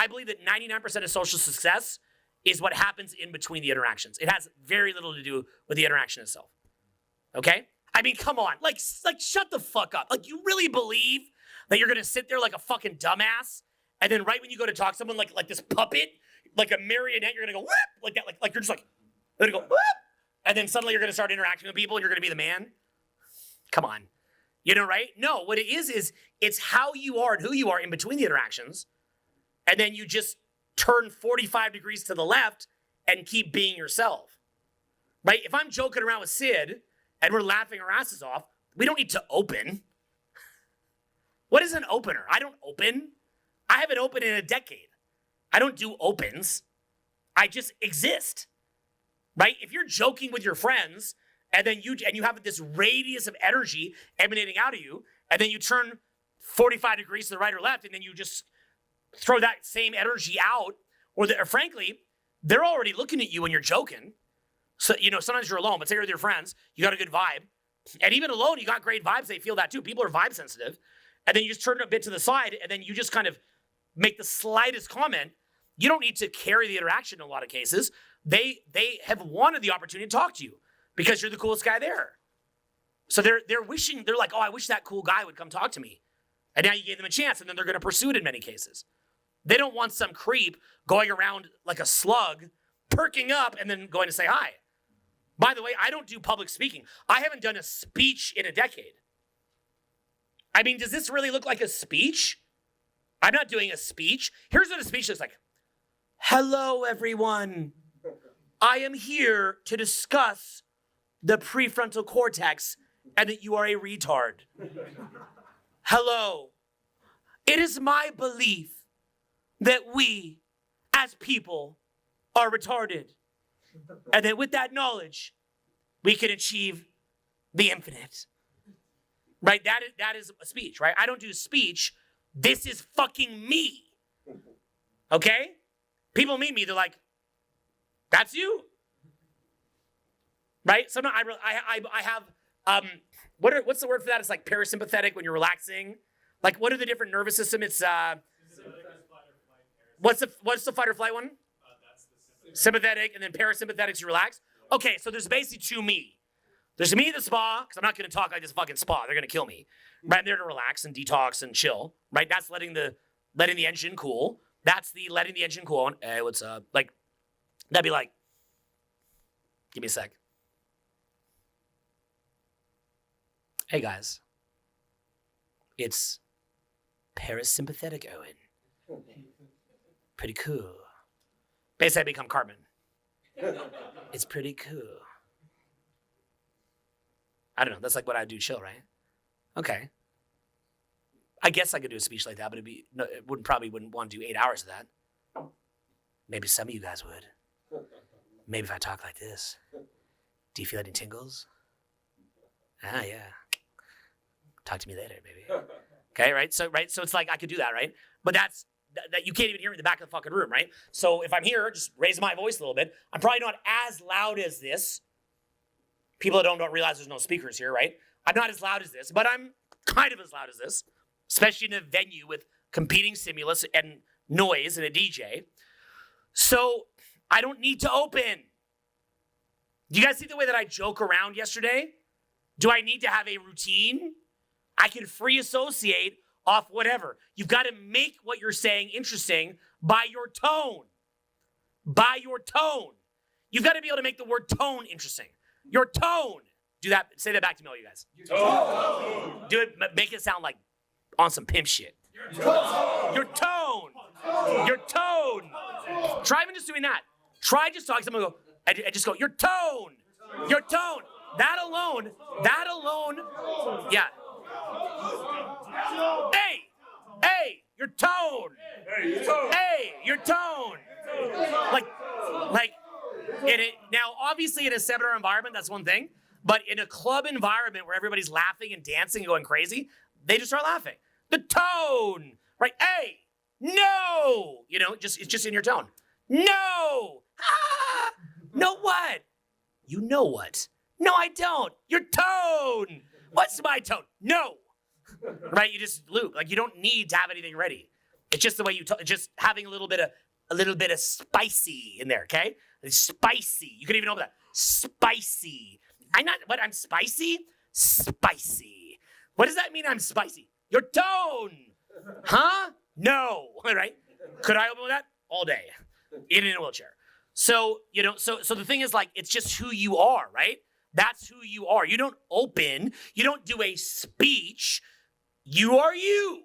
I believe that 99% of social success is what happens in between the interactions. It has very little to do with the interaction itself. Okay? I mean, come on. Like shut the fuck up. Like, you really believe that you're gonna sit there like a fucking dumbass, and then right when you go to talk to someone like this puppet, like a marionette, you're gonna go, whoop, like that, like you're just like, you're gonna go, whoop, and then suddenly you're gonna start interacting with people and you're gonna be the man? Come on. You know, right? No, what it is it's how you are and who you are in between the interactions, and then you just turn 45 degrees to the left and keep being yourself. Right? If I'm joking around with Sid and we're laughing our asses off, we don't need to open. What is an opener? I don't open. I haven't opened in a decade. I don't do opens. I just exist. Right? If you're joking with your friends and then you have this radius of energy emanating out of you, and then you turn 45 degrees to the right or left, and then you just throw that same energy out, or frankly, they're already looking at you when you're joking. So, sometimes you're alone, but say you're with your friends, you got a good vibe. And even alone, you got great vibes. They feel that too. People are vibe sensitive. And then you just turn it a bit to the side, and then you just kind of make the slightest comment. You don't need to carry the interaction in a lot of cases. They have wanted the opportunity to talk to you because you're the coolest guy there. So they're like, oh, I wish that cool guy would come talk to me. And now you gave them a chance, and then they're going to pursue it in many cases. They don't want some creep going around like a slug, perking up, and then going to say hi. By the way, I don't do public speaking. I haven't done a speech in a decade. I mean, does this really look like a speech? I'm not doing a speech. Here's what a speech looks like. Hello, everyone. I am here to discuss the prefrontal cortex and that you are a retard. Hello. It is my belief that we, as people, are retarded. And that with that knowledge, we can achieve the infinite. Right? That is a speech, right? I don't do speech. This is fucking me. Okay? People meet me, they're like, that's you. Right? Sometimes I have, what's the word for that? It's like parasympathetic when you're relaxing. Like, what are the different nervous system? It's, what's the fight or flight one? That's the sympathetic, and then parasympathetic, you relax. Okay, so there's basically two me. There's me in the spa, because I'm not going to talk like this fucking spa. They're going to kill me. Right? I'm there to relax and detox and chill. Right? That's letting the engine cool. That's the letting the engine cool. Hey, what's up? Like, that'd be like, give me a sec. Hey, guys. It's parasympathetic Owen. Pretty cool. Basically, I become Cartman. It's pretty cool. I don't know. That's like what I do chill, right? Okay. I guess I could do a speech like that, but wouldn't want to do 8 hours of that. Maybe some of you guys would. Maybe if I talk like this. Do you feel any tingles? Ah, yeah. Talk to me later, baby. Okay, right? So it's like I could do that, right? But that you can't even hear me in the back of the fucking room, right? So if I'm here, just raise my voice a little bit. I'm probably not as loud as this. People that don't realize there's no speakers here, right? I'm not as loud as this, but I'm kind of as loud as this, especially in a venue with competing stimulus and noise and a DJ. So I don't need to open. Do you guys see the way that I joke around yesterday? Do I need to have a routine? I can free associate off whatever. You've got to make what you're saying interesting by your tone. By your tone. You've got to be able to make the word tone interesting. Your tone. Do that. Say that back to me, all you guys. Your tone. Do it. Make it sound like on some pimp shit. Your tone. Your tone. Your tone. Try even just doing that. Try just talking to someone and go, and just go, your tone. Your tone. That alone. Yeah. Hey, your tone. Hey, your tone. Like, now, obviously in a seminar environment, that's one thing. But in a club environment where everybody's laughing and dancing and going crazy, they just start laughing. The tone, right? Hey, no. It's just in your tone. No. Ah, no what? You know what? No, I don't. Your tone. What's my tone? No. Right? You just loop. Like, you don't need to have anything ready. It's just the way you talk, just having a little bit of spicy in there, okay? It's spicy. You could even open that. Spicy. I'm spicy? Spicy. What does that mean I'm spicy? Your tone. Huh? No. All right. Could I open with that? All day. In a wheelchair. So, so the thing is like, it's just who you are, right? That's who you are. You don't open. You don't do a speech. You are you.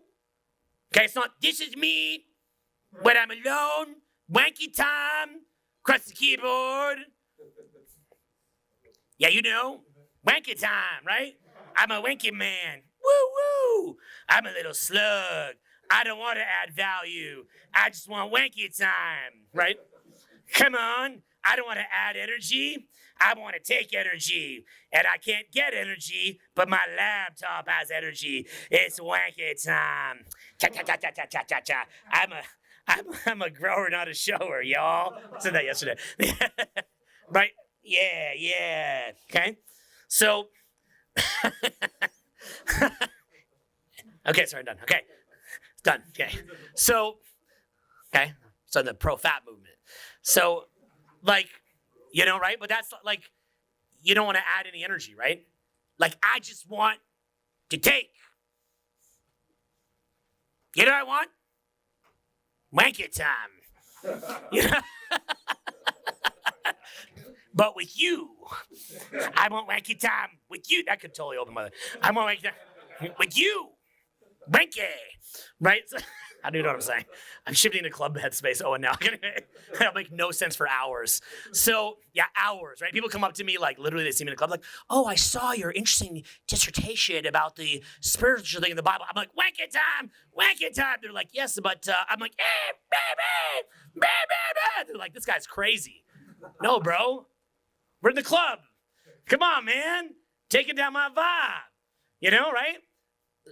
Okay, it's not, this is me when I'm alone, wanky time, across the keyboard. Yeah, wanky time, right? I'm a wanky man. Woo, woo. I'm a little slug. I don't want to add value. I just want wanky time, right? Come on. I don't want to add energy. I want to take energy. And I can't get energy, but my laptop has energy. It's wanky time. Cha, cha, cha, cha, cha, cha, cha, cha. I'm a grower, not a shower, y'all. I said that yesterday. Right? Yeah. Okay? So, okay, sorry, I'm done. Okay. It's done. Okay. So, the pro-fat movement. So, like, right? But that's like, you don't want to add any energy, right? Like, I just want to take. You know what I want? Wanky time. But with you, I want wanky time with you. That could totally open my. I want wanky time with you. Wanky. Right? So, I don't know what I'm saying. I'm shifting to club headspace. Owen now. That'll make no sense for hours. So, yeah, hours, right? People come up to me, like, literally, they see me in a club, like, oh, I saw your interesting dissertation about the spiritual thing in the Bible. I'm like, wanky time. They're like, yes, but I'm like, baby. They're like, this guy's crazy. No, bro. We're in the club. Come on, man. Taking down my vibe. Right?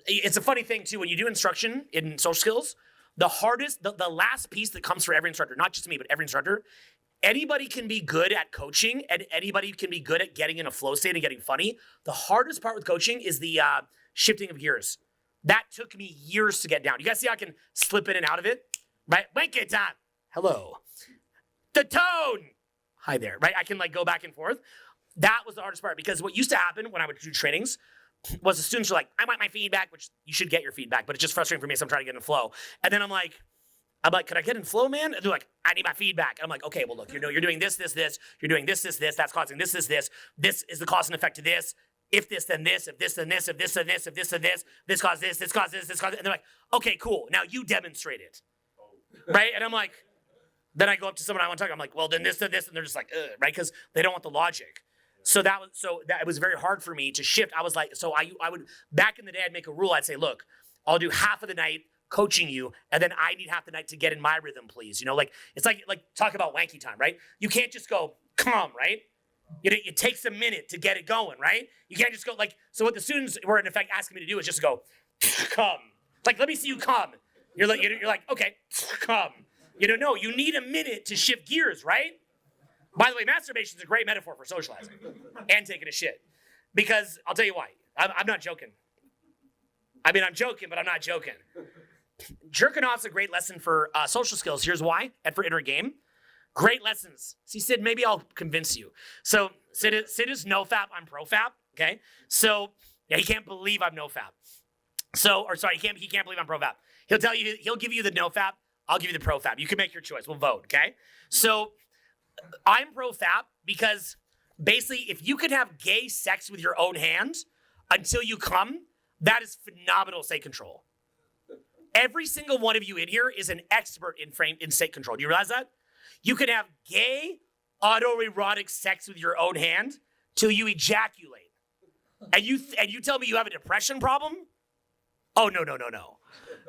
It's a funny thing, too, when you do instruction in social skills, the hardest, the last piece that comes for every instructor, not just me, but every instructor, anybody can be good at coaching and anybody can be good at getting in a flow state and getting funny. The hardest part with coaching is the shifting of gears. That took me years to get down. You guys see how I can slip in and out of it? Right? Wanky time. Hello. The tone. Hi there. Right? I can like go back and forth. That was the hardest part because what used to happen when I would do trainings was the students were like, I want my feedback, which you should get your feedback, but it's just frustrating for me, so I'm trying to get in flow. And then I'm like, could I get in flow, man? And they're like, I need my feedback. And I'm like, okay, well, look, you're doing this. You're doing this. That's causing this. This is the cause and effect to this. If this, then this. If this, then this. If this, then this. If this, then this. This caused this. This caused this. This caused this. And they're like, okay, cool. Now you demonstrate it. Right? And I'm like, then I go up to someone I want to talk. I'm like, well, then this, then this. And they're just like, right? Because they don't want the logic. So it was very hard for me to shift. I was like, so I would, back in the day, I'd make a rule. I'd say, look, I'll do half of the night coaching you, and then I need half the night to get in my rhythm, please. It's like talk about wanky time, right? You can't just go, come, right? It takes a minute to get it going, right? You can't just go so what the students were in effect asking me to do is just go, come. Like, let me see you come. You're like, okay, come. No, you need a minute to shift gears, right? By the way, masturbation is a great metaphor for socializing and taking a shit. Because I'll tell you why. I'm not joking. I mean, I'm joking, but I'm not joking. Jerking off's a great lesson for social skills. Here's why. And for inner game. Great lessons. See, Sid, maybe I'll convince you. So Sid is no-fap, I'm pro-fap, okay? So, yeah, he can't believe I'm no-fap. He can't believe I'm pro-fap. He'll give you the no-fap, I'll give you the pro-fap. You can make your choice. We'll vote, okay? So, I'm pro-fap because basically if you can have gay sex with your own hand until you come, that is phenomenal state control. Every single one of you in here is an expert in state control. Do you realize that? You can have gay autoerotic sex with your own hand till you ejaculate. And you tell me you have a depression problem? Oh, no.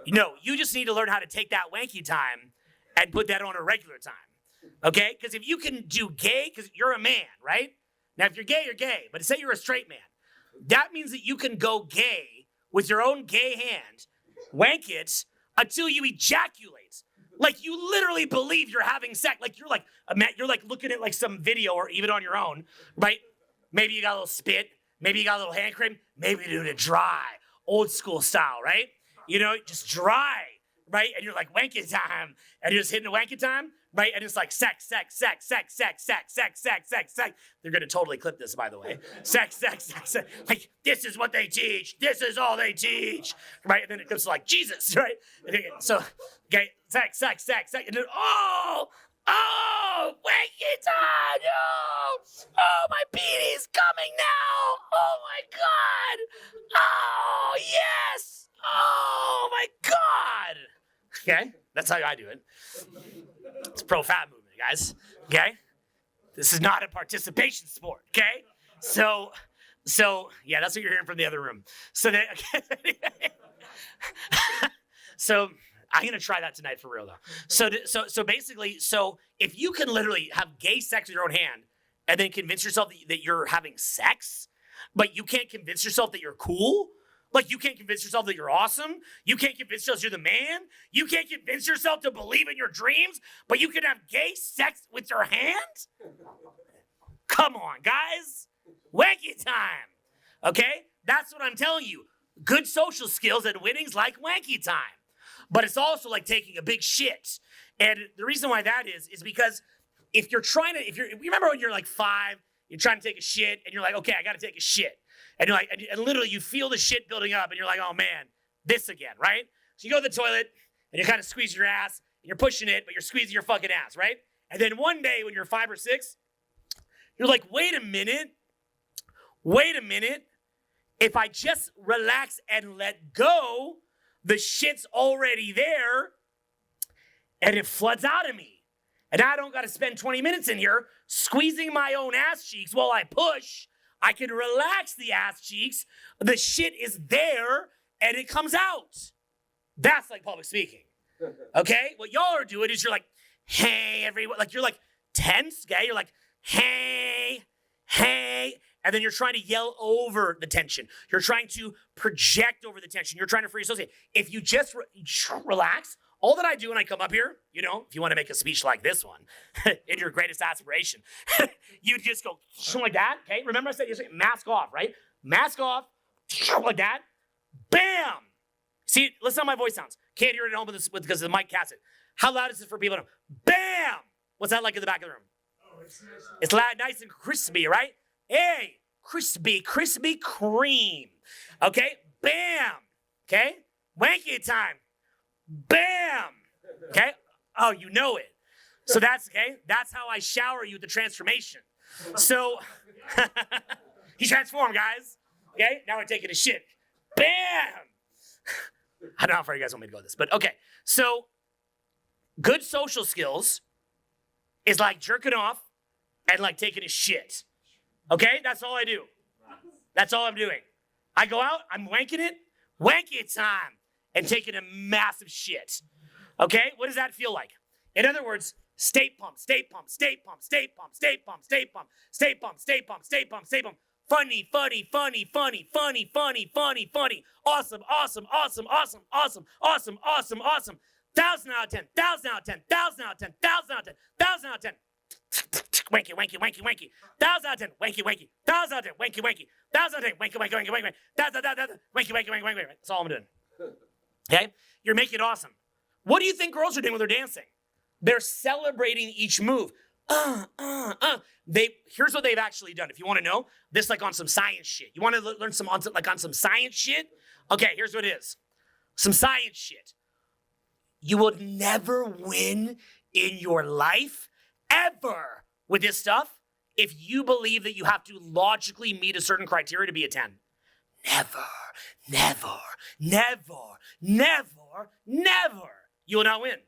No, you just need to learn how to take that wanky time and put that on a regular time. Okay? Because if you can do gay, because you're a man, right? Now, if you're gay, you're gay. But say you're a straight man. That means that you can go gay with your own gay hand, wank it, until you ejaculate. Like, you literally believe you're having sex. Like, you're like looking at, like, some video or even on your own, right? Maybe you got a little spit. Maybe you got a little hand cream. Maybe you do it dry, old school style, right? Just dry. right? And you're like, wanky time. And you're just hitting the wanky time, right? And it's like sex, sex, sex, sex, sex, sex, sex, sex, sex, sex. They're going to totally clip this, by the way. Sex, sex, sex, sex. Like, this is what they teach. This is all they teach, right? And then it comes to like, Jesus, right? So, okay, sex, sex, sex, sex. And then, oh, wanky time, no. Oh, my beanie's coming now. Oh, my God. Oh, yes. Oh, my God. Okay, that's how I do it. It's a pro-fat movement, guys. Okay? This is not a participation sport, okay? So yeah, that's what you're hearing from the other room. So so I'm gonna try that tonight for real though. So basically, if you can literally have gay sex with your own hand and then convince yourself that you're having sex, but you can't convince yourself that you're cool. Like, you can't convince yourself that you're awesome. You can't convince yourself you're the man. You can't convince yourself to believe in your dreams, but you can have gay sex with your hand? Come on, guys. Wanky time. Okay? That's what I'm telling you. Good social skills and winning's like wanky time. But it's also like taking a big shit. And the reason why that is because if you remember when you're like 5, you're trying to take a shit, and you're like, okay, I got to take a shit. And you're like, and literally you feel the shit building up, and you're like, oh man, this again, right? So you go to the toilet, and you kind of squeeze your ass, and you're pushing it, but you're squeezing your fucking ass, right? And then one day when you're 5 or 6, you're like, wait a minute. If I just relax and let go, the shit's already there, and it floods out of me. And I don't got to spend 20 minutes in here squeezing my own ass cheeks while I push. I can relax the ass cheeks. The shit is there, and it comes out. That's like public speaking. Okay? What y'all are doing is you're like, hey, everyone. Like, you're like tense, okay? You're like, hey, and then you're trying to yell over the tension. You're trying to project over the tension. You're trying to free associate. If you just relax, all that I do when I come up here, if you want to make a speech like this one, in your greatest aspiration, you just go like that, okay? Remember I said you say mask off, right? Mask off, like that, bam! See, listen how my voice sounds. Can't hear it at home because of the mic cassette. How loud is it for people at home? Bam! What's that like in the back of the room? Oh, it's loud, nice and crispy, right? Hey, crispy cream. Okay, bam. Okay, wanky time. Bam. Okay. Oh, you know it. So that's okay. That's how I shower you with the transformation. So he transformed, guys. Okay. Now we're taking a shit. Bam. I don't know how far you guys want me to go with this, but okay. So good social skills is like jerking off and like taking a shit. Okay. That's all I do. That's all I'm doing. I go out. I'm wanking it. Wanky time. And taking a massive shit. Okay? What does that feel like? In other words, state pump, state pump, state pump, state pump, state pump, state pump, state pump, state pump, state pump, state pump. Funny, funny, funny, funny, funny, funny, funny, funny. Awesome, awesome, awesome, awesome, awesome, awesome, awesome, awesome. 1,000 out of 10, 1,000 out of 10, 1,000 out of 10, 1,000 out of 10, 1,000 out of 10. Wanky, wanky, wanky, wanky. 1,000 out of 10, wanky, wanky. 1,000 out of 10, wanky, wanky. 1,000 out of 10, wanky, wanky, wanky, wanky. 1,000 out of 10, wanky, wanky, wanky, wanky. That's all I'm doing. Okay? You're making it awesome. What do you think girls are doing when they're dancing? They're celebrating each move. Here's what they've actually done. If you want to know, this like on some science shit. You want to learn on some science shit? Okay, here's what it is. Some science shit. You will never win in your life, ever, with this stuff, if you believe that you have to logically meet a certain criteria to be a 10. Never, never, never, never, never. You will not win.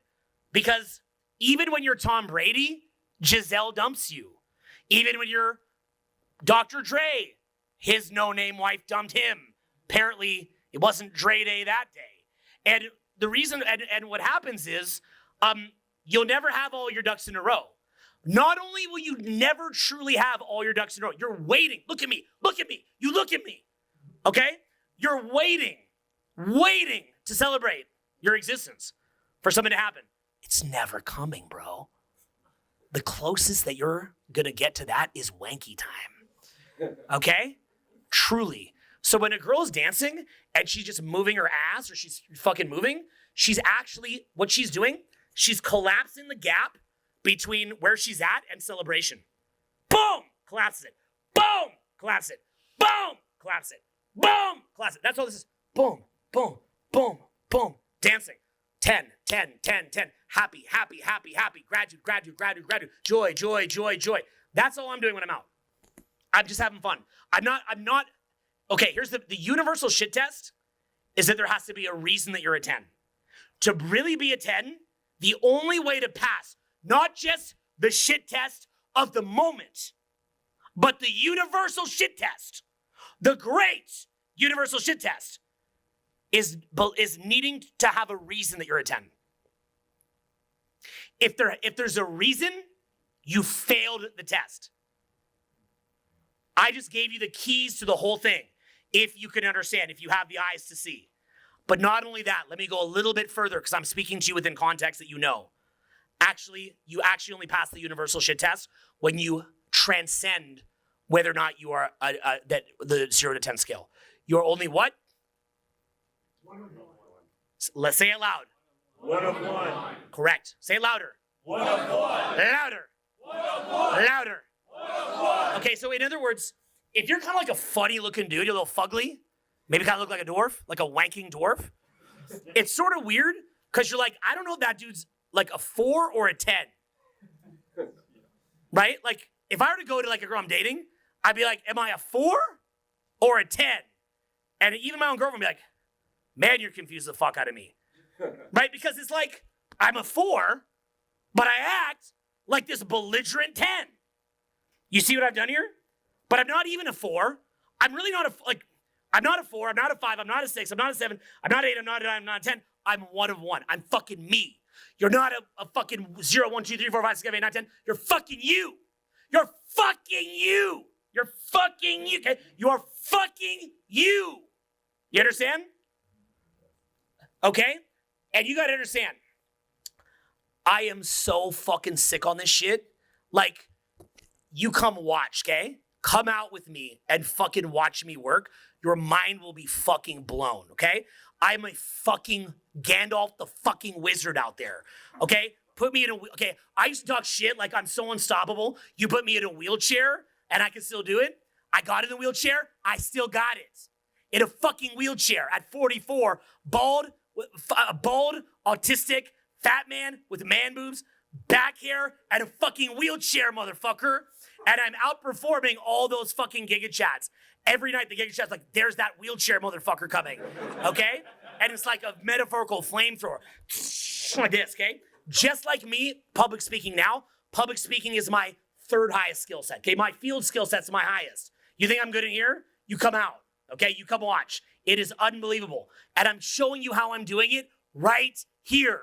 Because even when you're Tom Brady, Giselle dumps you. Even when you're Dr. Dre, his no-name wife dumped him. Apparently, it wasn't Dre Day that day. And the reason, and what happens is, you'll never have all your ducks in a row. Not only will you never truly have all your ducks in a row, you're waiting. Look at me. You look at me. Okay? You're waiting to celebrate your existence for something to happen. It's never coming, bro. The closest that you're going to get to that is wanky time. Okay? Truly. So when a girl's dancing and she's just moving her ass or she's fucking moving, she's actually, what she's doing, she's collapsing the gap between where she's at and celebration. Boom, collapses it. Boom, collapse it. Boom, collapse it. Boom, collapse it. That's all this is. Boom, boom, boom, boom. Dancing. 10, 10, 10, 10. Happy, happy, happy, happy. Gratitude, gratitude, gratitude, gratitude. Joy, joy, joy, joy. That's all I'm doing when I'm out. I'm just having fun. I'm not. Okay, here's the universal shit test is that there has to be a reason that you're a 10. To really be a 10, the only way to pass, not just the shit test of the moment, but the universal shit test, the great universal shit test, is needing to have a reason that you're a 10. If there's a reason, you failed the test. I just gave you the keys to the whole thing. If you can understand, if you have the eyes to see. But not only that, let me go a little bit further because I'm speaking to you within context that you know. You actually only pass the universal shit test when you transcend whether or not you are that the 0 to 10 scale. You're only what? 1 of 1. Let's say it loud. 1 of 1. Correct. Say it louder. 1 of 1. Louder. 1 of 1. Louder. 1 of 1. Okay, so in other words, if you're kind of like a funny looking dude, you're a little fugly, maybe kind of look like a dwarf, like a wanking dwarf, it's sort of weird because you're like, I don't know if that dude's like a 4 or a 10. Right? Like, if I were to go to like a girl I'm dating, I'd be like, am I a 4 or a 10? And even my own girlfriend would be like, man, you're confused the fuck out of me. Right? Because it's like, I'm a 4, but I act like this belligerent 10. You see what I've done here? But I'm not even a 4. I'm really not I'm not a 4, I'm not a 5, I'm not a 6, I'm not a 7, I'm not 8, I'm not a 9, I'm not a 10. I'm 1 of 1. I'm fucking me. You're not a fucking 0, 1, 2, 3, 4, 5, 6, 7, 8, 9, 10. You're fucking you. You're fucking you. You're fucking you. Okay? You are fucking you. You understand? Okay? And you got to understand, I am so fucking sick on this shit. Like, you come watch, okay? Come out with me and fucking watch me work. Your mind will be fucking blown, okay? I'm a fucking Gandalf the fucking wizard out there, okay? Put me in okay, I used to talk shit like I'm so unstoppable. You put me in a wheelchair and I can still do it. I got in the wheelchair, I still got it. In a fucking wheelchair at 44, bald, autistic, fat man with man boobs, back hair, and a fucking wheelchair, motherfucker. And I'm outperforming all those fucking Giga Chats. Every night the Giga Chat's like, there's that wheelchair motherfucker coming, okay? And it's like a metaphorical flamethrower. Like this, okay? Just like me, public speaking now, public speaking is my 3rd highest skill set, okay? My field skill set's my highest. You think I'm good in here? You come out, okay? You come watch. It is unbelievable. And I'm showing you how I'm doing it right here.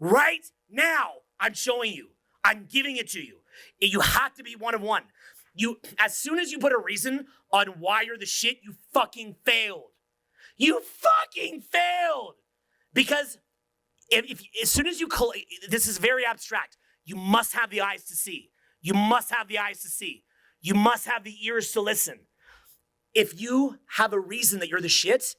Right now, I'm showing you. I'm giving it to you. You have to be 1 of 1. As soon as you put a reason on why you're the shit, you fucking failed. You fucking failed. Because as soon as you, this is very abstract. You must have the eyes to see. You must have the eyes to see. You must have the ears to listen. If you have a reason that you're the shit,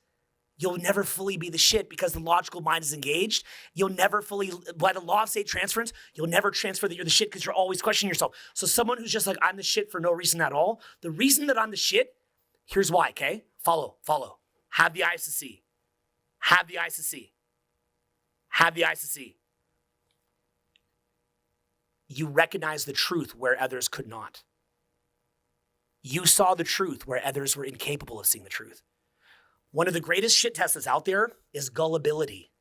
you'll never fully be the shit because the logical mind is engaged. You'll never fully, by the law of state transference, you'll never transfer that you're the shit because you're always questioning yourself. So someone who's just like, I'm the shit for no reason at all, the reason that I'm the shit, here's why, okay? Follow. Have the eyes to see. Have the eyes to see. Have the eyes to see. You recognize the truth where others could not. You saw the truth where others were incapable of seeing the truth. One of the greatest shit tests that's out there is gullibility.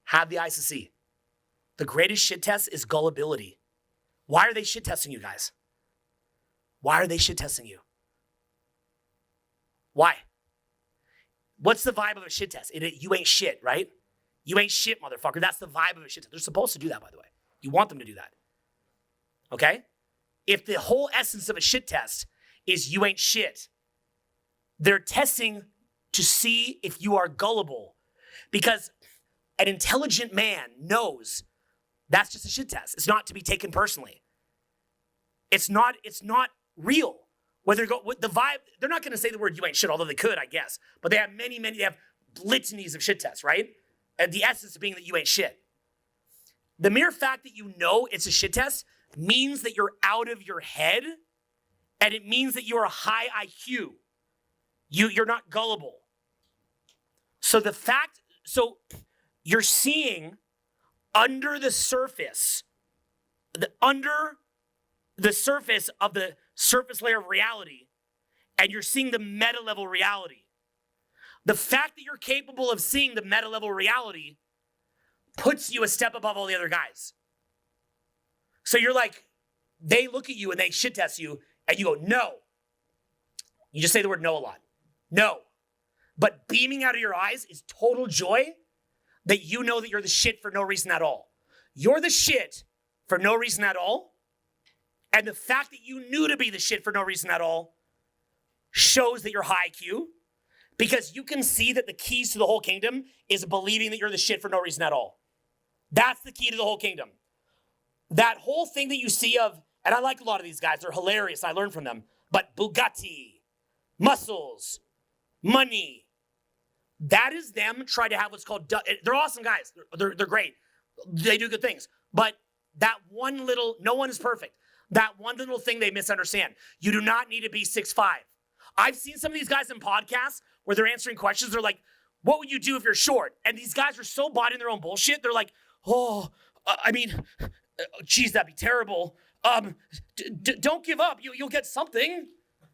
Have the eyes to see. The greatest shit test is gullibility. Why are they shit testing you guys? Why are they shit testing you? Why? What's the vibe of a shit test? You ain't shit, right? You ain't shit, motherfucker. That's the vibe of a shit test. They're supposed to do that, by the way. You want them to do that. Okay? If the whole essence of a shit test is you ain't shit, they're testing to see if you are gullible. Because an intelligent man knows that's just a shit test. It's not to be taken personally. It's not real. Whether the vibe, they're not going to say the word you ain't shit, although they could, I guess. But they have they have litanies of shit tests, right? And the essence being that you ain't shit. The mere fact that you know it's a shit test means that you're out of your head, and it means that you're a high IQ. You're not gullible. So you're seeing under the surface of the surface layer of reality, and you're seeing the meta level reality. The fact that you're capable of seeing the meta level reality puts you a step above all the other guys. So you're like, they look at you and they shit test you, and you go, no. You just say the word no a lot. No. But beaming out of your eyes is total joy that you know that you're the shit for no reason at all. You're the shit for no reason at all. And the fact that you knew to be the shit for no reason at all shows that you're high IQ, because you can see that the keys to the whole kingdom is believing that you're the shit for no reason at all. That's the key to the whole kingdom. That whole thing that you see of, and I like a lot of these guys, they're hilarious, I learn from them, but Bugatti, muscles, money, that is them trying to have what's called, they're awesome guys, they're great, they do good things, but that one little, no one is perfect, that one little thing they misunderstand. You do not need to be 6'5". I've seen some of these guys in podcasts where they're answering questions, they're like, what would you do if you're short? And these guys are so bought in their own bullshit, they're like, geez, that'd be terrible. Don't give up, you'll get something.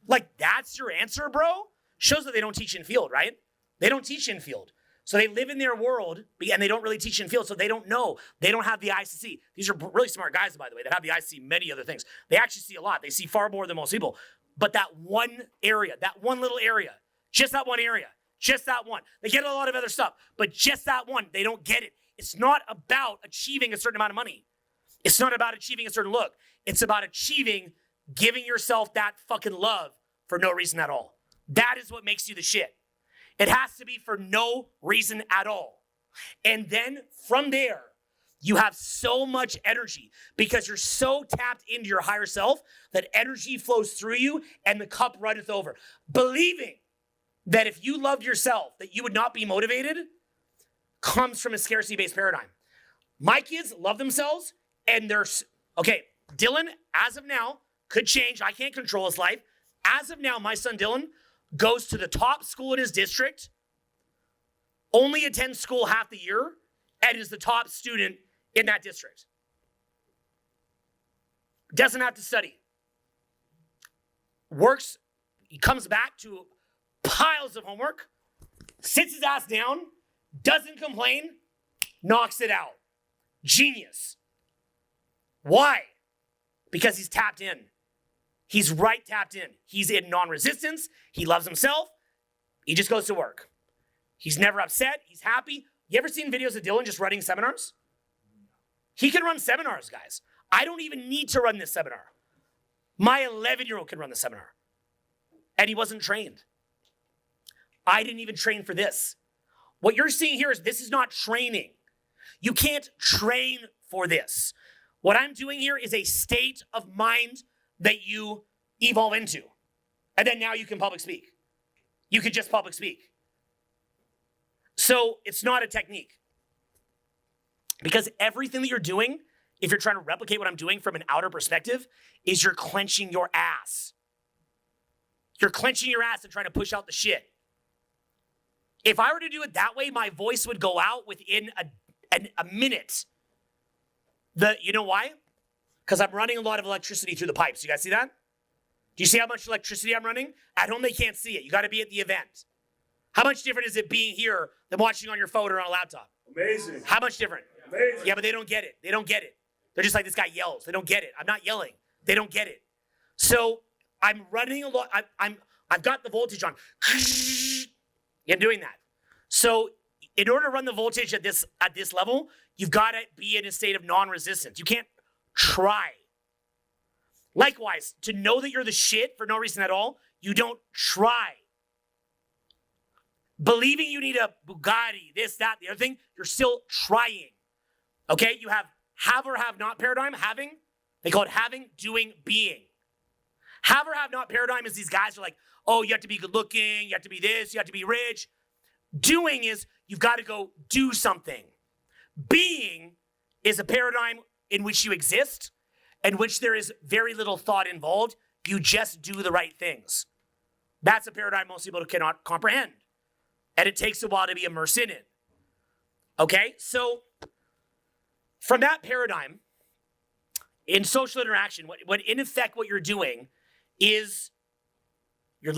Like, that's your answer, bro? Shows that they don't teach in field, right? They don't teach in field. So they live in their world, and they don't really teach in field, so they don't know. They don't have the eyes to see. These are really smart guys, by the way, that have the eyes to see many other things. They actually see a lot. They see far more than most people. But that one area, that one little area, just that one area, just that one. They get a lot of other stuff, but just that one, they don't get it. It's not about achieving a certain amount of money. It's not about achieving a certain look. It's about achieving giving yourself that fucking love for no reason at all. That is what makes you the shit. It has to be for no reason at all. And then from there, you have so much energy because you're so tapped into your higher self that energy flows through you and the cup runneth over. Believing that if you loved yourself, that you would not be motivated comes from a scarcity-based paradigm. My kids love themselves and okay, Dylan, as of now, could change. I can't control his life. As of now, my son Dylan goes to the top school in his district, only attends school half the year, and is the top student in that district. Doesn't have to study. Works, he comes back to piles of homework, sits his ass down, doesn't complain, knocks it out. Genius. Why? Because he's tapped in. He's right tapped in. He's in non-resistance. He loves himself. He just goes to work. He's never upset. He's happy. You ever seen videos of Dylan just running seminars? He can run seminars, guys. I don't even need to run this seminar. My 11-year-old can run the seminar. And he wasn't trained. I didn't even train for this. What you're seeing here is this is not training. You can't train for this. What I'm doing here is a state of mind that you evolve into. And then now you can public speak. You can just public speak. So it's not a technique. Because everything that you're doing, if you're trying to replicate what I'm doing from an outer perspective, is you're clenching your ass. You're clenching your ass and trying to push out the shit. If I were to do it that way, my voice would go out within a minute. You know why? Because I'm running a lot of electricity through the pipes. You guys see that? Do you see how much electricity I'm running? At home, they can't see it. You got to be at the event. How much different is it being here than watching on your phone or on a laptop? Amazing. How much different? Amazing. Yeah, but they don't get it. They don't get it. They're just like, this guy yells. They don't get it. I'm not yelling. They don't get it. So I'm running a lot. I've got the voltage on. I'm doing that. So in order to run the voltage at this level, you've got to be in a state of non-resistance. You can't try. Likewise, to know that you're the shit for no reason at all, you don't try. Believing you need a Bugatti, this, that, the other thing, you're still trying. Okay? You have or have not paradigm. Having, they call it having, doing, being. Have or have not paradigm is these guys are like, oh, you have to be good looking, you have to be this, you have to be rich. Doing is you've got to go do something. Being is a paradigm in which you exist, in which there is very little thought involved. You just do the right things. That's a paradigm most people cannot comprehend. And it takes a while to be immersed in it. Okay? So, from that paradigm, in social interaction, what in effect what you're doing is you're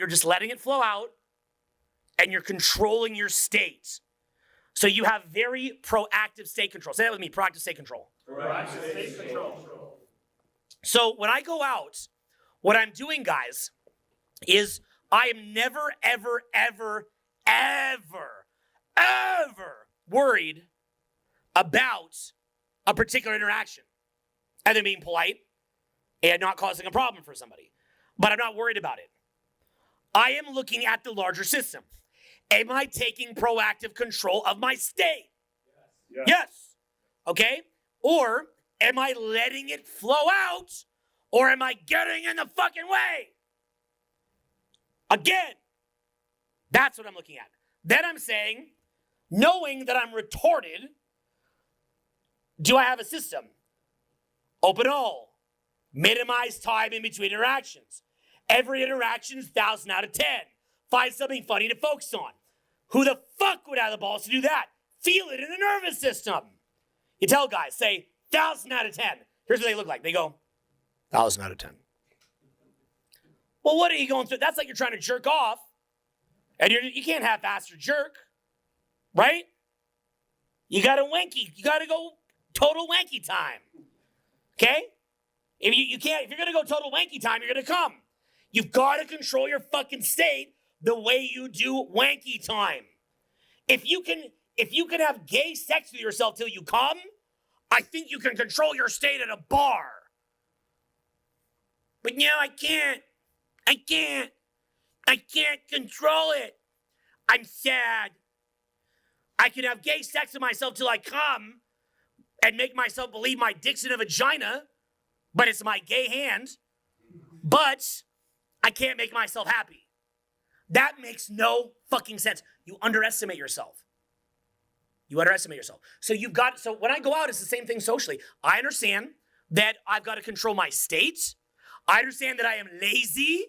just letting it flow out, and you're controlling your state. So you have very proactive state control. Say that with me, proactive state control. Proactive state control. So when I go out, what I'm doing, guys, is I am never, ever, ever, ever, ever worried about a particular interaction. Either being polite and not causing a problem for somebody. But I'm not worried about it. I am looking at the larger system. Am I taking proactive control of my state? Yes. Okay? Or am I letting it flow out? Or am I getting in the fucking way? Again, that's what I'm looking at. Then I'm saying, knowing that I'm retarded, do I have a system? Open all. Minimize time in between interactions. Every interaction is 1,000 out of 10. Find something funny to focus on. Who the fuck would have the balls to do that? Feel it in the nervous system. You tell guys, say 1,000 out of 10. Here's what they look like. They go, 1,000 out of 10. Well, what are you going through? That's like you're trying to jerk off, and you can't half-ass your jerk, right? You got to wanky. You got to go total wanky time. Okay? If you're going to go total wanky time, you're going to come. You've got to control your fucking state the way you do wanky time. If you can have gay sex with yourself till you come, I think you can control your state at a bar. But no, I can't. I can't control it. I'm sad. I can have gay sex with myself till I come and make myself believe my dick's in a vagina, but it's my gay hand. But I can't make myself happy. That makes no fucking sense. You underestimate yourself. So when I go out, it's the same thing socially. I understand that I've got to control my state. I understand that I am lazy.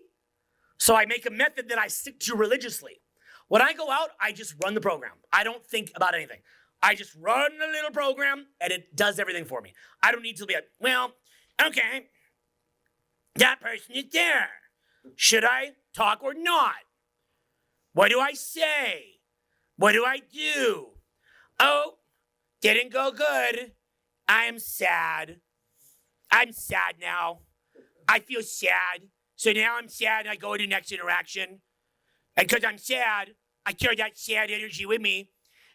So I make a method that I stick to religiously. When I go out, I just run the program. I don't think about anything. I just run a little program and it does everything for me. I don't need to be like, well, okay, that person is there. Should I talk or not? What do I say? What do I do? Oh, didn't go good. I am sad. I'm sad now. I feel sad. So now I'm sad and I go to the next interaction. And because I'm sad, I carry that sad energy with me.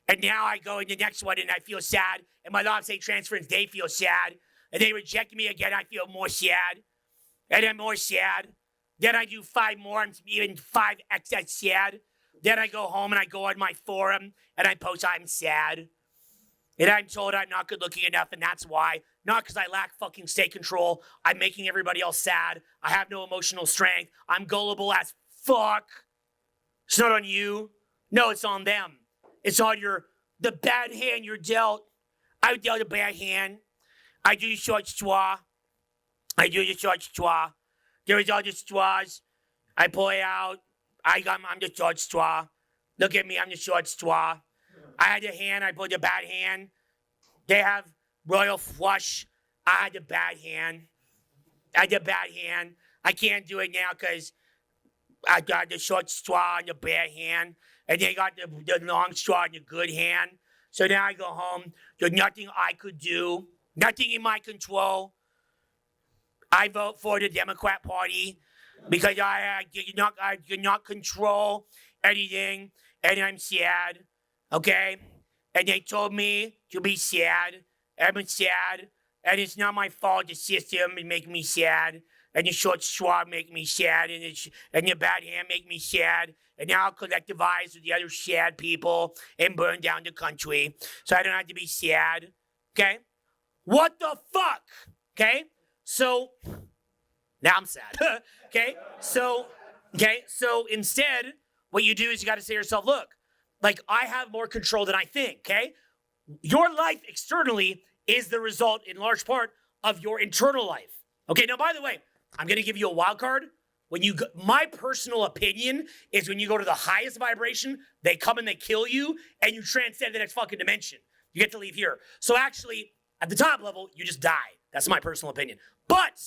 And now I go in the next one and I feel sad. And my law of state transference, they feel sad. And they reject me again, I feel more sad. And I'm more sad. Then I do 5 more, I'm even 5x sad. Then I go home and I go on my forum and I post I'm sad. And I'm told I'm not good looking enough and that's why. Not because I lack fucking state control. I'm making everybody else sad. I have no emotional strength. I'm gullible as fuck. It's not on you. No, it's on them. It's on the bad hand you're dealt. I dealt a bad hand. I do the short straw. There is all the straws. I pull it out. I'm the short straw. Look at me, I'm the short straw. I had the hand, I pulled the bad hand. They have royal flush. I had the bad hand. I can't do it now because I got the short straw and the bad hand. And they got the long straw and the good hand. So now I go home. There's nothing I could do. Nothing in my control. I vote for the Democrat Party because I cannot control anything, and I'm sad, okay? And they told me to be sad. I'm sad, and it's not my fault. The system is making me sad, and the short straw make me sad, and the bad hand make me sad, and now I'll collectivize with the other sad people and burn down the country, so I don't have to be sad, okay? What the fuck, okay? So, now I'm sad, okay? So instead, what you do is you got to say to yourself, look, Like, I have more control than I think, okay? Your life externally is the result, in large part, of your internal life. Okay, now, by the way, I'm going to give you a wild card. My personal opinion is when you go to the highest vibration, they come and they kill you, and you transcend the next fucking dimension. You get to leave here. So actually, at the top level, you just die. That's my personal opinion. But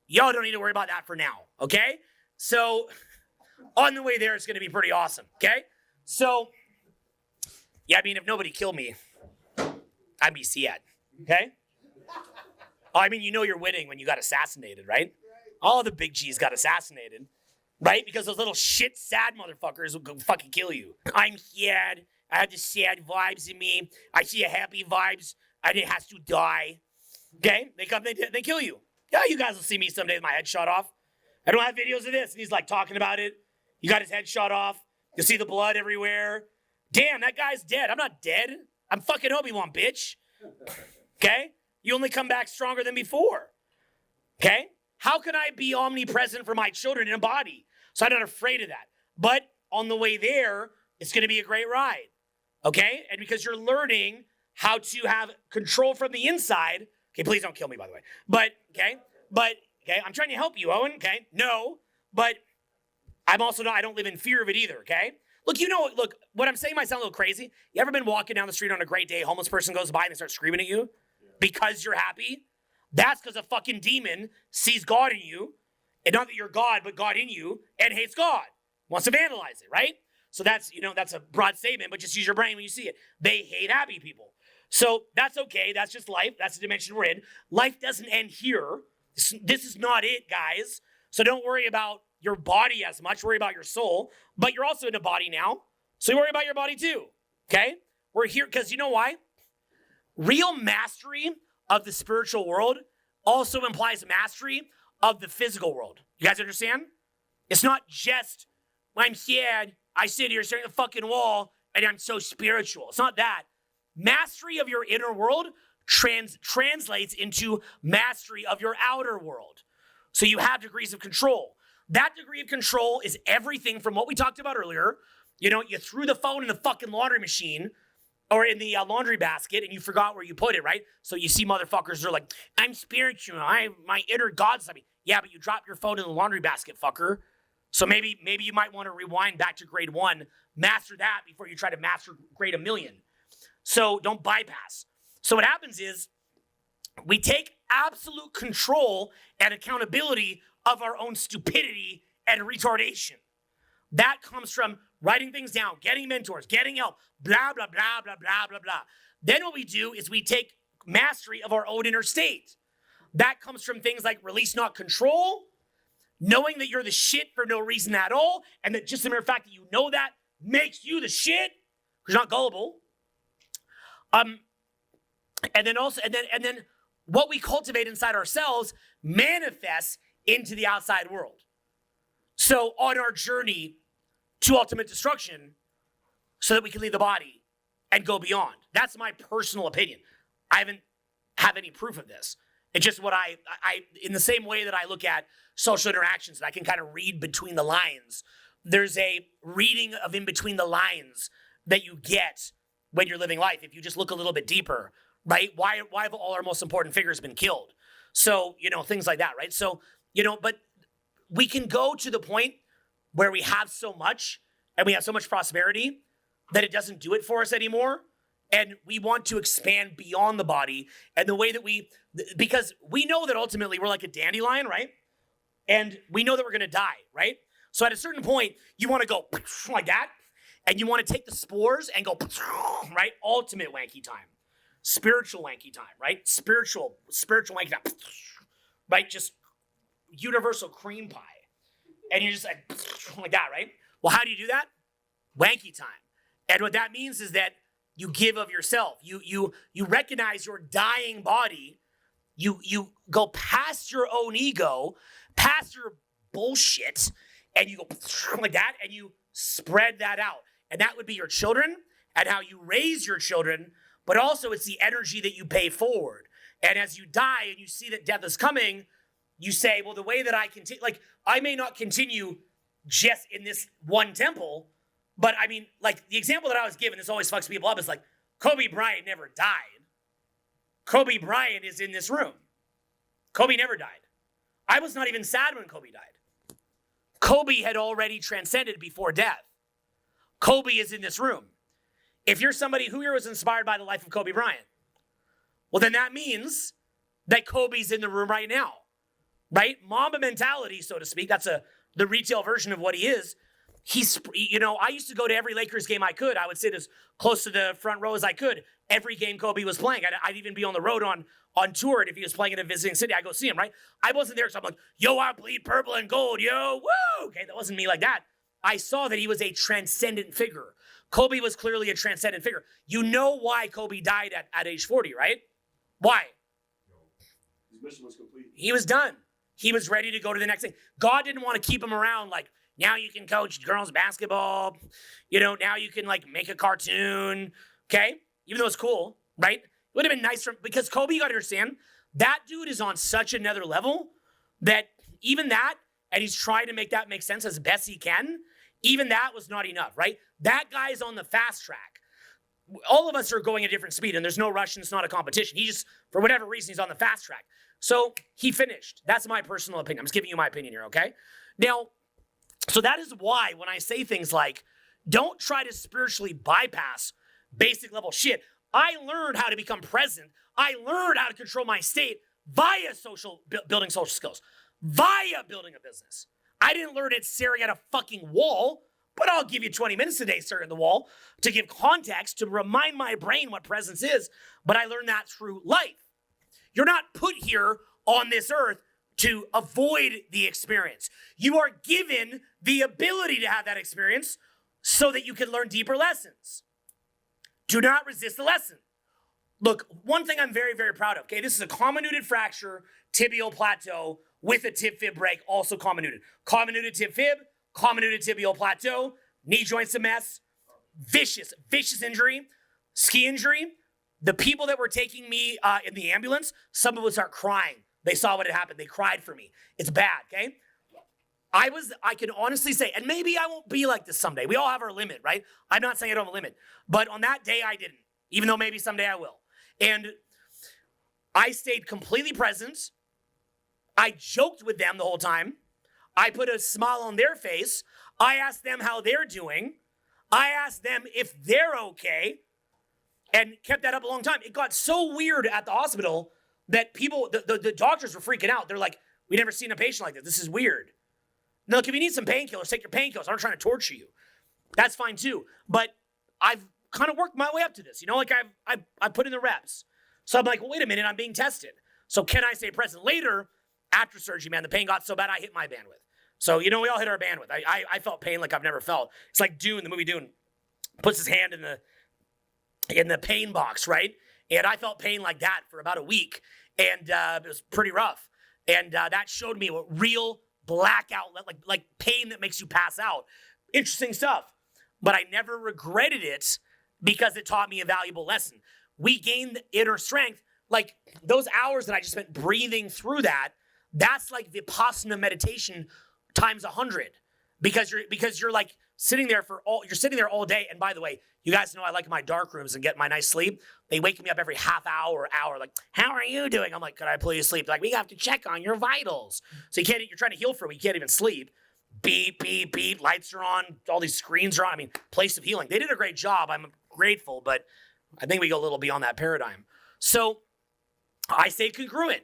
y'all don't need to worry about that for now, okay? So on the way there, it's going to be pretty awesome, okay? So, yeah, I mean, if nobody killed me, I'd be sad, okay? Oh, I mean, you know you're winning when you got assassinated, right? All the big G's got assassinated, right? Because those little shit sad motherfuckers will go fucking kill you. I'm sad. I have the sad vibes in me. I see a happy vibes. I didn't have to die. Okay? They come, they kill you. Yeah, you guys will see me someday with my head shot off. I don't have videos of this. And he's like talking about it. He got his head shot off. You'll see the blood everywhere. Damn, that guy's dead. I'm not dead. I'm fucking Obi-Wan, bitch. Okay? You only come back stronger than before. Okay? How can I be omnipresent for my children in a body? So I'm not afraid of that. But on the way there, it's going to be a great ride. Okay? And because you're learning how to have control from the inside. Okay, please don't kill me, by the way. But, okay, I'm trying to help you, Owen, okay? No, but I'm also not, I don't live in fear of it either, okay? Look, what I'm saying might sound a little crazy. You ever been walking down the street on a great day, a homeless person goes by and they start screaming at you because you're happy? That's because a fucking demon sees God in you, and not that you're God, but God in you, and hates God. Wants to vandalize it, right? So that's a broad statement, but just use your brain when you see it. They hate happy people. So that's okay. That's just life. That's the dimension we're in. Life doesn't end here. This is not it, guys. So don't worry about your body as much. Worry about your soul. But you're also in a body now. So you worry about your body too. Okay? We're here because you know why? Real mastery of the spiritual world also implies mastery of the physical world. You guys understand? It's not just, I'm sad, I sit here staring at the fucking wall, and I'm so spiritual. It's not that. Mastery of your inner world translates into mastery of your outer world. So you have degrees of control. That degree of control is everything from what we talked about earlier. You threw the phone in the fucking laundry machine or in the laundry basket and you forgot where you put it, right? So you see motherfuckers that are like, I'm spiritual. My inner God's on me. Yeah, but you dropped your phone in the laundry basket, fucker. So maybe you might want to rewind back to grade 1, master that before you try to master grade 1,000,000. So don't bypass. So what happens is we take absolute control and accountability of our own stupidity and retardation. That comes from writing things down, getting mentors, getting help, blah, blah, blah, blah, blah, blah, blah. Then what we do is we take mastery of our own inner state. That comes from things like release, not control, knowing that you're the shit for no reason at all, and that just the mere fact that you know that makes you the shit, because you're not gullible. And then what we cultivate inside ourselves manifests into the outside world. So on our journey to ultimate destruction, so that we can leave the body and go beyond. That's my personal opinion. I haven't have any proof of this. It's just what I in the same way that I look at social interactions, and I can kind of read between the lines. There's a reading of in between the lines that you get when you're living life. If you just look a little bit deeper, right? Why have all our most important figures been killed? So, things like that, right? So, but we can go to the point where we have so much and we have so much prosperity that it doesn't do it for us anymore. And we want to expand beyond the body. And the way that because we know that ultimately we're like a dandelion, right? And we know that we're going to die, right? So at a certain point, you want to go like that. And you want to take the spores and go, right? Ultimate wanky time. Spiritual wanky time, right? Spiritual wanky time. Right? Just universal cream pie. And you're just like that, right? Well, how do you do that? Wanky time. And what that means is that you give of yourself. You recognize your dying body. You go past your own ego, past your bullshit, and you go like that, and you spread that out. And that would be your children and how you raise your children, but also it's the energy that you pay forward. And as you die and you see that death is coming, you say, well, the way that I continue, like I may not continue just in this one temple, But I mean, like the example that I was given, this always fucks people up, is like, Kobe Bryant never died. Kobe Bryant is in this room. Kobe never died. I was not even sad when Kobe died. Kobe had already transcended before death. Kobe is in this room. If you're somebody who was inspired by the life of Kobe Bryant, well, then that means that Kobe's in the room right now, right? Mamba mentality, so to speak. That's the retail version of what he is. I used to go to every Lakers game I could. I would sit as close to the front row as I could. Every game Kobe was playing. I'd even be on the road on tour. And if he was playing in a visiting city, I'd go see him, right? I wasn't there, so I'm like, yo, I bleed purple and gold, yo, woo! Okay, that wasn't me like that. I saw that he was a transcendent figure. Kobe was clearly a transcendent figure. You know why Kobe died at age 40, right? Why? His mission was complete. He was done. He was ready to go to the next thing. God didn't want to keep him around like, now you can coach girls basketball. Now you can like make a cartoon. Okay? Even though it's cool, right? It would have been nice because Kobe, you got to understand, that dude is on such another level that even that, and he's trying to make that make sense as best he can, even that was not enough, right? That guy's on the fast track. All of us are going at a different speed, and there's no rush, and it's not a competition. He just, for whatever reason, he's on the fast track. So he finished. That's my personal opinion. I'm just giving you my opinion here, okay? Now, so that is why when I say things like, don't try to spiritually bypass basic level shit. I learned how to become present. I learned how to control my state via building social skills, via building a business. I didn't learn it staring at a fucking wall, but I'll give you 20 minutes a day staring at the wall to give context, to remind my brain what presence is. But I learned that through life. You're not put here on this earth to avoid the experience. You are given the ability to have that experience so that you can learn deeper lessons. Do not resist the lesson. Look, one thing I'm very, very proud of, okay? This is a comminuted fracture, tibial plateau with a tib-fib break, also comminuted. Comminuted tib-fib, comminuted tibial plateau, knee joint's a mess, vicious injury, ski injury. The people that were taking me in the ambulance, some of us are crying. They saw what had happened. They cried for me. It's bad, okay? I can honestly say, and maybe I won't be like this someday. We all have our limit, right? I'm not saying I don't have a limit. But on that day, I didn't, even though maybe someday I will. And I stayed completely present. I joked with them the whole time. I put a smile on their face. I asked them how they're doing. I asked them if they're okay, and kept that up a long time. It got so weird at the hospital that people, the doctors were freaking out. They're like, we never seen a patient like this. This is weird. Now, look, if you need some painkillers, take your painkillers. I'm not trying to torture you. That's fine too. But I've kind of worked my way up to this. Like I put in the reps. So I'm like, well, wait a minute, I'm being tested. So can I stay present? Later, after surgery, man, the pain got so bad I hit my bandwidth. So, we all hit our bandwidth. I felt pain like I've never felt. It's like Dune, the movie Dune, puts his hand in the pain box, right? And I felt pain like that for about a week. And it was pretty rough. And that showed me what real blackout, like pain that makes you pass out. Interesting stuff. But I never regretted it because it taught me a valuable lesson. We gained inner strength. Like those hours that I just spent breathing through that's like Vipassana meditation times 100. Because you're like sitting there all day. And by the way, you guys know I like my dark rooms and get my nice sleep. They wake me up every half hour, like, how are you doing? I'm like, could I please sleep? They're like, we have to check on your vitals. So you're trying to heal for a week, you can't even sleep. Beep, beep, beep, lights are on, all these screens are on. I mean, place of healing. They did a great job. I'm grateful, but I think we go a little beyond that paradigm. So I stayed congruent.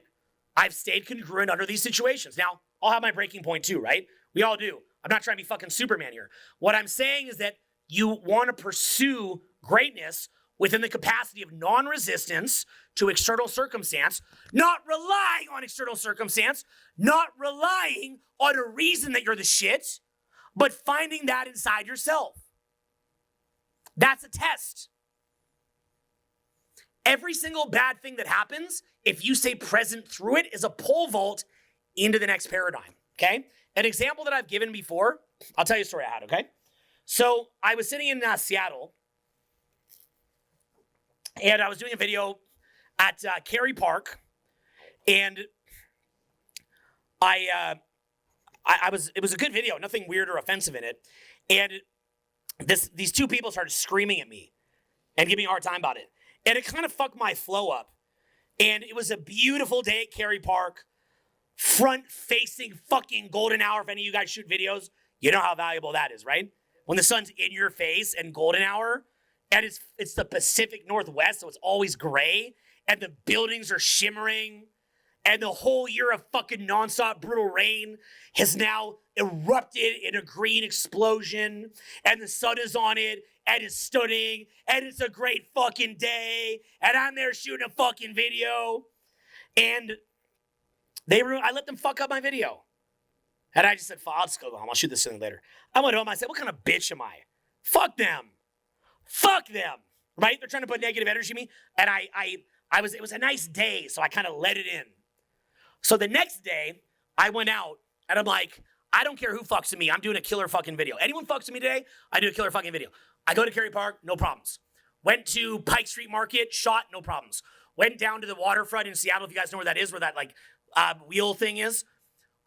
I've stayed congruent under these situations. Now, I'll have my breaking point too, right? We all do. I'm not trying to be fucking Superman here. What I'm saying is that you want to pursue greatness within the capacity of non-resistance to external circumstance, not relying on external circumstance, not relying on a reason that you're the shit, but finding that inside yourself. That's a test. Every single bad thing that happens, if you stay present through it, is a pole vault into the next paradigm, okay? An example that I've given before, I'll tell you a story I had, okay? So I was sitting in Seattle, and I was doing a video at Cary Park, and it was a good video, nothing weird or offensive in it, and these two people started screaming at me and giving me a hard time about it. And it kind of fucked my flow up. And it was a beautiful day at Cary Park, front-facing fucking golden hour. If any of you guys shoot videos, you know how valuable that is, right? When the sun's in your face and golden hour, and it's the Pacific Northwest, so it's always gray, and the buildings are shimmering, and the whole year of fucking nonstop brutal rain has now erupted in a green explosion, and the sun is on it, and it's stunning, and it's a great fucking day, and I'm there shooting a fucking video, and I let them fuck up my video. And I just said, I'll just go home. I'll shoot this thing later. I went home. I said, what kind of bitch am I? Fuck them. Fuck them. Right? They're trying to put negative energy in me. And it was a nice day, so I kind of let it in. So the next day, I went out, and I'm like, I don't care who fucks with me. I'm doing a killer fucking video. Anyone fucks with me today, I do a killer fucking video. I go to Cary Park, no problems. Went to Pike Street Market, shot, no problems. Went down to the waterfront in Seattle, if you guys know where that is, where that wheel thing is.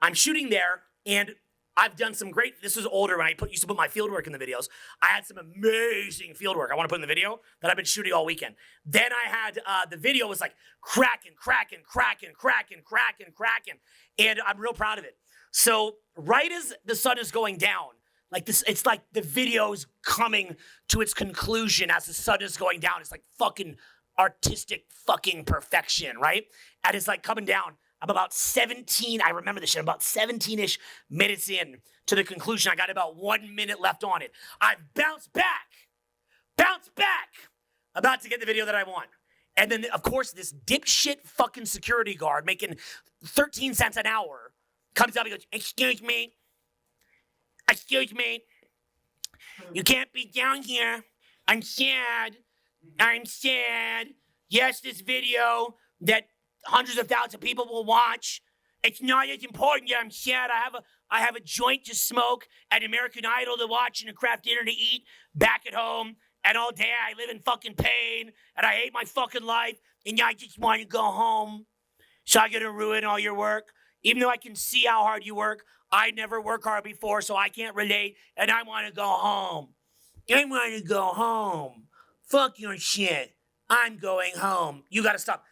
I'm shooting there, and I've done some great, this was older when I used to put my field work in the videos. I had some amazing field work I want to put in the video that I've been shooting all weekend. Then I had, the video was like cracking. And I'm real proud of it. So right as the sun is going down, like this, it's like the video is coming to its conclusion as the sun is going down. It's like fucking artistic fucking perfection, right? And it's like coming down. I'm about 17, I remember this shit, I'm about 17-ish minutes in to the conclusion. I got about 1 minute left on it. I bounce back, about to get the video that I want. And then, of course, this dipshit fucking security guard making 13 cents an hour comes up and goes, excuse me, you can't be down here. I'm sad. Yes, this video that hundreds of thousands of people will watch. It's not as important. Yeah, I'm sad. I have a joint to smoke and American Idol to watch and a craft dinner to eat back at home. And all day I live in fucking pain and I hate my fucking life. And I just want to go home. So I'm going to ruin all your work. Even though I can see how hard you work, I never worked hard before, so I can't relate. And I want to go home. Fuck your shit. I'm going home. You got to stop.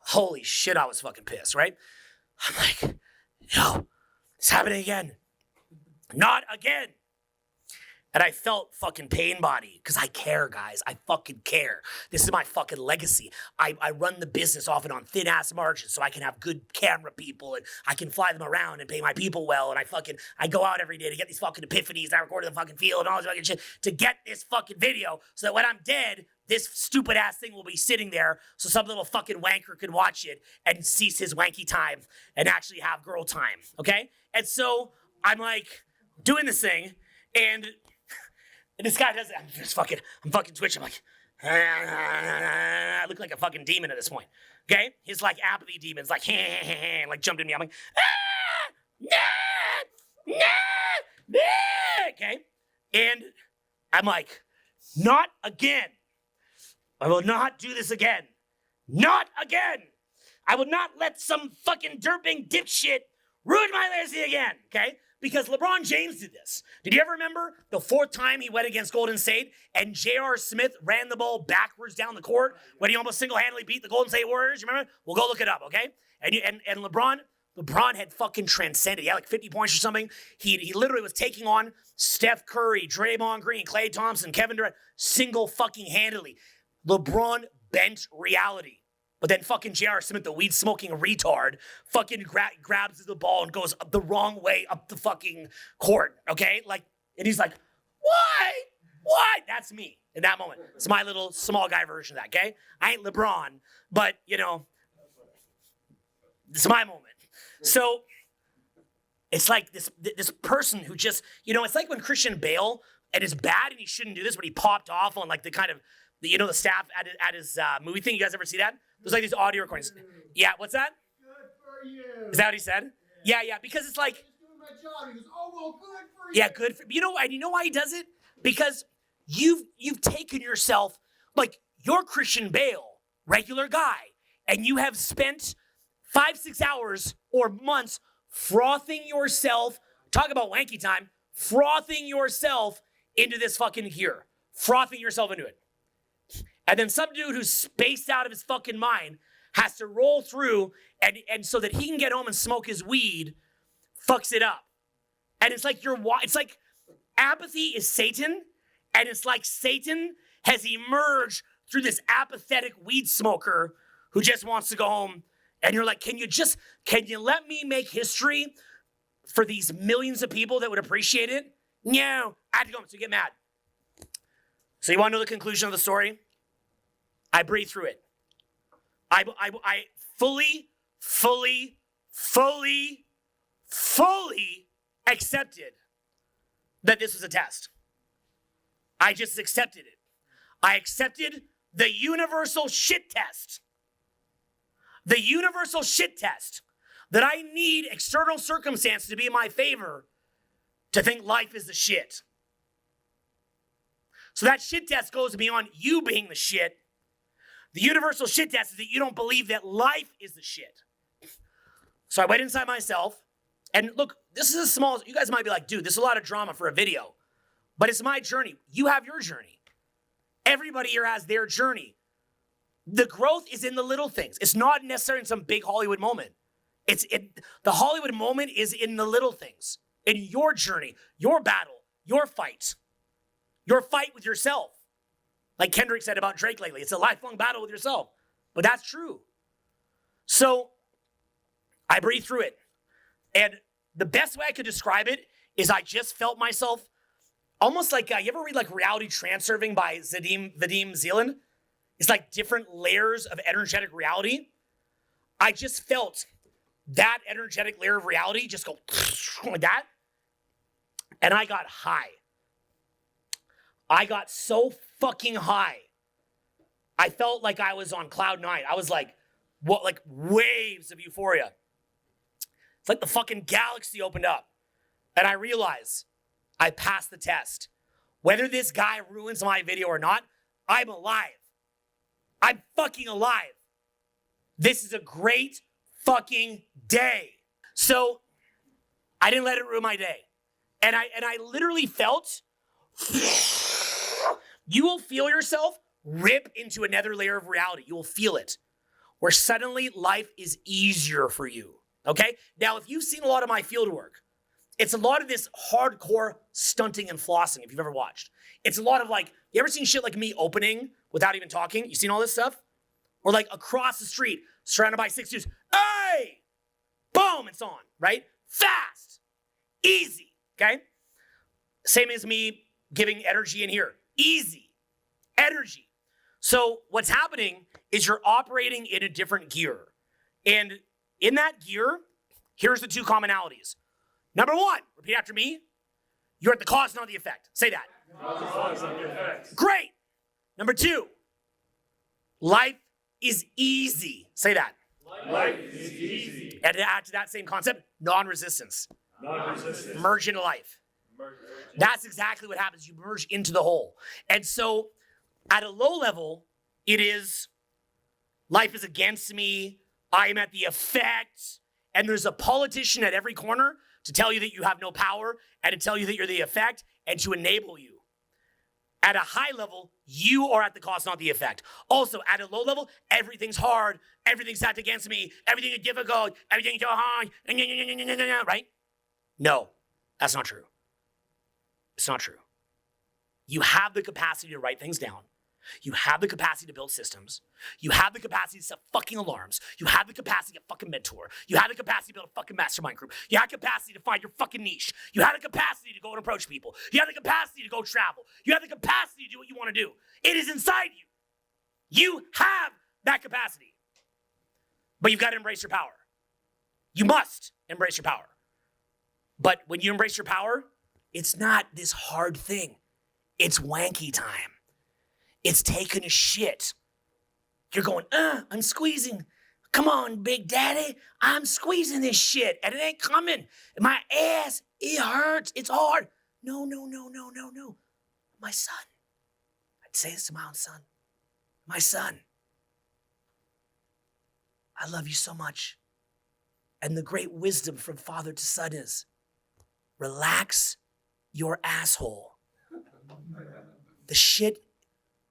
Holy shit, I was fucking pissed, right? I'm like, no, it's happening again. Not again. And I felt fucking pain body because I care, guys. I fucking care. This is my fucking legacy. I run the business often on thin ass margins so I can have good camera people and I can fly them around and pay my people well. And I go out every day to get these fucking epiphanies. I record in the fucking field and all this fucking shit to get this fucking video so that when I'm dead, this stupid ass thing will be sitting there so some little fucking wanker can watch it and cease his wanky time and actually have girl time, okay? And so I'm like doing this thing and this guy does it. I'm fucking twitching. I'm like, I look like a fucking demon at this point, okay? His like apathy demon's like, like jumped in me. I'm like, okay? And I'm like, not again. I will not do this again. Not again. I will not let some fucking derping dipshit ruin my legacy again, okay? Because LeBron James did this. Did you ever remember the fourth time he went against Golden State and J.R. Smith ran the ball backwards down the court when he almost single-handedly beat the Golden State Warriors? You remember? Well, go look it up, okay? And LeBron had fucking transcended. He had like 50 points or something. He literally was taking on Steph Curry, Draymond Green, Klay Thompson, Kevin Durant, single fucking handedly. LeBron bent reality. But then fucking J.R. Smith, the weed-smoking retard, fucking grabs the ball and goes the wrong way up the fucking court, okay? Like, and he's like, why? That's me in that moment. It's my little small guy version of that, okay? I ain't LeBron, but, you know, it's my moment. So it's like this person who just, you know, it's like when Christian Bale, and it's bad and he shouldn't do this, but he popped off on like the kind of, you know, the staff at his movie thing. You guys ever see that? There's like these audio recordings. Yeah, what's that? Good for you. Is that what he said? Yeah, because it's like, Just doing my job. He goes, oh, well, good for you. yeah, good for, you know why he does it? Because you've taken yourself, like, you're Christian Bale, regular guy, and you have spent 5-6 hours or months frothing yourself, talk about wanky time, frothing yourself into this fucking gear, frothing yourself into it. And then some dude who's spaced out of his fucking mind has to roll through and so that he can get home and smoke his weed, fucks it up. And it's like it's like apathy is Satan, and it's like Satan has emerged through this apathetic weed smoker who just wants to go home. And you're like, can you let me make history for these millions of people that would appreciate it? No, I had to go home, so you get mad. So you want to know the conclusion of the story? I breathed through it. I fully accepted that this was a test. I just accepted it. I accepted the universal shit test. The universal shit test that I need external circumstance to be in my favor to think life is the shit. So that shit test goes beyond you being the shit. The universal shit test is that you don't believe that life is the shit. So I went inside myself, and look, this is a small, you guys might be like, dude, this is a lot of drama for a video, but it's my journey. You have your journey. Everybody here has their journey. The growth is in the little things. It's not necessarily in some big Hollywood moment. The Hollywood moment is in the little things, in your journey, your battle, your fight with yourself. Like Kendrick said about Drake lately, it's a lifelong battle with yourself. But that's true. So I breathed through it. And the best way I could describe it is I just felt myself almost like, you ever read like Reality Transurfing by Vadim Zeland? It's like different layers of energetic reality. I just felt that energetic layer of reality just go like that. And I got high. I got so fucking high. I felt like I was on cloud nine. I was like, what, like waves of euphoria. It's like the fucking galaxy opened up. And I realized I passed the test. Whether this guy ruins my video or not, I'm alive. I'm fucking alive. This is a great fucking day. So I didn't let it ruin my day. And I literally felt, you will feel yourself rip into another layer of reality. You will feel it. Where suddenly life is easier for you. Okay? Now, if you've seen a lot of my field work, it's a lot of this hardcore stunting and flossing, if you've ever watched. It's a lot of like, you ever seen shit like me opening without even talking? You seen all this stuff? Or like across the street, surrounded by 6 dudes. Hey! Boom, it's on, right? Fast. Easy, okay? Same as me giving energy in here. Easy. Energy. So what's happening is you're operating in a different gear. And in that gear, here's the two commonalities. Number one, repeat after me. You're at the cause, not the effect. Say that. Not the cause, not the effect. Great. Number two, life is easy. Say that. Life is easy. And to add to that same concept, non-resistance. Non-resistance. Merge into life. That's exactly what happens. You merge into the whole. And so at a low level, it is life is against me. I am at the effect. And there's a politician at every corner to tell you that you have no power and to tell you that you're the effect and to enable you. At a high level, you are at the cause, not the effect. Also, at a low level, everything's hard. Everything's set against me. Everything is difficult. Everything is so hard. Right? No, that's not true. It's not true. You have the capacity to write things down. You have the capacity to build systems. You have the capacity to set fucking alarms. You have the capacity to fucking mentor. You have the capacity to build a fucking mastermind group. You have the capacity to find your fucking niche. You have the capacity to go and approach people. You have the capacity to go travel. You have the capacity to do what you want to do. It is inside you. You have that capacity. But you've got to embrace your power. You must embrace your power. But when you embrace your power, it's not this hard thing. It's wanky time. It's taking a shit. You're going, I'm squeezing. Come on, Big Daddy. I'm squeezing this shit. And it ain't coming. My ass, it hurts. It's hard. No. My son. I'd say this to my own son. My son. I love you so much. And the great wisdom from father to son is, relax your asshole. The shit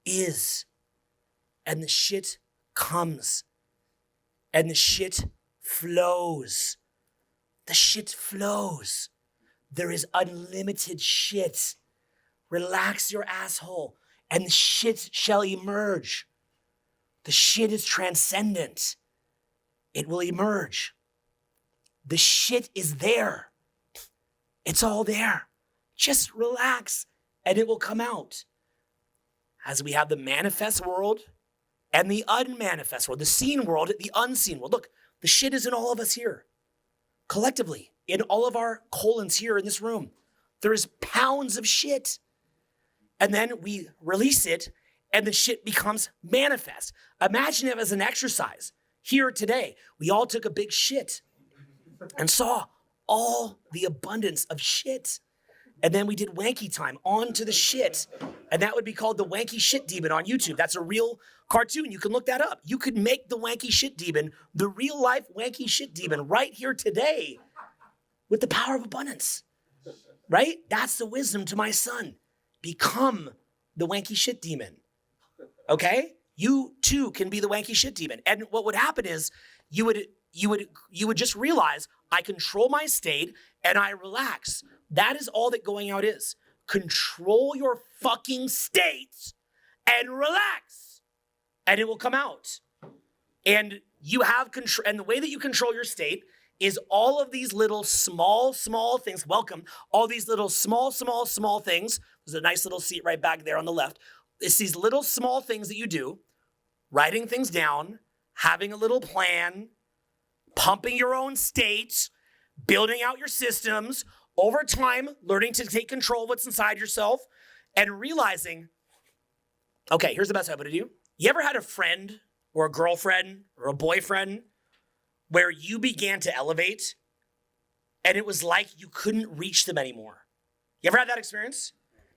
is, and the shit comes, and the shit flows. The shit flows. There is unlimited shit. Relax your asshole, and the shit shall emerge. The shit is transcendent. It will emerge. The shit is there. It's all there. Just relax, and it will come out. As we have the manifest world and the unmanifest world, the seen world, the unseen world. Look, the shit is in all of us here. Collectively, in all of our colons here in this room, there is pounds of shit. And then we release it, and the shit becomes manifest. Imagine it as an exercise. Here today, we all took a big shit and saw all the abundance of shit. And then we did wanky time onto the shit. And that would be called the wanky shit demon on YouTube. That's a real cartoon. You can look that up. You could make the wanky shit demon, the real life wanky shit demon right here today with the power of abundance, right? That's the wisdom to my son. Become the wanky shit demon, okay? You too can be the wanky shit demon. And what would happen is you would just realize I control my state and I relax. That is all that going out is. Control your fucking state and relax, and it will come out. And you have control, and the way that you control your state is all of these little small things. Welcome. All these little small things. There's a nice little seat right back there on the left. It's these little small things that you do, writing things down, having a little plan, pumping your own state, building out your systems, over time, learning to take control of what's inside yourself and realizing, okay, here's the best way to do. You ever had a friend or a girlfriend or a boyfriend where you began to elevate and it was like you couldn't reach them anymore? You ever had that experience?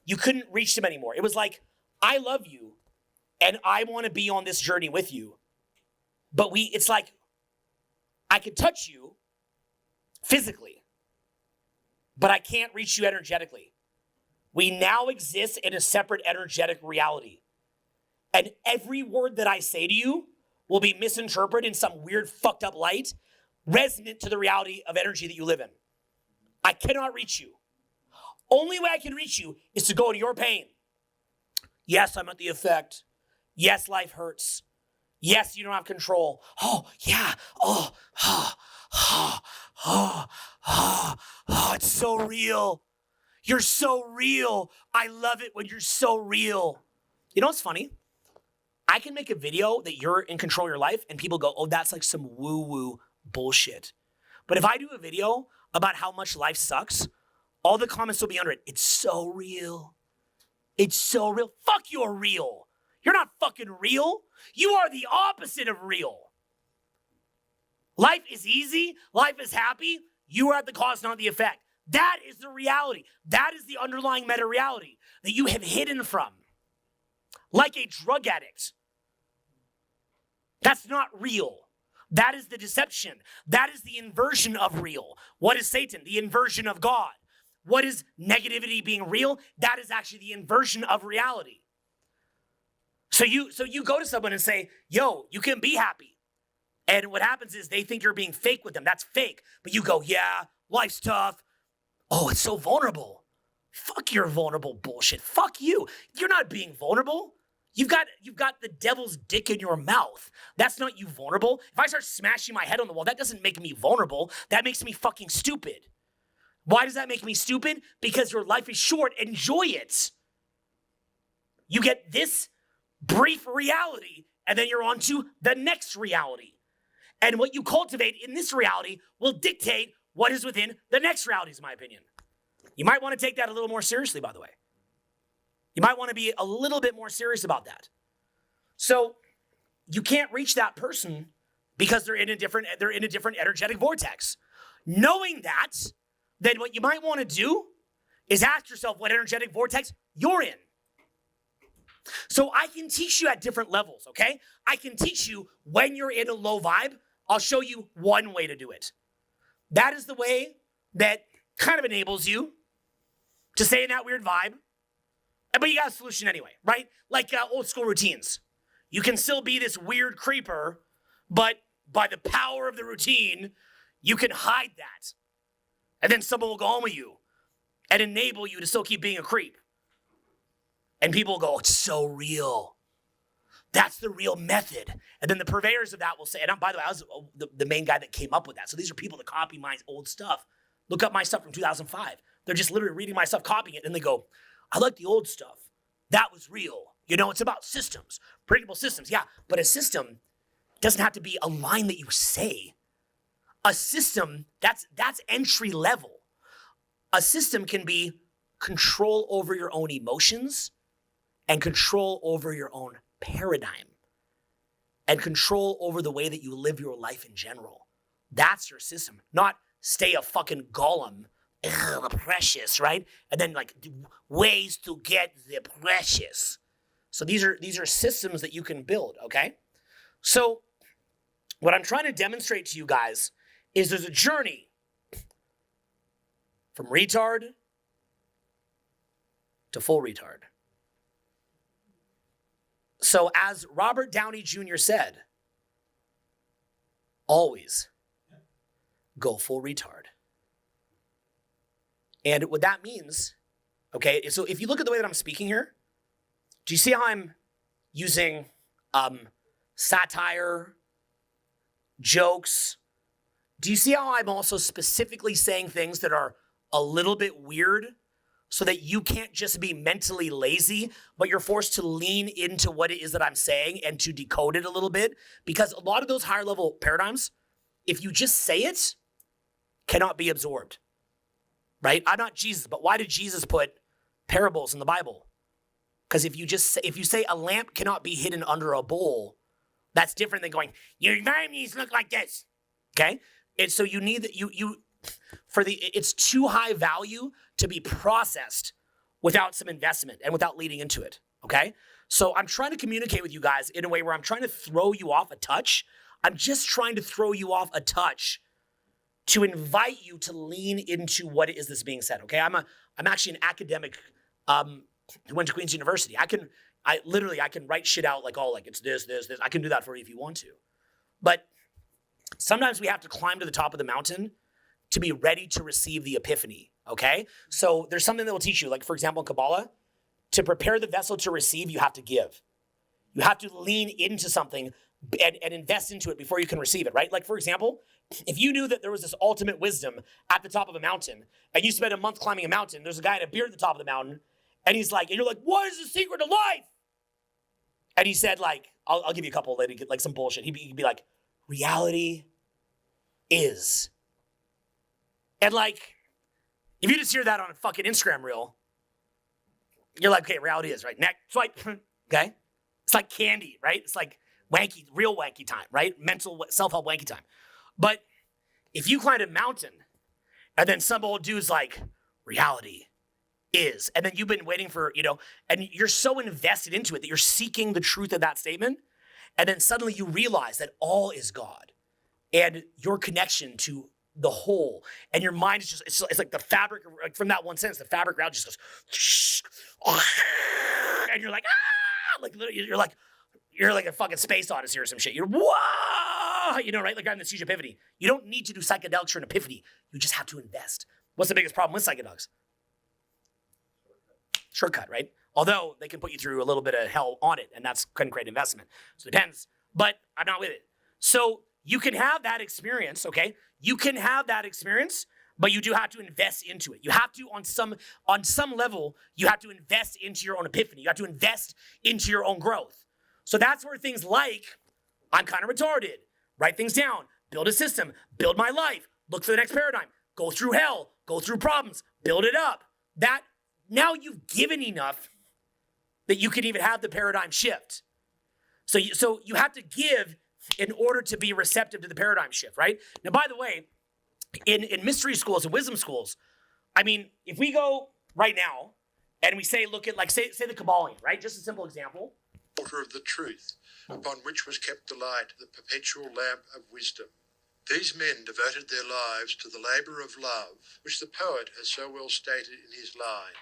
You couldn't reach them anymore. It was like, I love you and I want to be on this journey with you. But it's like, I could touch you physically, but I can't reach you energetically. We now exist in a separate energetic reality. And every word that I say to you will be misinterpreted in some weird fucked up light, resonant to the reality of energy that you live in. I cannot reach you. Only way I can reach you is to go into your pain. Yes, I'm at the effect. Yes, life hurts. Yes, you don't have control. Oh, yeah. Oh, it's so real. You're so real. I love it when you're so real. You know what's funny? I can make a video that you're in control of your life and people go, oh, that's like some woo-woo bullshit. But if I do a video about how much life sucks, all the comments will be under it. It's so real. It's so real. Fuck, you're real. You're not fucking real. You are the opposite of real. Life is easy. Life is happy. You are at the cause, not the effect. That is the reality. That is the underlying meta-reality that you have hidden from. Like a drug addict. That's not real. That is the deception. That is the inversion of real. What is Satan? The inversion of God. What is negativity being real? That is actually the inversion of reality. So you go to someone and say, yo, you can be happy. And what happens is they think you're being fake with them. That's fake. But you go, yeah, life's tough. Oh, it's so vulnerable. Fuck your vulnerable bullshit. Fuck you. You're not being vulnerable. You've got the devil's dick in your mouth. That's not you vulnerable. If I start smashing my head on the wall, that doesn't make me vulnerable. That makes me fucking stupid. Why does that make me stupid? Because your life is short. Enjoy it. You get this brief reality, and then you're on to the next reality. And what you cultivate in this reality will dictate what is within the next reality, is my opinion. You might want to take that a little more seriously, by the way. You might want to be a little bit more serious about that. So you can't reach that person because they're in a different energetic vortex. Knowing that, then what you might want to do is ask yourself what energetic vortex you're in. So I can teach you at different levels, okay? I can teach you when you're in a low vibe. I'll show you one way to do it. That is the way that kind of enables you to stay in that weird vibe. But you got a solution anyway, right? Like old school routines. You can still be this weird creeper, but by the power of the routine, you can hide that. And then someone will go home with you and enable you to still keep being a creep. And people will go, it's so real. That's the real method. And then the purveyors of that will say, and by the way, I was the main guy that came up with that. So these are people that copy my old stuff. Look up my stuff from 2005. They're just literally reading my stuff, copying it, and they go, I like the old stuff. That was real. You know, it's about systems, predictable systems. Yeah, but a system doesn't have to be a line that you say. A system, that's entry level. A system can be control over your own emotions and control over your own paradigm and control over the way that you live your life in general. That's your system, not stay a fucking golem. Ugh, the precious, right? And then like ways to get the precious. So these are systems that you can build, okay? So what I'm trying to demonstrate to you guys is there's a journey from retard to full retard. So as Robert Downey Jr. said, always go full retard. And what that means, okay, so if you look at the way that I'm speaking here, do you see how I'm using satire, jokes? Do you see how I'm also specifically saying things that are a little bit weird so that you can't just be mentally lazy, but you're forced to lean into what it is that I'm saying and to decode it a little bit? Because a lot of those higher level paradigms, if you just say it, cannot be absorbed, right? I'm not Jesus, but why did Jesus put parables in the Bible? Because if you say a lamp cannot be hidden under a bowl, that's different than going, your environment needs to look like this, okay? And so you need that it's too high value to be processed without some investment and without leading into it, okay? So I'm trying to communicate with you guys in a way where I'm trying to throw you off a touch. I'm just trying to throw you off a touch to invite you to lean into what it is that's being said, okay? I'm actually an academic who went to Queen's University. I can write shit out like, oh, like it's this. I can do that for you if you want to. But sometimes we have to climb to the top of the mountain to be ready to receive the epiphany, okay? So there's something that will teach you, like for example, in Kabbalah, to prepare the vessel to receive, you have to give. You have to lean into something and invest into it before you can receive it, right? Like for example, if you knew that there was this ultimate wisdom at the top of a mountain and you spent a month climbing a mountain, there's a guy in a beard at the top of the mountain and he's like, and you're like, what is the secret to life? And he said like, I'll give you a couple later, like some bullshit. He'd be like, reality is. And like, if you just hear that on a fucking Instagram reel, you're like, okay, reality is, right? Next, swipe, okay? It's like candy, right? It's like wanky, real wanky time, right? Mental self-help wanky time. But if you climb a mountain and then some old dude's like, reality is, and then you've been waiting for, and you're so invested into it that you're seeking the truth of that statement, and then suddenly you realize that all is God and your connection to the whole, and your mind is just, it's like the fabric, like from that one sentence, the fabric around just goes, and you're like, like you're like a fucking space odyssey or some shit. You're, whoa, right? Like I'm the siege epiphany. You don't need to do psychedelics for an epiphany. You just have to invest. What's the biggest problem with psychedelics? Shortcut, right? Although they can put you through a little bit of hell on it, and that's couldn't create investment. So it depends, but I'm not with it. So you can have that experience, okay? You can have that experience, but you do have to invest into it. You have to, on some level, you have to invest into your own epiphany. You have to invest into your own growth. So that's where things like, I'm kind of retarded, write things down, build a system, build my life, look for the next paradigm, go through hell, go through problems, build it up. That, now you've given enough that you can even have the paradigm shift. So you have to give in order to be receptive to the paradigm shift, right? Now, by the way, in mystery schools and wisdom schools, I mean, if we go right now and we say, look at, like, say the Kabbalion, right? Just a simple example. Altar of the truth, upon which was kept the light, the perpetual lamp of wisdom. These men devoted their lives to the labour of love, which the poet has so well stated in his line.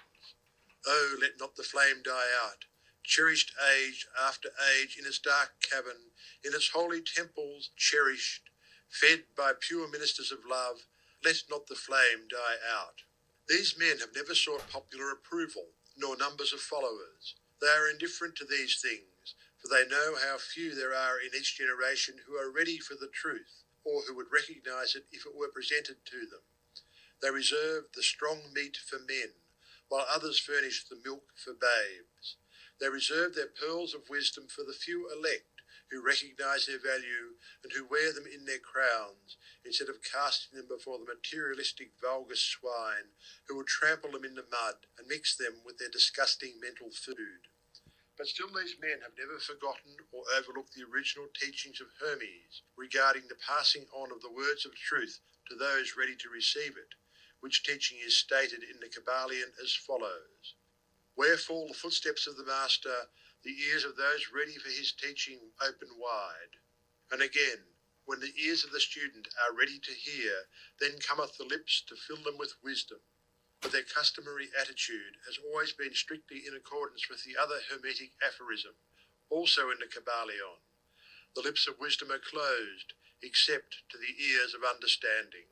Oh, let not the flame die out. Cherished age after age in its dark cavern, in its holy temples cherished, fed by pure ministers of love, let not the flame die out. These men have never sought popular approval, nor numbers of followers. They are indifferent to these things, for they know how few there are in each generation who are ready for the truth, or who would recognize it if it were presented to them. They reserve the strong meat for men, while others furnish the milk for babes. They reserve their pearls of wisdom for the few elect who recognize their value and who wear them in their crowns, instead of casting them before the materialistic vulgar swine who would trample them in the mud and mix them with their disgusting mental food. But still these men have never forgotten or overlooked the original teachings of Hermes regarding the passing on of the words of truth to those ready to receive it, which teaching is stated in the Kabbalion as follows. Where fall the footsteps of the Master, the ears of those ready for his teaching open wide. And again, when the ears of the student are ready to hear, then cometh the lips to fill them with wisdom. But their customary attitude has always been strictly in accordance with the other Hermetic aphorism, also in the Kabbalion. The lips of wisdom are closed, except to the ears of understanding.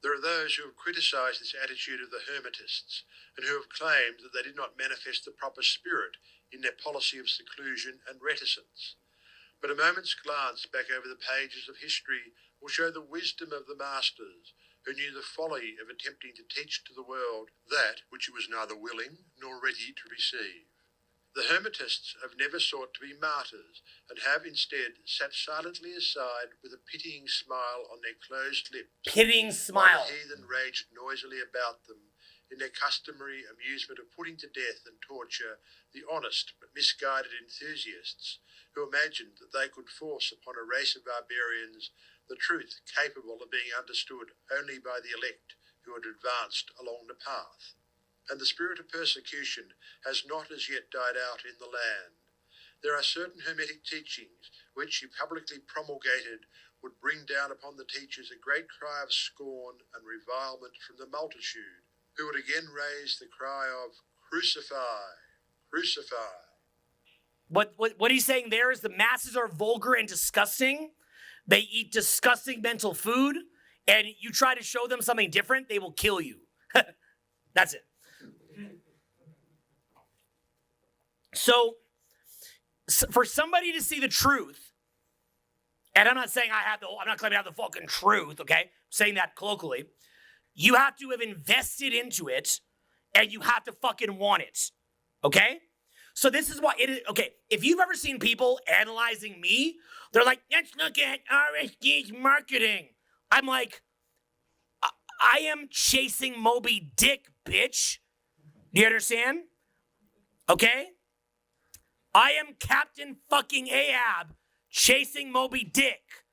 There are those who have criticized this attitude of the Hermetists, and who have claimed that they did not manifest the proper spirit in their policy of seclusion and reticence. But a moment's glance back over the pages of history will show the wisdom of the masters, who knew the folly of attempting to teach to the world that which it was neither willing nor ready to receive. The Hermetists have never sought to be martyrs, and have instead sat silently aside with a pitying smile on their closed lips. Pitying smile. While the heathen raged noisily about them, in their customary amusement of putting to death and torture the honest but misguided enthusiasts who imagined that they could force upon a race of barbarians the truth capable of being understood only by the elect who had advanced along the path. And the spirit of persecution has not as yet died out in the land. There are certain Hermetic teachings which, if publicly promulgated, would bring down upon the teachers a great cry of scorn and revilement from the multitude, who would again raise the cry of, "Crucify, crucify." What he's saying there is the masses are vulgar and disgusting. They eat disgusting mental food, and you try to show them something different, they will kill you. That's it. So, for somebody to see the truth, and I'm not saying I'm not claiming I have the fucking truth, okay? I'm saying that colloquially. You have to have invested into it, and you have to fucking want it, okay? So this is why it is, okay, if you've ever seen people analyzing me, they're like, let's look at RSD's marketing. I'm like, I am chasing Moby Dick, bitch. Do you understand? Okay? I am Captain fucking Ahab chasing Moby Dick.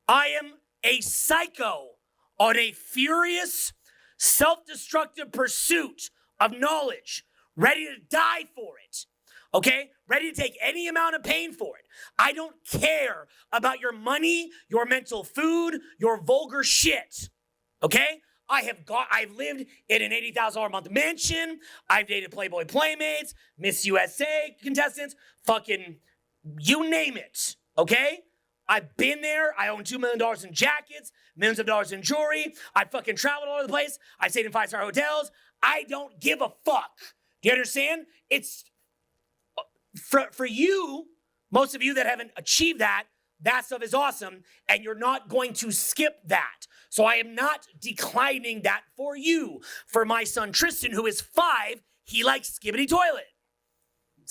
I am a psycho on a furious, self-destructive pursuit of knowledge, ready to die for it. Okay? Ready to take any amount of pain for it. I don't care about your money, your mental food, your vulgar shit. Okay? I've lived in an $80,000 a month mansion. I've dated Playboy Playmates, Miss USA contestants, fucking you name it. Okay? I've been there. I own $2 million in jackets, millions of dollars in jewelry. I fucking traveled all over the place. I stayed in 5-star hotels. I don't give a fuck. Do you understand? It's for you, most of you that haven't achieved that stuff is awesome, and you're not going to skip that. So I am not declining that for you. For my son Tristan, who is 5, he likes skibbity toilet.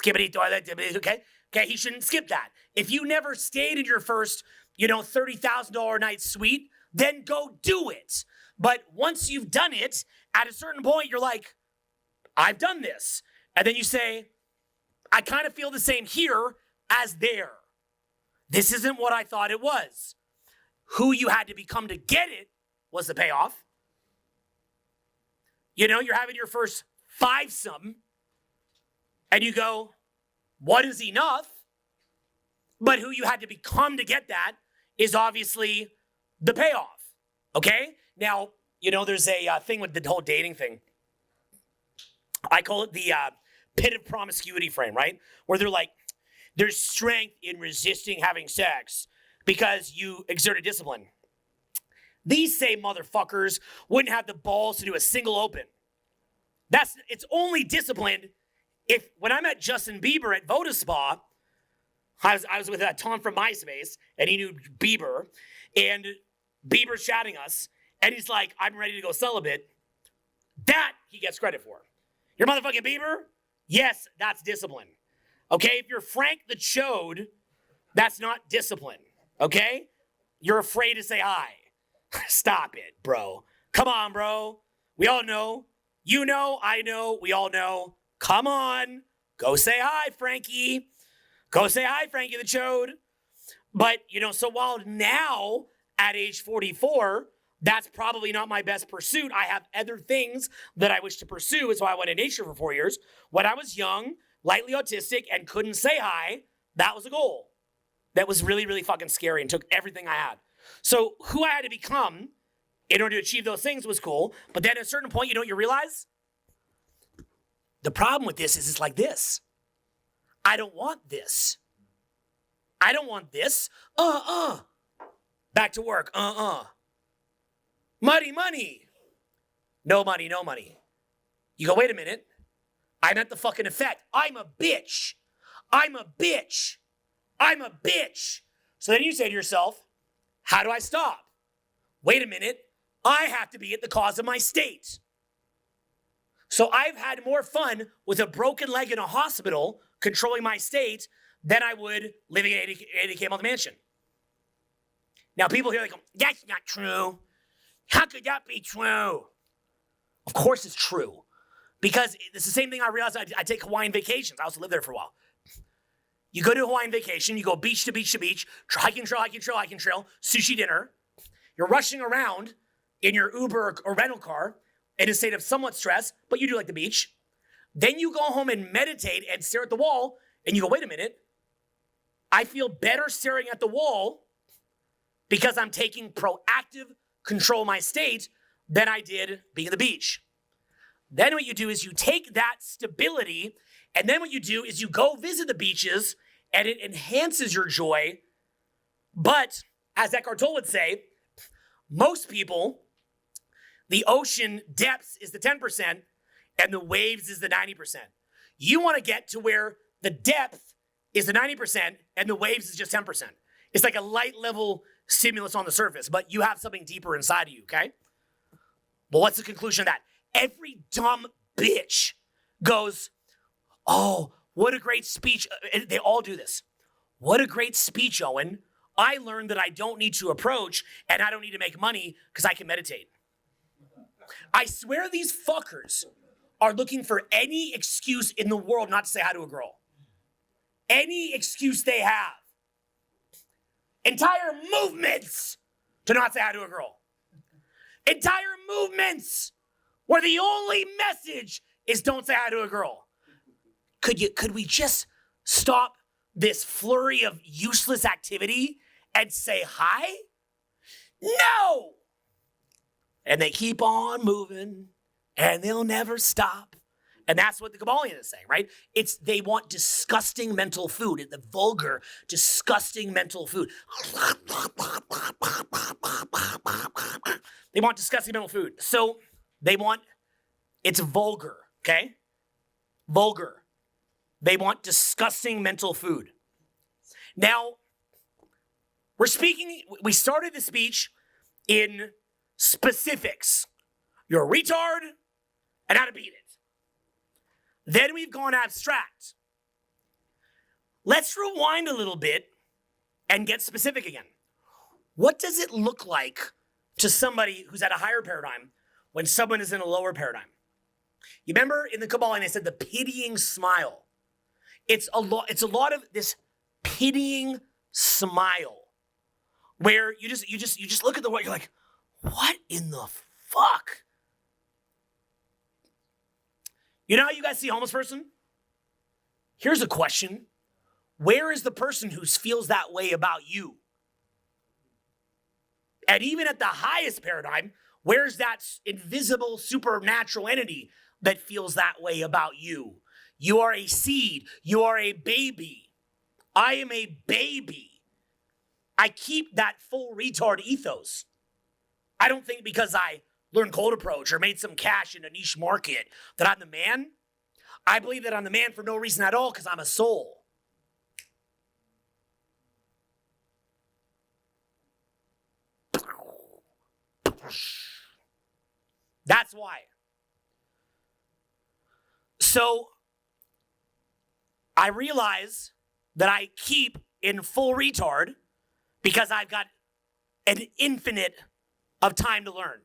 Skibbity toilet, okay? Okay, he shouldn't skip that. If you never stayed in your first, $30,000 a night suite, then go do it. But once you've done it, at a certain point, you're like, I've done this. And then you say, I kind of feel the same here as there. This isn't what I thought it was. Who you had to become to get it was the payoff. You're having your first 5-some, and you go, what is enough? But who you had to become to get that is obviously the payoff. Okay? Now, there's a thing with the whole dating thing. I call it pit of promiscuity frame, right? Where they're like, there's strength in resisting having sex because you exerted discipline. These same motherfuckers wouldn't have the balls to do a single open. It's only disciplined if, when I met Justin Bieber at Voda Spa, I was with Tom from MySpace, and he knew Bieber, and Bieber's chatting us, and he's like, I'm ready to go celibate. That he gets credit for. You're motherfucking Bieber? Yes, that's discipline. Okay, if you're Frank the Chode, that's not discipline. Okay? You're afraid to say hi. Stop it, bro. Come on, bro. We all know. You know, I know, we all know. Come on. Go say hi, Frankie. Go say hi, Frankie the Chode. But, so while now, at age 44, that's probably not my best pursuit. I have other things that I wish to pursue. So I went in nature for 4 years. When I was young, lightly autistic, and couldn't say hi, that was a goal. That was really, really fucking scary and took everything I had. So who I had to become in order to achieve those things was cool. But then at a certain point, you know what you realize? The problem with this is it's like this. I don't want this. I don't want this. Back to work. Money. No money, no money. You go, wait a minute. I meant the fucking effect. I'm a bitch. So then you say to yourself, how do I stop? Wait a minute. I have to be at the cause of my state. So I've had more fun with a broken leg in a hospital controlling my state than I would living in an 80K a month mansion. Now people here, they go, that's not true. How could that be true? Of course it's true. Because it's the same thing I realized. I take Hawaiian vacations. I also lived there for a while. You go to a Hawaiian vacation, you go beach to beach to beach, hiking trail, sushi dinner. You're rushing around in your Uber or rental car in a state of somewhat stress, but you do like the beach. Then you go home and meditate and stare at the wall, and you go, wait a minute. I feel better staring at the wall because I'm taking proactive control of my state than I did being at the beach. Then what you do is you take that stability, and then what you do is you go visit the beaches, and it enhances your joy. But, as Eckhart Tolle would say, most people, the ocean depths is the 10%, and the waves is the 90%. You want to get to where the depth is the 90%, and the waves is just 10%. It's like a light level stimulus on the surface, but you have something deeper inside of you, okay? Well, what's the conclusion of that? Every dumb bitch goes, oh, what a great speech. They all do this. What a great speech, Owen. I learned that I don't need to approach and I don't need to make money because I can meditate. I swear these fuckers are looking for any excuse in the world not to say hi to a girl. Any excuse they have. Entire movements to not say hi to a girl. Entire movements where the only message is don't say hi to a girl. Could we just stop this flurry of useless activity and say hi? No! And they keep on moving and they'll never stop. And that's what the Kabbalion is saying, right? They want disgusting mental food, the vulgar, disgusting mental food. They want disgusting mental food. So it's vulgar, okay? Vulgar. They want disgusting mental food. Now, we started the speech in specifics. You're a retard and how to beat it. Then we've gone abstract. Let's rewind a little bit and get specific again. What does it look like to somebody who's at a higher paradigm when someone is in a lower paradigm? You remember in the Kabbalah, they said the pitying smile. It's a lot of this pitying smile where you just look at the world, you're like, what in the fuck? You know how you guys see a homeless person? Here's a question. Where is the person who feels that way about you? And even at the highest paradigm, where's that invisible supernatural entity that feels that way about you? You are a seed. You are a baby. I am a baby. I keep that full retard ethos. I don't think because I learned cold approach or made some cash in a niche market that I'm the man. I believe that I'm the man for no reason at all because I'm a soul. That's why. So I realize that I keep in full retard because I've got an infinite of time to learn.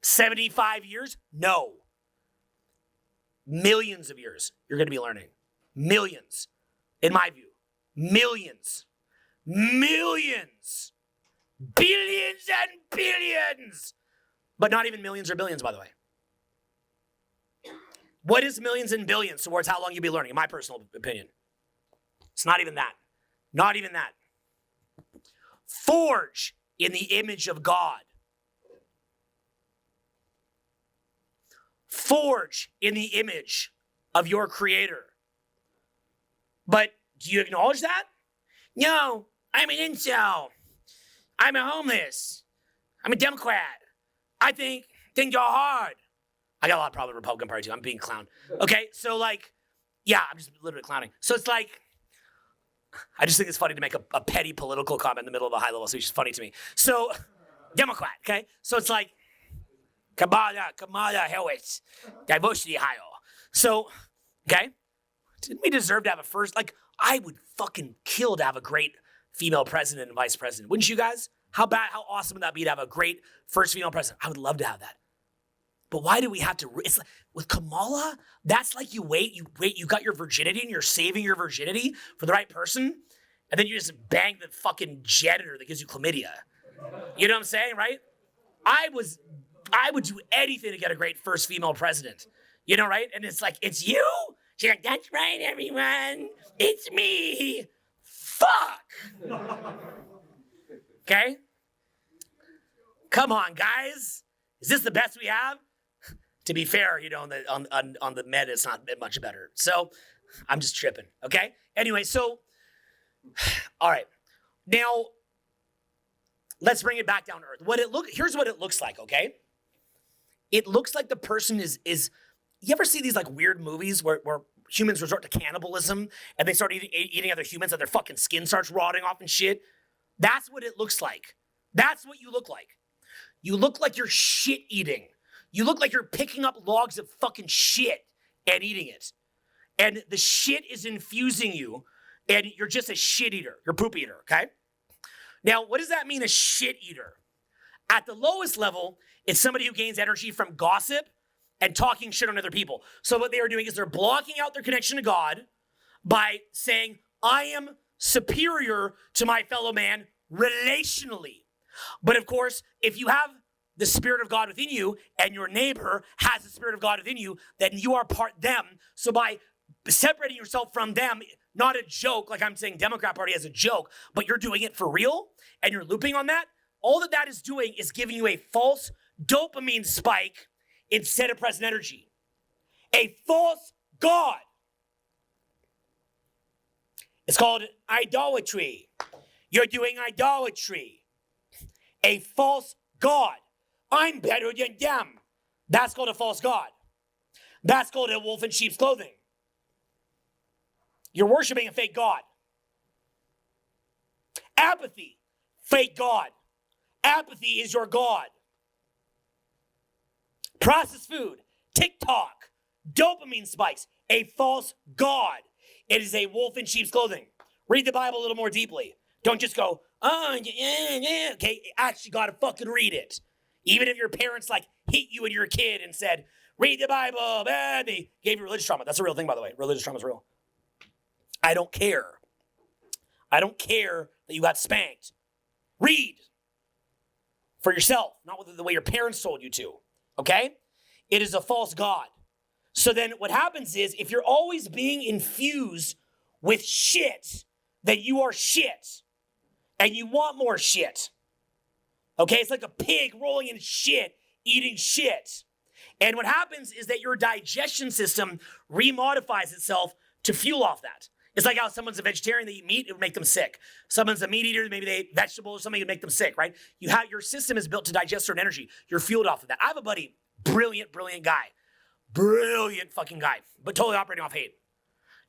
75 years? No. Millions of years you're going to be learning. Millions. In my view. Millions. Millions. Billions and billions. But not even millions or billions, by the way. What is millions and billions towards how long you'll be learning, in my personal opinion? It's not even that. Not even that. Forge in the image of God. Forge in the image of your Creator. But do you acknowledge that? No, I'm an incel. I'm a homeless. I'm a Democrat. I think things are hard. I got a lot of problems with the Republican Party too. I'm being clown. Okay, so like, yeah, I'm just literally clowning. So it's like, I just think it's funny to make a petty political comment in the middle of a high-level speech. It's funny to me. So, Democrat, okay? So it's like, Kamala Harris, diversity hire. So, okay? Didn't we deserve to have a first? Like, I would fucking kill to have a great female president and vice president. Wouldn't you guys? How awesome would that be to have a great first female president? I would love to have that. But why do we have to? It's like, with Kamala, that's like you got your virginity and you're saving your virginity for the right person, and then you just bang the fucking janitor that gives you chlamydia. You know what I'm saying, right? I would do anything to get a great first female president. You know, right? And it's like, it's you? She's like, that's right, everyone. It's me. Fuck. Okay? Come on, guys. Is this the best we have? To be fair, you know, on the med, it's not much better. So I'm just tripping, okay? Anyway, so, all right. Now, let's bring it back down to earth. Here's what it looks like, okay? It looks like the person is you ever see these like weird movies where humans resort to cannibalism and they start eating other humans and their fucking skin starts rotting off and shit? That's what it looks like. That's what you look like. You look like you're shit eating. You look like you're picking up logs of fucking shit and eating it. And the shit is infusing you, and you're just a shit eater. You're a poop eater, okay? Now, what does that mean, a shit eater? At the lowest level, it's somebody who gains energy from gossip and talking shit on other people. So what they are doing is they're blocking out their connection to God by saying, I am superior to my fellow man relationally. But of course, if you have the Spirit of God within you and your neighbor has the Spirit of God within you, then you are part them. So by separating yourself from them, not a joke, like I'm saying Democrat Party as a joke, but you're doing it for real and you're looping on that, all that is doing is giving you a false dopamine spike instead of present energy. A false God. It's called idolatry. You're doing idolatry. A false God. I'm better than them. That's called a false God. That's called a wolf in sheep's clothing. You're worshiping a fake God. Apathy, fake God. Apathy is your God. Processed food, TikTok, dopamine spikes, a false God. It is a wolf in sheep's clothing. Read the Bible a little more deeply. Don't just go, oh, yeah. Okay, actually gotta fucking read it. Even if your parents like hit you when you're a kid and said, read the Bible, they gave you religious trauma. That's a real thing, by the way. Religious trauma is real. I don't care. I don't care that you got spanked. Read for yourself, not with the way your parents told you to, okay? It is a false God. So then what happens is if you're always being infused with shit, then you are shit. And you want more shit. Okay, it's like a pig rolling in shit, eating shit. And what happens is that your digestion system remodifies itself to fuel off that. It's like how someone's a vegetarian, they eat meat, it would make them sick. Someone's a meat eater, maybe they eat vegetables, something would make them sick, right? Your system is built to digest certain energy. You're fueled off of that. I have a buddy, brilliant guy. Brilliant fucking guy, but totally operating off hate.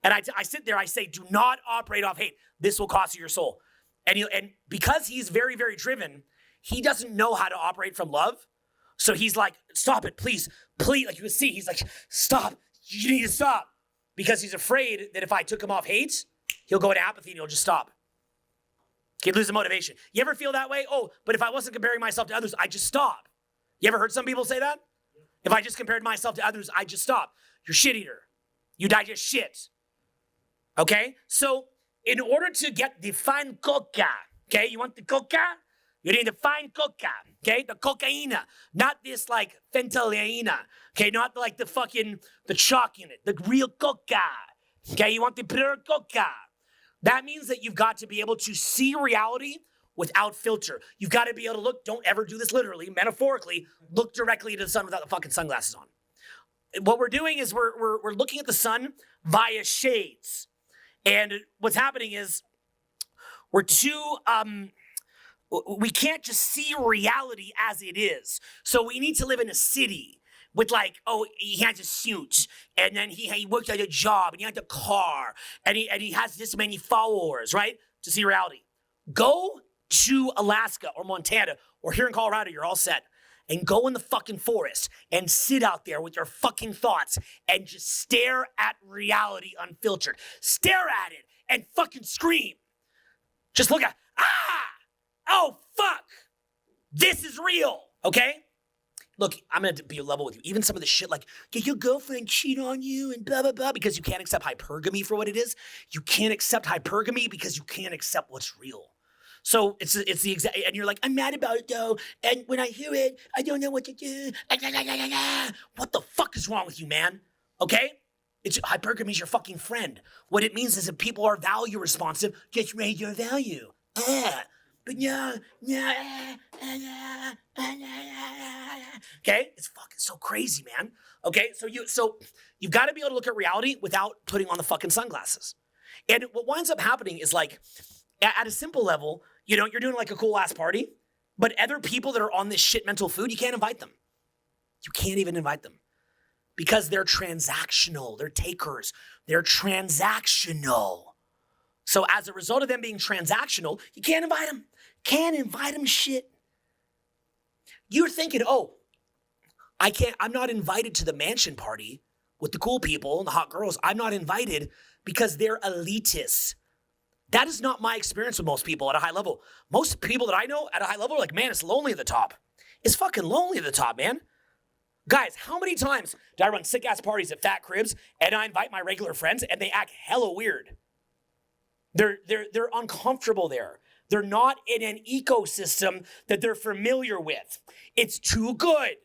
And I sit there, I say, do not operate off hate. This will cost you your soul. And because he's very, very driven, he doesn't know how to operate from love. So he's like, stop it, please. Like you can see, he's like, stop, you need to stop. Because he's afraid that if I took him off hate, he'll go into apathy and he'll just stop. He'd lose the motivation. You ever feel that way? Oh, but if I wasn't comparing myself to others, I'd just stop. You ever heard some people say that? If I just compared myself to others, I'd just stop. You're shit eater. You digest shit. Okay? So in order to get the fine coca, okay, you want the coca? You need the fine coca, okay? The cocaina, not this like fentanyl, okay? Not like the chalk in it, the real coca, okay? You want the pure coca. That means that you've got to be able to see reality without filter. You've got to be able to look, don't ever do this literally, metaphorically, look directly into the sun without the fucking sunglasses on. What we're doing is we're looking at the sun via shades. And what's happening is we're too, we can't just see reality as it is. So we need to live in a city with like, oh, he has a suit, and then he works at a job, and he has a car, and he has this many followers, right? To see reality. Go to Alaska or Montana or here in Colorado, you're all set. And go in the fucking forest and sit out there with your fucking thoughts and just stare at reality unfiltered. Stare at it and fucking scream. Just look at, oh, fuck. This is real, okay? Look, I'm going to be level with you. Even some of the shit like, did your girlfriend cheat on you and blah, blah, blah, because you can't accept hypergamy for what it is. You can't accept hypergamy because you can't accept what's real. So it's the exact, and you're like, I'm mad about it though, and when I hear it, I don't know what to do. What the fuck is wrong with you, man? Okay? Hypergamy is your fucking friend. What it means is that people are value responsive, just raise your value. But no. Okay? It's fucking so crazy, man. Okay? So you've got to be able to look at reality without putting on the fucking sunglasses. And what winds up happening is like, at a simple level, you know, you're doing like a cool ass party, but other people that are on this shit mental food, you can't invite them. You can't even invite them because they're transactional. They're takers. They're transactional. So as a result of them being transactional, you can't invite them. Can't invite them shit. You're thinking, oh, I'm not invited to the mansion party with the cool people and the hot girls. I'm not invited because they're elitists. That is not my experience with most people at a high level. Most people that I know at a high level are like, man, it's lonely at the top. It's fucking lonely at the top, man. Guys, how many times do I run sick-ass parties at fat cribs and I invite my regular friends and they act hella weird? They're uncomfortable there. They're not in an ecosystem that they're familiar with. It's too good.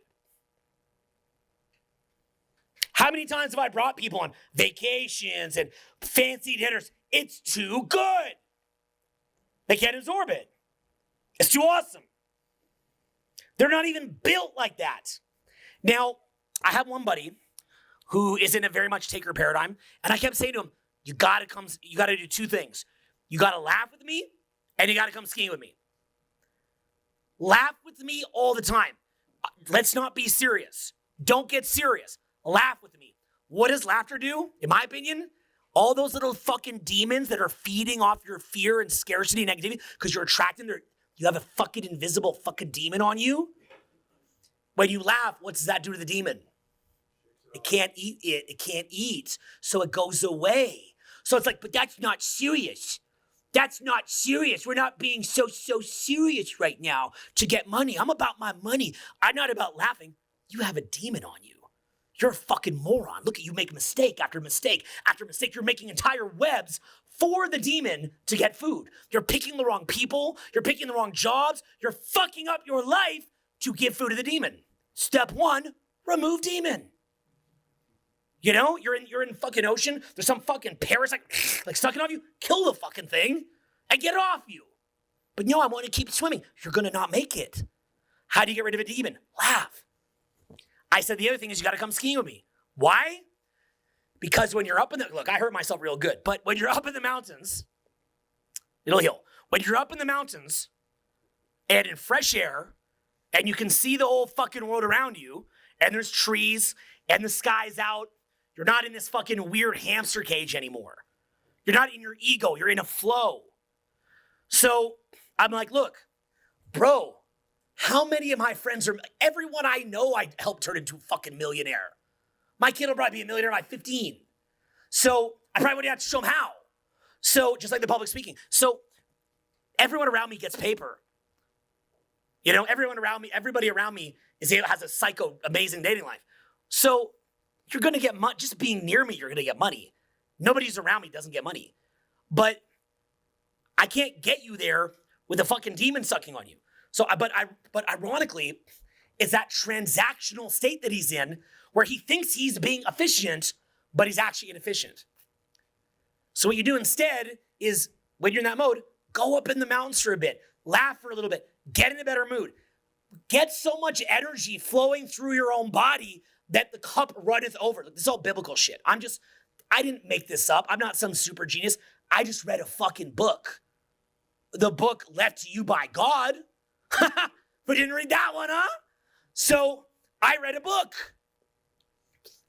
How many times have I brought people on vacations and fancy dinners? It's too good. They can't absorb it. It's too awesome. They're not even built like that. Now, I have one buddy who is in a very much taker paradigm, and I kept saying to him, you gotta do two things. You gotta laugh with me, and you gotta come skiing with me. Laugh with me all the time. Let's not be serious. Don't get serious. Laugh with me. What does laughter do? In my opinion, all those little fucking demons that are feeding off your fear and scarcity and negativity because you're attracting you have a fucking invisible fucking demon on you. When you laugh, what does that do to the demon? It can't eat it. It can't eat. So it goes away. So it's like, but that's not serious. That's not serious. We're not being so serious right now to get money. I'm about my money. I'm not about laughing. You have a demon on you. You're a fucking moron. Look at you make mistake after mistake after mistake. You're making entire webs for the demon to get food. You're picking the wrong people. You're picking the wrong jobs. You're fucking up your life to give food to the demon. Step one, remove demon. You know, you're in fucking ocean. There's some fucking parasite like sucking off you. Kill the fucking thing and get it off you. But no, I want to keep swimming. You're going to not make it. How do you get rid of a demon? Laugh. I said, the other thing is you got to come skiing with me. Why? Because when you're up in the, look, I hurt myself real good, but when you're up in the mountains, it'll heal. When you're up in the mountains and in fresh air and you can see the whole fucking world around you and there's trees and the sky's out, you're not in this fucking weird hamster cage anymore. You're not in your ego, you're in a flow. So I'm like, look, bro, how many of my friends are, everyone I know I helped turn into a fucking millionaire. My kid will probably be a millionaire by 15. So I probably wouldn't have to show them how. So just like the public speaking. So everyone around me gets paper. You know, everybody around me has a psycho amazing dating life. So you're going to get money. Just being near me, you're going to get money. Nobody who's around me doesn't get money. But I can't get you there with a fucking demon sucking on you. So, but ironically, it's that transactional state that he's in where he thinks he's being efficient, but he's actually inefficient. So what you do instead is, when you're in that mode, go up in the mountains for a bit, laugh for a little bit, get in a better mood. Get so much energy flowing through your own body that the cup runneth over. This is all biblical shit. I didn't make this up. I'm not some super genius. I just read a fucking book. The book left to you by God. But didn't read that one, huh? So I read a book.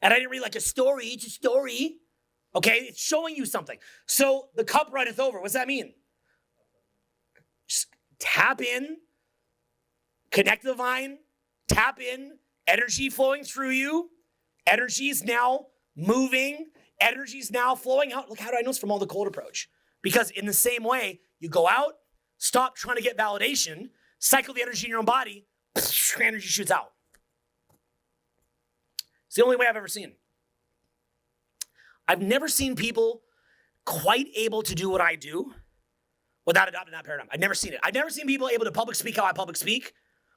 And I didn't read like a story. It's a story. Okay? It's showing you something. So the cup runneth over. What's that mean? Just tap in. Connect to the vine. Tap in. Energy flowing through you. Energy is now moving. Energy is now flowing out. Look, how do I know it's from all the cold approach? Because in the same way, you go out, stop trying to get validation, cycle the energy in your own body, energy shoots out. It's the only way I've ever seen. I've never seen people quite able to do what I do without adopting that paradigm. I've never seen it. I've never seen people able to public speak how I public speak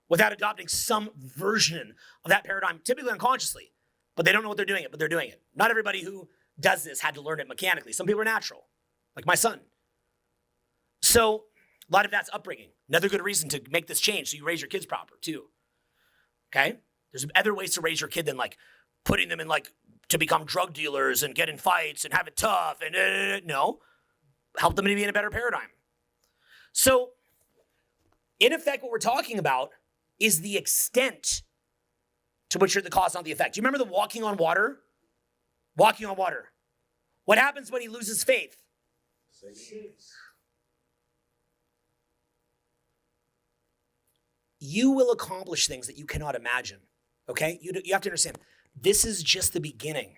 without adopting some version of that paradigm, typically unconsciously. But they don't know what they're doing it, but they're doing it. Not everybody who does this had to learn it mechanically. Some people are natural, like my son. So a lot of that's upbringing. Another good reason to make this change, so you raise your kids proper too. Okay? There's other ways to raise your kid than like putting them in like to become drug dealers and get in fights and have it tough and no. Help them to be in a better paradigm. So in effect, what we're talking about is the extent to which you're the cause, not the effect. Do you remember the walking on water? Walking on water. What happens when he loses faith? You will accomplish things that you cannot imagine, okay? You have to understand, this is just the beginning.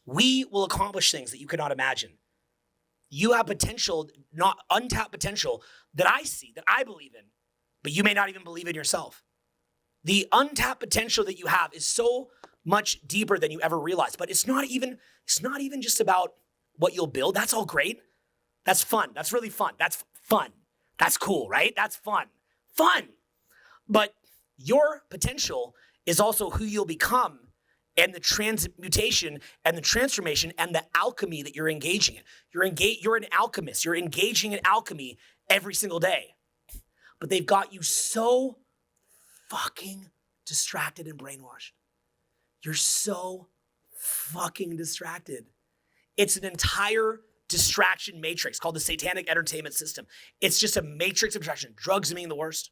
We will accomplish things that you cannot imagine. You have potential, not untapped potential, that I see, that I believe in, but you may not even believe in yourself. The untapped potential that you have is so much deeper than you ever realized, but it's not even just about what you'll build. That's all great. That's fun. That's really fun. That's fun. That's cool, right? That's fun. Fun. But your potential is also who you'll become and the transmutation and the transformation and the alchemy that you're engaging in. You're an alchemist. You're engaging in alchemy every single day. But they've got you so fucking distracted and brainwashed. You're so fucking distracted. It's an entire distraction matrix called the Satanic Entertainment System. It's just a matrix of distraction. Drugs being the worst.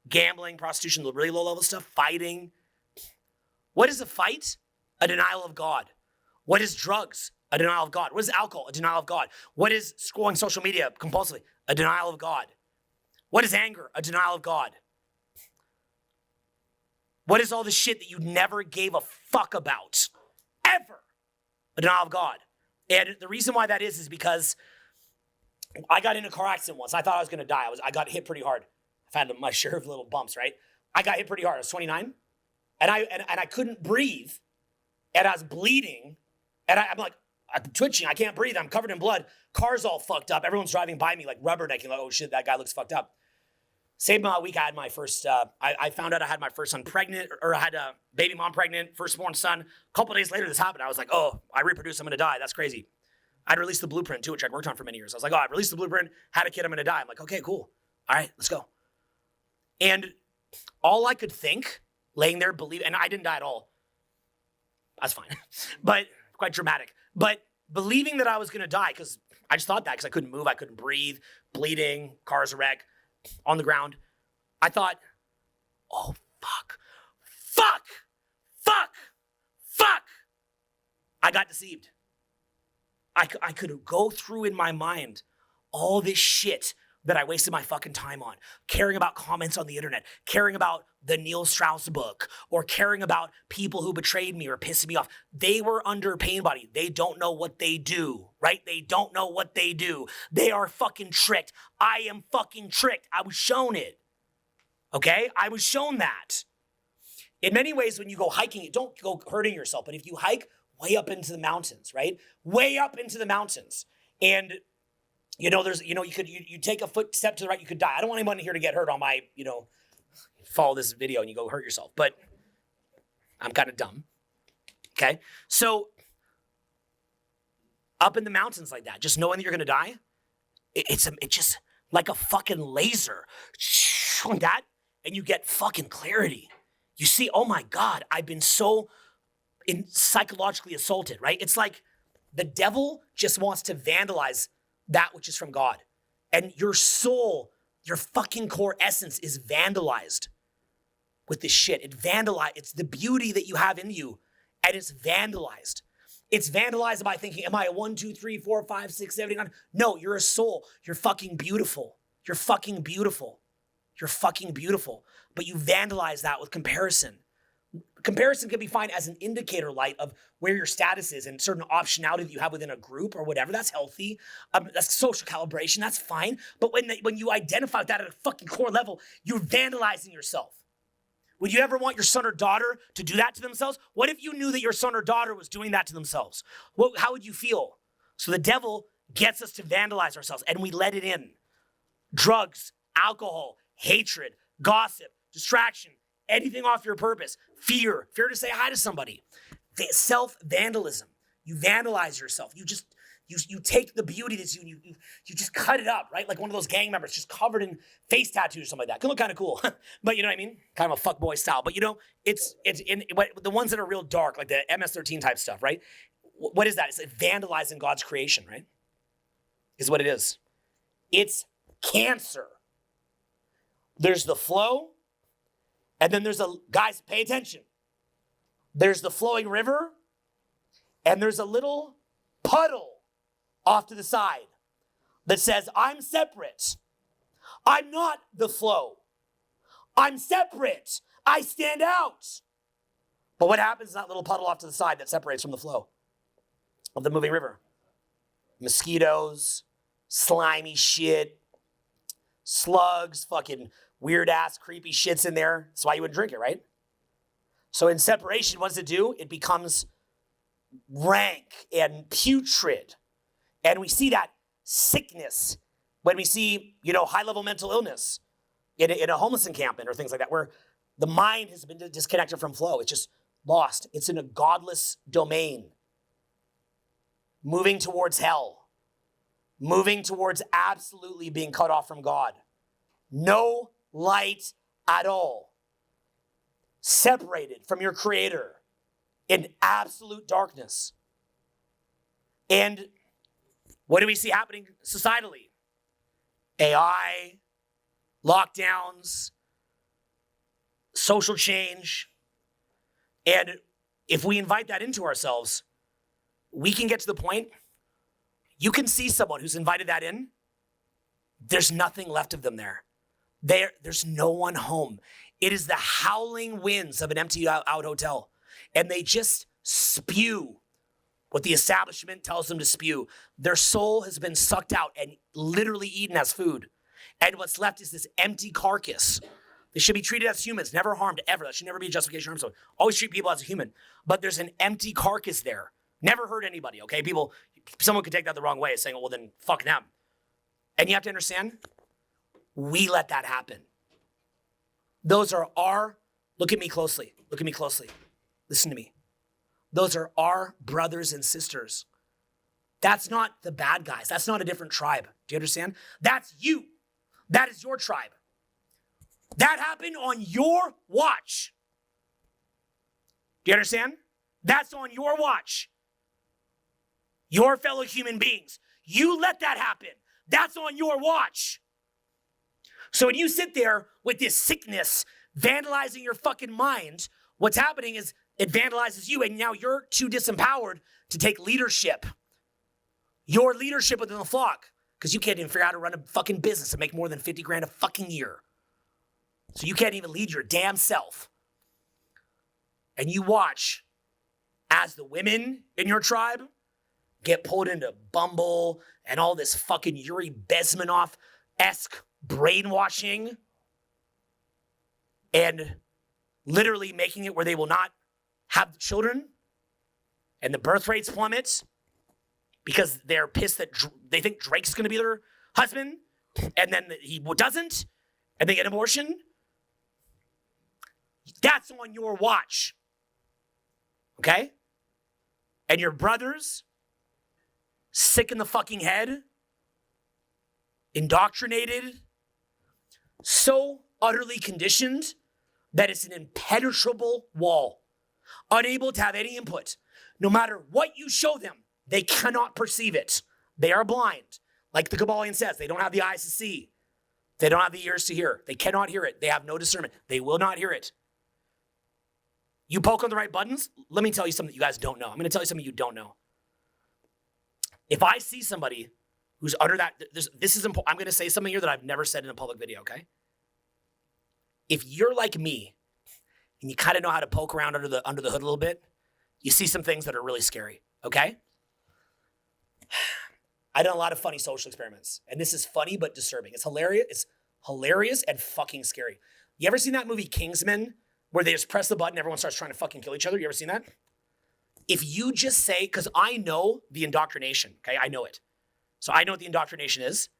Gambling, prostitution, the really low-level stuff, fighting. What is a fight? A denial of God. What is drugs? A denial of God. What is alcohol? A denial of God. What is scrolling social media compulsively? A denial of God. What is anger? A denial of God. What is all the shit that you never gave a fuck about? Ever. A denial of God. And the reason why that is because I got in a car accident once. I thought I was going to die. I got hit pretty hard. I've had my share of little bumps, right? I got hit pretty hard. I was 29. And I couldn't breathe. And I was bleeding. And I'm like, I'm twitching. I can't breathe. I'm covered in blood. Car's all fucked up. Everyone's driving by me like rubbernecking. Like, oh shit, that guy looks fucked up. Same week I had my first, I found out I had my first son pregnant, or I had a baby mom pregnant, firstborn son. A couple days later this happened. I was like, oh, I reproduced, I'm gonna die. That's crazy. I'd released the blueprint too, which I'd worked on for many years. I was like, oh, I released the blueprint, had a kid, I'm gonna die. I'm like, okay, cool. All right, let's go. And all I could think, laying there, and I didn't die at all. That's fine, but quite dramatic. But believing that I was going to die, because I just thought that, because I couldn't move, I couldn't breathe, bleeding, car's a wreck, on the ground. I thought, oh, fuck. I got deceived. I could go through in my mind all this shit that I wasted my fucking time on, caring about comments on the internet, caring about the Neil Strauss book, or caring about people who betrayed me or pissed me off. They were under pain body. They don't know what they do, right? They don't know what they do. They are fucking tricked. I am fucking tricked. I was shown it. Okay? I was shown that. In many ways, when you go hiking, don't go hurting yourself. But if you hike way up into the mountains, right? Way up into the mountains. And, you take a step to the right, you could die. I don't want anyone here to get hurt on my, follow this video and you go hurt yourself. But I'm kind of dumb. Okay? So, up in the mountains like that, just knowing that you're going to die, it's just like a fucking laser. Like that, and you get fucking clarity. You see, oh my God, I've been so psychologically assaulted, right? It's like the devil just wants to vandalize that which is from God. And your soul, your fucking core essence is vandalized with this shit. It's the beauty that you have in you, and it's vandalized. It's vandalized by thinking, am I a 1, 2, 3, 4, 5, 6, 7, 8, 9? No, you're a soul. You're fucking beautiful. You're fucking beautiful. You're fucking beautiful. But you vandalize that with comparison. Comparison can be fine as an indicator light of where your status is and certain optionality that you have within a group or whatever. That's healthy. That's social calibration. That's fine. But when you identify that at a fucking core level, you're vandalizing yourself. Would you ever want your son or daughter to do that to themselves? What if you knew that your son or daughter was doing that to themselves? How would you feel? So the devil gets us to vandalize ourselves, and we let it in. Drugs, alcohol, hatred, gossip, distraction, anything off your purpose, fear to say hi to somebody, self-vandalism. You vandalize yourself. You take the beauty that's you and you just cut it up, right? Like one of those gang members just covered in face tattoos or something like that. Can look kind of cool, but you know what I mean? Kind of a fuckboy style. But it's in the ones that are real dark, like the MS-13 type stuff, right? What is that? It's like vandalizing God's creation, right? Is what it is. It's cancer. There's the flow, and then there's guys, pay attention. There's the flowing river, and there's a little puddle off to the side that says, I'm separate. I'm not the flow. I'm separate. I stand out. But what happens in that little puddle off to the side that separates from the flow of the moving river? Mosquitoes, slimy shit, slugs, fucking weird ass creepy shit's in there. That's why you wouldn't drink it, right? So in separation, what does it do? It becomes rank and putrid. And we see that sickness when we see, high-level mental illness in a homeless encampment or things like that, where the mind has been disconnected from flow. It's just lost. It's in a godless domain, moving towards hell, moving towards absolutely being cut off from God. No light at all. Separated from your Creator in absolute darkness. And what do we see happening societally? AI, lockdowns, social change. And if we invite that into ourselves, we can get to the point, you can see someone who's invited that in, there's nothing left of them there. There's no one home. It is the howling winds of an empty out hotel. And they just spew what the establishment tells them to spew. Their soul has been sucked out and literally eaten as food. And what's left is this empty carcass. They should be treated as humans, never harmed ever. That should never be a justification for harm someone. Always treat people as a human. But there's an empty carcass there. Never hurt anybody, okay? Someone could take that the wrong way, saying, well, then fuck them. And you have to understand, we let that happen. Those are look at me closely. Listen to me. Those are our brothers and sisters. That's not the bad guys. That's not a different tribe. Do you understand? That's you. That is your tribe. That happened on your watch. Do you understand? That's on your watch. Your fellow human beings. You let that happen. That's on your watch. So when you sit there with this sickness vandalizing your fucking mind, what's happening is it vandalizes you, and now you're too disempowered to take leadership. Your leadership within the flock. Because you can't even figure out how to run a fucking business and make more than 50 grand a fucking year. So you can't even lead your damn self. And you watch as the women in your tribe get pulled into Bumble and all this fucking Yuri Bezmenov-esque brainwashing and literally making it where they will not have children, and the birth rates plummet because they're pissed that they think Drake's going to be their husband, and then he doesn't, and they get an abortion. That's on your watch. Okay? And your brothers, sick in the fucking head, indoctrinated, so utterly conditioned that it's an impenetrable wall, unable to have any input. No matter what you show them, they cannot perceive it. They are blind. Like the Kabbalion says, they don't have the eyes to see. They don't have the ears to hear. They cannot hear it. They have no discernment. They will not hear it. You poke on the right buttons, let me tell you something that you guys don't know. I'm going to tell you something you don't know. If I see somebody who's under that, this is important. I'm going to say something here that I've never said in a public video, okay? If you're like me and you kind of know how to poke around under the hood a little bit, you see some things that are really scary, okay? I've done a lot of funny social experiments, and this is funny but disturbing. It's hilarious and fucking scary. You ever seen that movie Kingsman, where they just press the button, everyone starts trying to fucking kill each other? You ever seen that? If you just say, because I know the indoctrination, okay? I know it. So I know what the indoctrination is.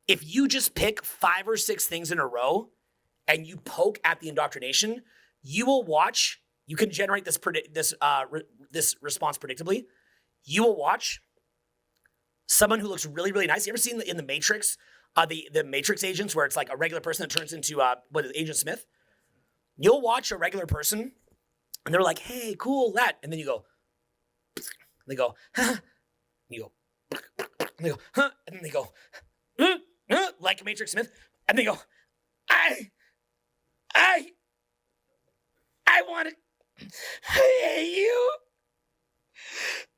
If you just pick 5 or 6 things in a row and you poke at the indoctrination, you will watch, you can generate this response predictably. You will watch someone who looks really, really nice. You ever seen in the Matrix, the Matrix agents, where it's like a regular person that turns into, Agent Smith? You'll watch a regular person, and they're like, hey, cool, that. And then you go, and they go, huh? And you go, and they go, huh? And then they go, like Matrix Smith. And they go, I want to, hey, you.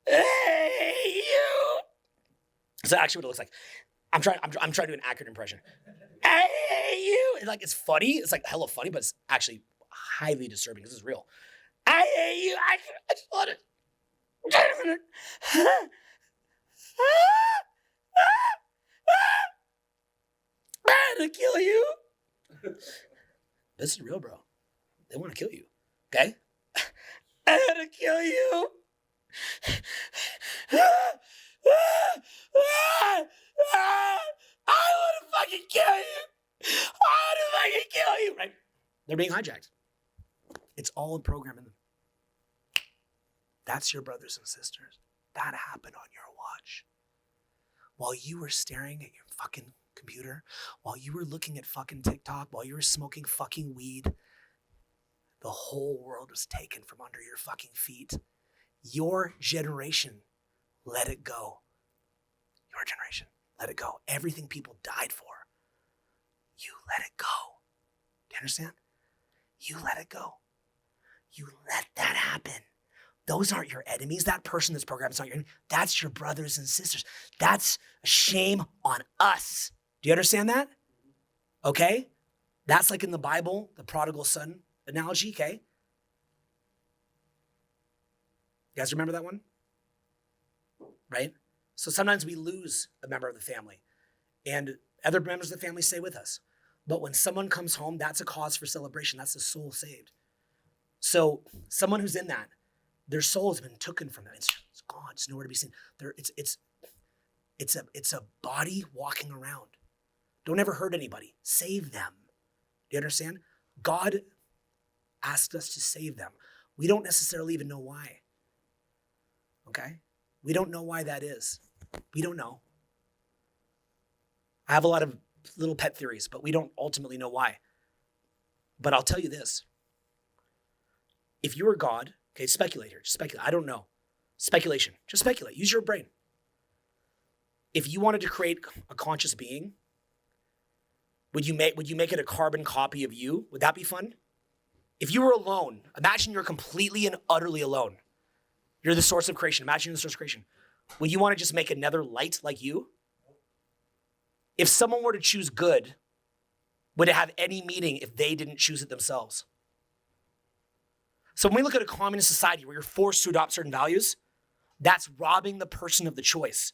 Hey, you. So actually what it looks like, I'm trying to do an accurate impression. Hey, you. And like, it's funny. It's like hella funny, but it's actually highly disturbing. This is real. I hate you. I just want to. I'm gonna kill you. This is real, bro. They want to kill you. Okay? I'm gonna kill you. I want to fucking kill you. I want to fucking kill you. Right? They're being hijacked. It's all a program in them. That's your brothers and sisters. That happened on your watch. While you were staring at your fucking computer, while you were looking at fucking TikTok, while you were smoking fucking weed, the whole world was taken from under your fucking feet. Your generation let it go. Your generation let it go. Everything people died for, you let it go. Do you understand? You let it go. You let that happen. Those aren't your enemies. That person that's programmed is not your enemy. That's your brothers and sisters. That's a shame on us. Do you understand that? Okay? That's like in the Bible, the prodigal son analogy, okay? You guys remember that one? Right? So sometimes we lose a member of the family and other members of the family stay with us. But when someone comes home, that's a cause for celebration. That's a soul saved. So someone who's in that, their soul has been taken from them. It's gone. It's nowhere to be seen. It's a body walking around. Don't ever hurt anybody. Save them. Do you understand? God asked us to save them. We don't necessarily even know why. Okay? We don't know why that is. We don't know. I have a lot of little pet theories, but we don't ultimately know why. But I'll tell you this. If you were God Okay, speculate here. Just speculate. I don't know. Speculation. Just speculate. Use your brain. If you wanted to create a conscious being, would you make it a carbon copy of you? Would that be fun? If you were alone, imagine you're completely and utterly alone. You're the source of creation. Imagine you're the source of creation. Would you want to just make another light like you? If someone were to choose good, would it have any meaning if they didn't choose it themselves? So when we look at a communist society where you're forced to adopt certain values, that's robbing the person of the choice.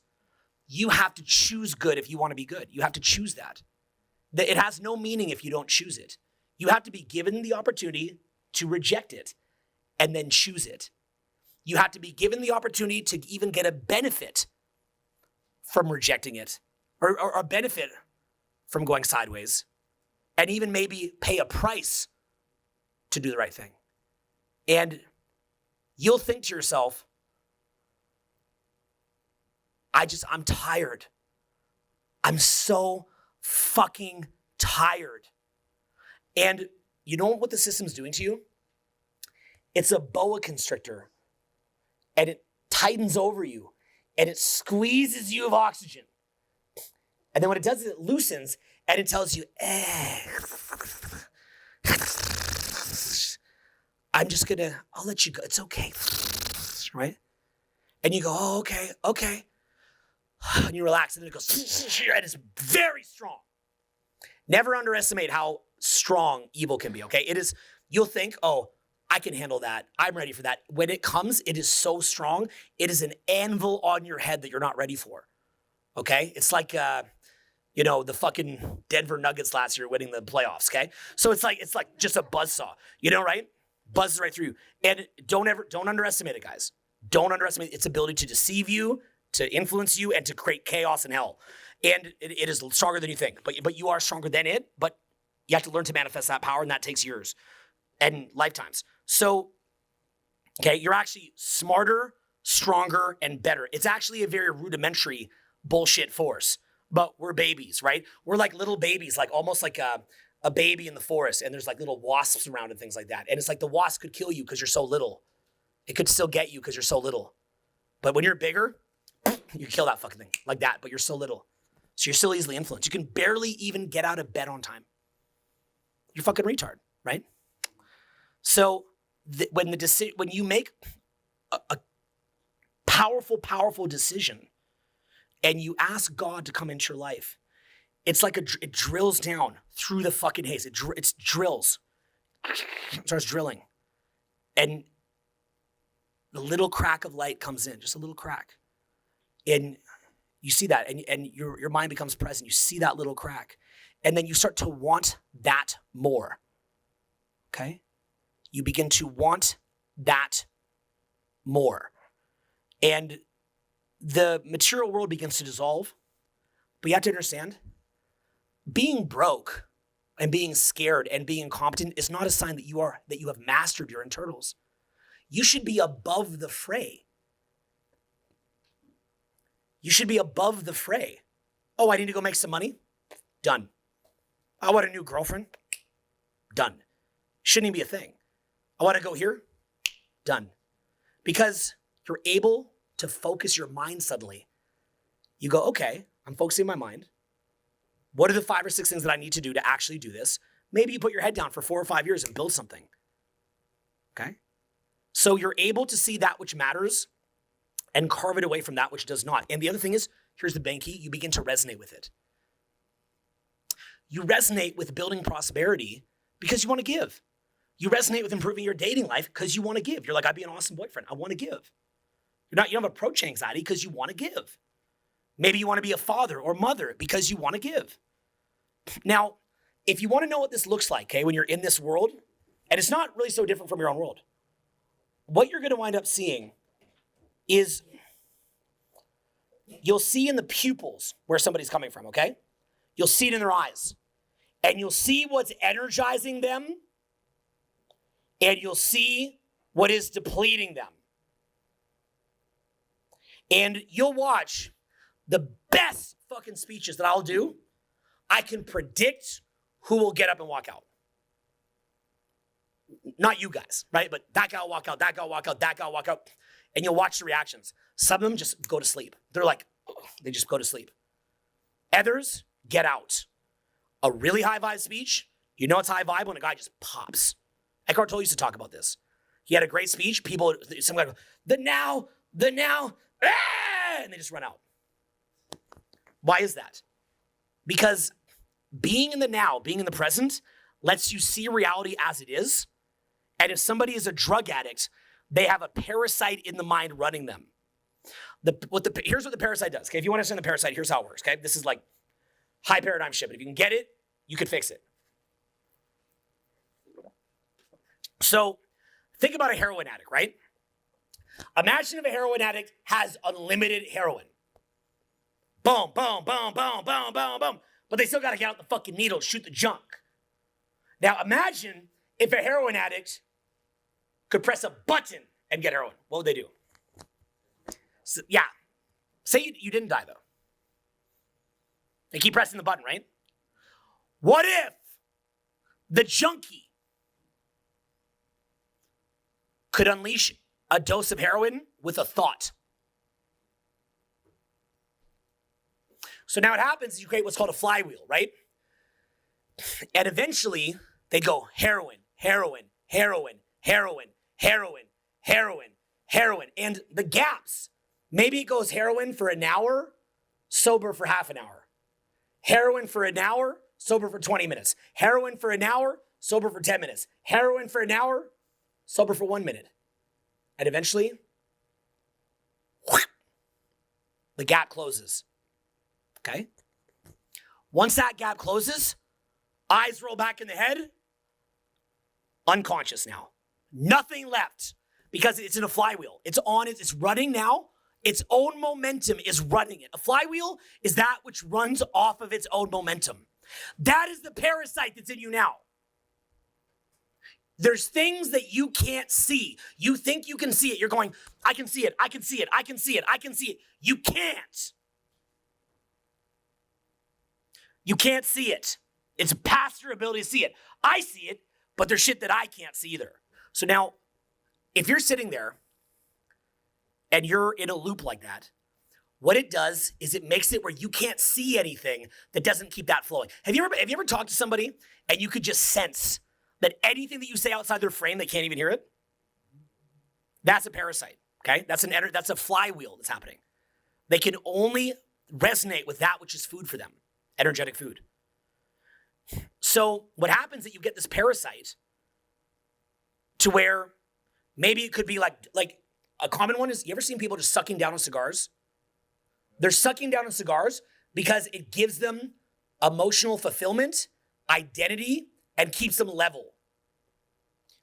You have to choose good if you want to be good. You have to choose that. It has no meaning if you don't choose it. You have to be given the opportunity to reject it and then choose it. You have to be given the opportunity to even get a benefit from rejecting it or a benefit from going sideways and even maybe pay a price to do the right thing. And you'll think to yourself, I'm tired. I'm so fucking tired. And you know what the system's doing to you? It's a boa constrictor. And it tightens over you. And it squeezes you of oxygen. And then what it does is it loosens and it tells you, I'll let you go. It's okay. Right? And you go, oh, okay. And you relax and then it goes, and it's very strong. Never underestimate how strong evil can be, okay? You'll think, oh, I can handle that. I'm ready for that. When it comes, it is so strong. It is an anvil on your head that you're not ready for, okay? It's like, the fucking Denver Nuggets last year winning the playoffs, okay? So it's like just a buzzsaw, right? Buzzes right through you. And don't underestimate it, guys. Don't underestimate its ability to deceive you, to influence you, and to create chaos and hell. And it is stronger than you think. But you are stronger than it, but you have to learn to manifest that power, and that takes years and lifetimes. So, okay, you're actually smarter, stronger, and better. It's actually a very rudimentary bullshit force, but we're babies, right? We're like little babies, like almost like a baby in the forest, and there's like little wasps around and things like that. And it's like the wasp could kill you because you're so little. It could still get you because you're so little. But when you're bigger, you kill that fucking thing like that, but you're so little. So you're still easily influenced. You can barely even get out of bed on time. You're fucking retard, right? So when you make a powerful decision and you ask God to come into your life, it's like it drills down through the fucking haze. It drills. It starts drilling. And the little crack of light comes in, just a little crack. And you see that, and your mind becomes present. You see that little crack. And then you start to want that more. Okay? You begin to want that more. And the material world begins to dissolve. But you have to understand, being broke and being scared and being incompetent is not a sign that you have mastered your internals. You should be above the fray. You should be above the fray. Oh, I need to go make some money? Done. I want a new girlfriend? Done. Shouldn't even be a thing. I want to go here? Done. Because you're able to focus your mind suddenly. You go, okay, I'm focusing my mind. What are the 5 or 6 things that I need to do to actually do this? Maybe you put your head down for 4 or 5 years and build something. Okay? So you're able to see that which matters and carve it away from that which does not. And the other thing is, here's the bank key, you begin to resonate with it. You resonate with building prosperity because you want to give. You resonate with improving your dating life because you want to give. You're like, I'd be an awesome boyfriend. I want to give. You don't have approach anxiety because you want to give. Maybe you want to be a father or mother because you want to give. Now, if you want to know what this looks like, okay, when you're in this world, and it's not really so different from your own world, what you're going to wind up seeing is you'll see in the pupils where somebody's coming from, okay? You'll see it in their eyes. And you'll see what's energizing them. And you'll see what is depleting them. And you'll watch the best fucking speeches that I'll do. I can predict who will get up and walk out. not you guys, right? But that guy will walk out, that guy will walk out, that guy will walk out. And you'll watch the reactions. Some of them just go to sleep. They're like, they just go to sleep. Others get out. A really high vibe speech, you know it's high vibe when a guy just pops. Eckhart Tolle used to talk about this. He had a great speech. People, some guy go, the now, and they just run out. Why is that? Because being in the now, being in the present, lets you see reality as it is. And if somebody is a drug addict, they have a parasite in the mind running them. Here's what the parasite does. Okay, if you want to understand the parasite, here's how it works. Okay, this is like high paradigm shit. But if you can get it, you can fix it. So think about a heroin addict, right? Imagine if a heroin addict has unlimited heroin. Boom, boom, boom, boom, boom, boom, boom. But they still got to get out the fucking needle, shoot the junk. Now imagine if a heroin addict could press a button and get heroin. What would they do? So, yeah. Say you didn't die, though. They keep pressing the button, right? What if the junkie could unleash a dose of heroin with a thought? So now what happens is you create what's called a flywheel, right? And eventually they go heroin, heroin, heroin, heroin, heroin, heroin, heroin. And the gaps, maybe it goes heroin for an hour, sober for half an hour. Heroin for an hour, sober for 20 minutes. Heroin for an hour, sober for 10 minutes. Heroin for an hour, sober for 1 minute. And eventually, the gap closes. Okay? Once that gap closes, eyes roll back in the head, unconscious now. Nothing left because it's in a flywheel. It's on it, it's running now. Its own momentum is running it. A flywheel is that which runs off of its own momentum. That is the parasite that's in you now. There's things that you can't see. You think you can see it. You're going, I can see it, I can see it, I can see it, I can see it. You can't. You can't see it. It's past your ability to see it. I see it, but there's shit that I can't see either. So now, if you're sitting there and you're in a loop like that, what it does is it makes it where you can't see anything that doesn't keep that flowing. Have you ever talked to somebody and you could just sense that anything that you say outside their frame, they can't even hear it? That's a parasite, okay? That's a flywheel that's happening. They can only resonate with that which is food for them, energetic food. So what happens is that you get this parasite to where maybe it could be like a common one is, you ever seen people just sucking down on cigars? They're sucking down on cigars because it gives them emotional fulfillment, identity, and keeps them level.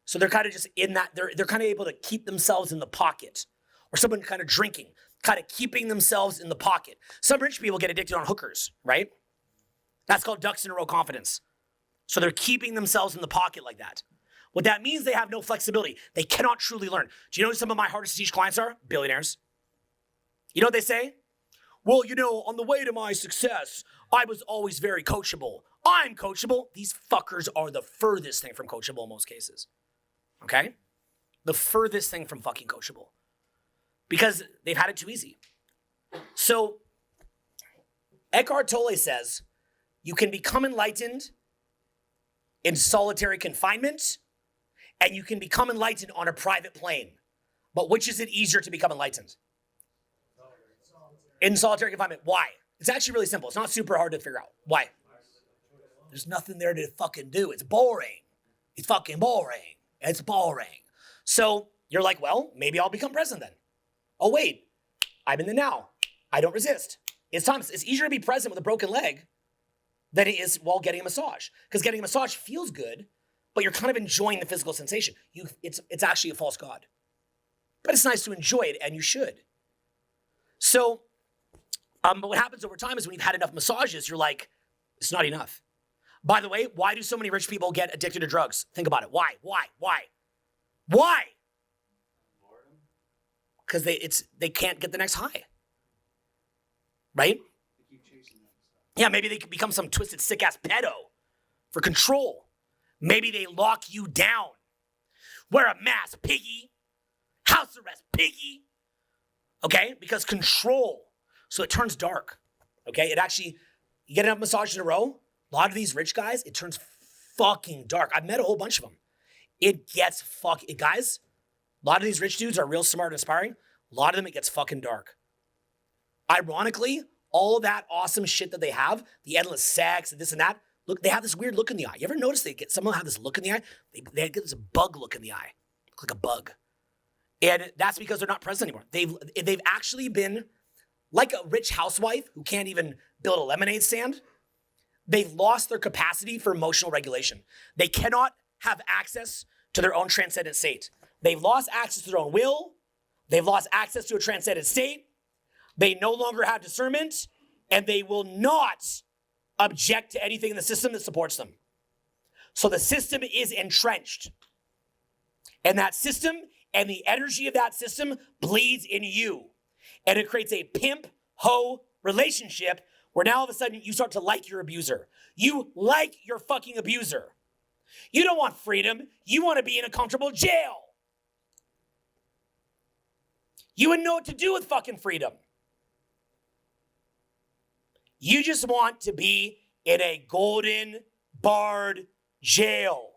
So they're kind of just in that, they're kind of able to keep themselves in the pocket. Or someone kind of drinking, kind of keeping themselves in the pocket. Some rich people get addicted on hookers, right? That's called ducks in a row confidence. So they're keeping themselves in the pocket like that. What that means, they have no flexibility. They cannot truly learn. Do you know who some of my hardest to teach clients are? Billionaires. You know what they say? Well, on the way to my success, I was always very coachable. I'm coachable. These fuckers are the furthest thing from coachable in most cases. Okay? The furthest thing from fucking coachable. Because they've had it too easy. So, Eckhart Tolle says, you can become enlightened in solitary confinement, and you can become enlightened on a private plane. But which is it easier to become enlightened? In solitary confinement. Why? It's actually really simple. It's not super hard to figure out. Why? There's nothing there to fucking do. It's boring. It's fucking boring. It's boring. So you're like, well, maybe I'll become present then. Oh, wait. I'm in the now. I don't resist. It's easier to be present with a broken leg than it is while getting a massage. Because getting a massage feels good, but you're kind of enjoying the physical sensation. It's actually a false god. But it's nice to enjoy it, and you should. So, but what happens over time is when you've had enough massages, you're like, it's not enough. By the way, why do so many rich people get addicted to drugs? Think about it. Why? Because they can't get the next high. Right? Yeah, maybe they could become some twisted, sick-ass pedo for control. Maybe they lock you down. Wear a mask, piggy. House arrest, piggy. Okay? Because control. So it turns dark. Okay? It actually, you get enough massages in a row, a lot of these rich guys, it turns fucking dark. I've met a whole bunch of them. It gets guys, a lot of these rich dudes are real smart and inspiring. A lot of them, it gets fucking dark. Ironically, all that awesome shit that they have, the endless sex and this and that, look, they have this weird look in the eye. You ever notice some of them have this look in the eye? They get this bug look in the eye. Look like a bug. And that's because they're not present anymore. They've actually been like a rich housewife who can't even build a lemonade stand. They've lost their capacity for emotional regulation. They cannot have access to their own transcendent state. They've lost access to their own will. They've lost access to a transcendent state. They no longer have discernment, and they will not object to anything in the system that supports them. So the system is entrenched. And that system and the energy of that system bleeds in you. And it creates a pimp-hoe relationship where now all of a sudden you start to like your abuser. You like your fucking abuser. You don't want freedom. You want to be in a comfortable jail. You wouldn't know what to do with fucking freedom. You just want to be in a golden barred jail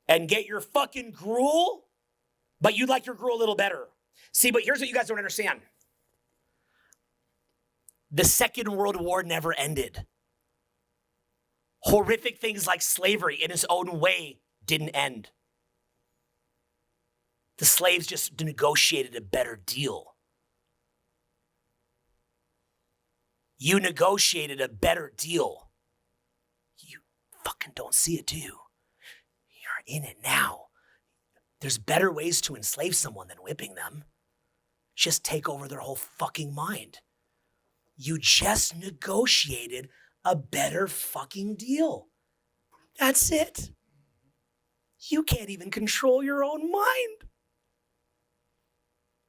and get your fucking gruel, but you'd like your gruel a little better. See, but here's what you guys don't understand. The Second World War never ended. Horrific things like slavery in its own way didn't end. The slaves just negotiated a better deal. You negotiated a better deal. You fucking don't see it, do you? You're in it now. There's better ways to enslave someone than whipping them. Just take over their whole fucking mind. You just negotiated a better fucking deal. That's it. You can't even control your own mind.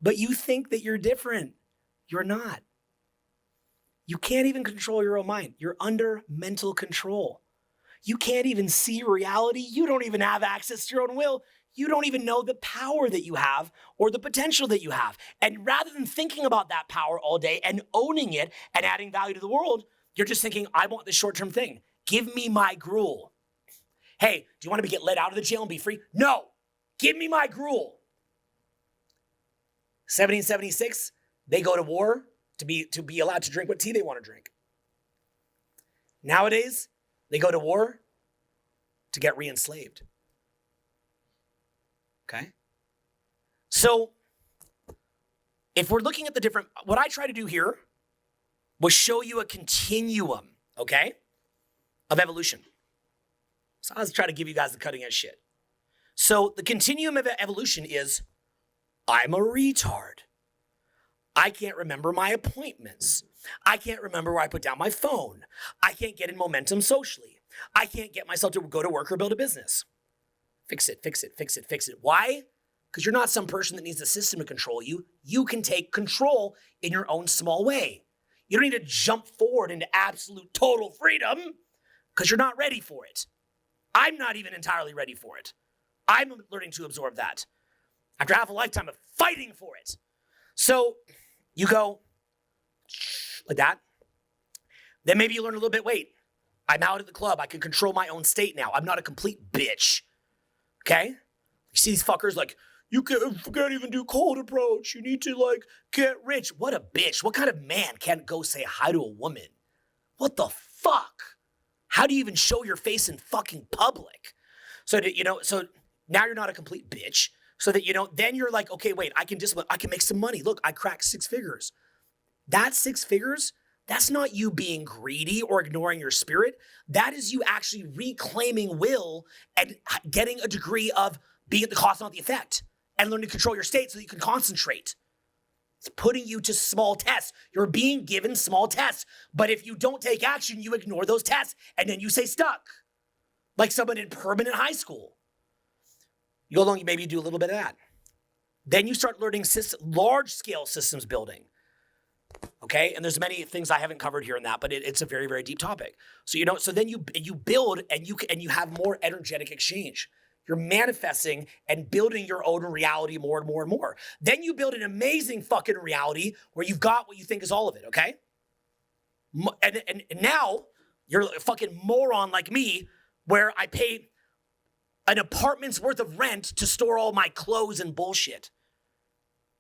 But you think that you're different. You're not. You can't even control your own mind. You're under mental control. You can't even see reality. You don't even have access to your own will. You don't even know the power that you have or the potential that you have. And rather than thinking about that power all day and owning it and adding value to the world, you're just thinking, I want this short-term thing. Give me my gruel. Hey, do you want to get let out of the jail and be free? No, give me my gruel. 1776, they go to war to be allowed to drink what tea they want to drink. Nowadays, they go to war to get re-enslaved. Okay? So, if we're looking at the different, what I try to do here was show you a continuum, okay, of evolution. So I was trying to give you guys the cutting edge shit. So the continuum of evolution is, I'm a retard. I can't remember my appointments. I can't remember where I put down my phone. I can't get in momentum socially. I can't get myself to go to work or build a business. Fix it, fix it, fix it, fix it. Why? Because you're not some person that needs a system to control you. You can take control in your own small way. You don't need to jump forward into absolute total freedom because you're not ready for it. I'm not even entirely ready for it. I'm learning to absorb that after half a lifetime of fighting for it. So you go like that. Then maybe you learn a little bit, wait, I'm out at the club. I can control my own state now. I'm not a complete bitch. Okay? You see these fuckers like, you can't even do cold approach. You need to get rich. What a bitch. What kind of man can't go say hi to a woman? What the fuck? How do you even show your face in fucking public? So now you're not a complete bitch. So that, then you're like, okay, wait, I can make some money. Look, I cracked 6 figures. That 6 figures, that's not you being greedy or ignoring your spirit. That is you actually reclaiming will and getting a degree of being at the cause, not the effect, and learning to control your state so that you can concentrate. It's putting you to small tests. You're being given small tests. But if you don't take action, you ignore those tests, and then you stay stuck. Like someone in permanent high school. You go along, maybe you do a little bit of that. Then you start learning large-scale systems building. Okay, and there's many things I haven't covered here in that, but it's a very, very deep topic. So so then you build and you have more energetic exchange. you're manifesting and building your own reality more and more and more. Then you build an amazing fucking reality where you've got what you think is all of it, okay? And now you're a fucking moron like me where I pay an apartment's worth of rent to store all my clothes and bullshit.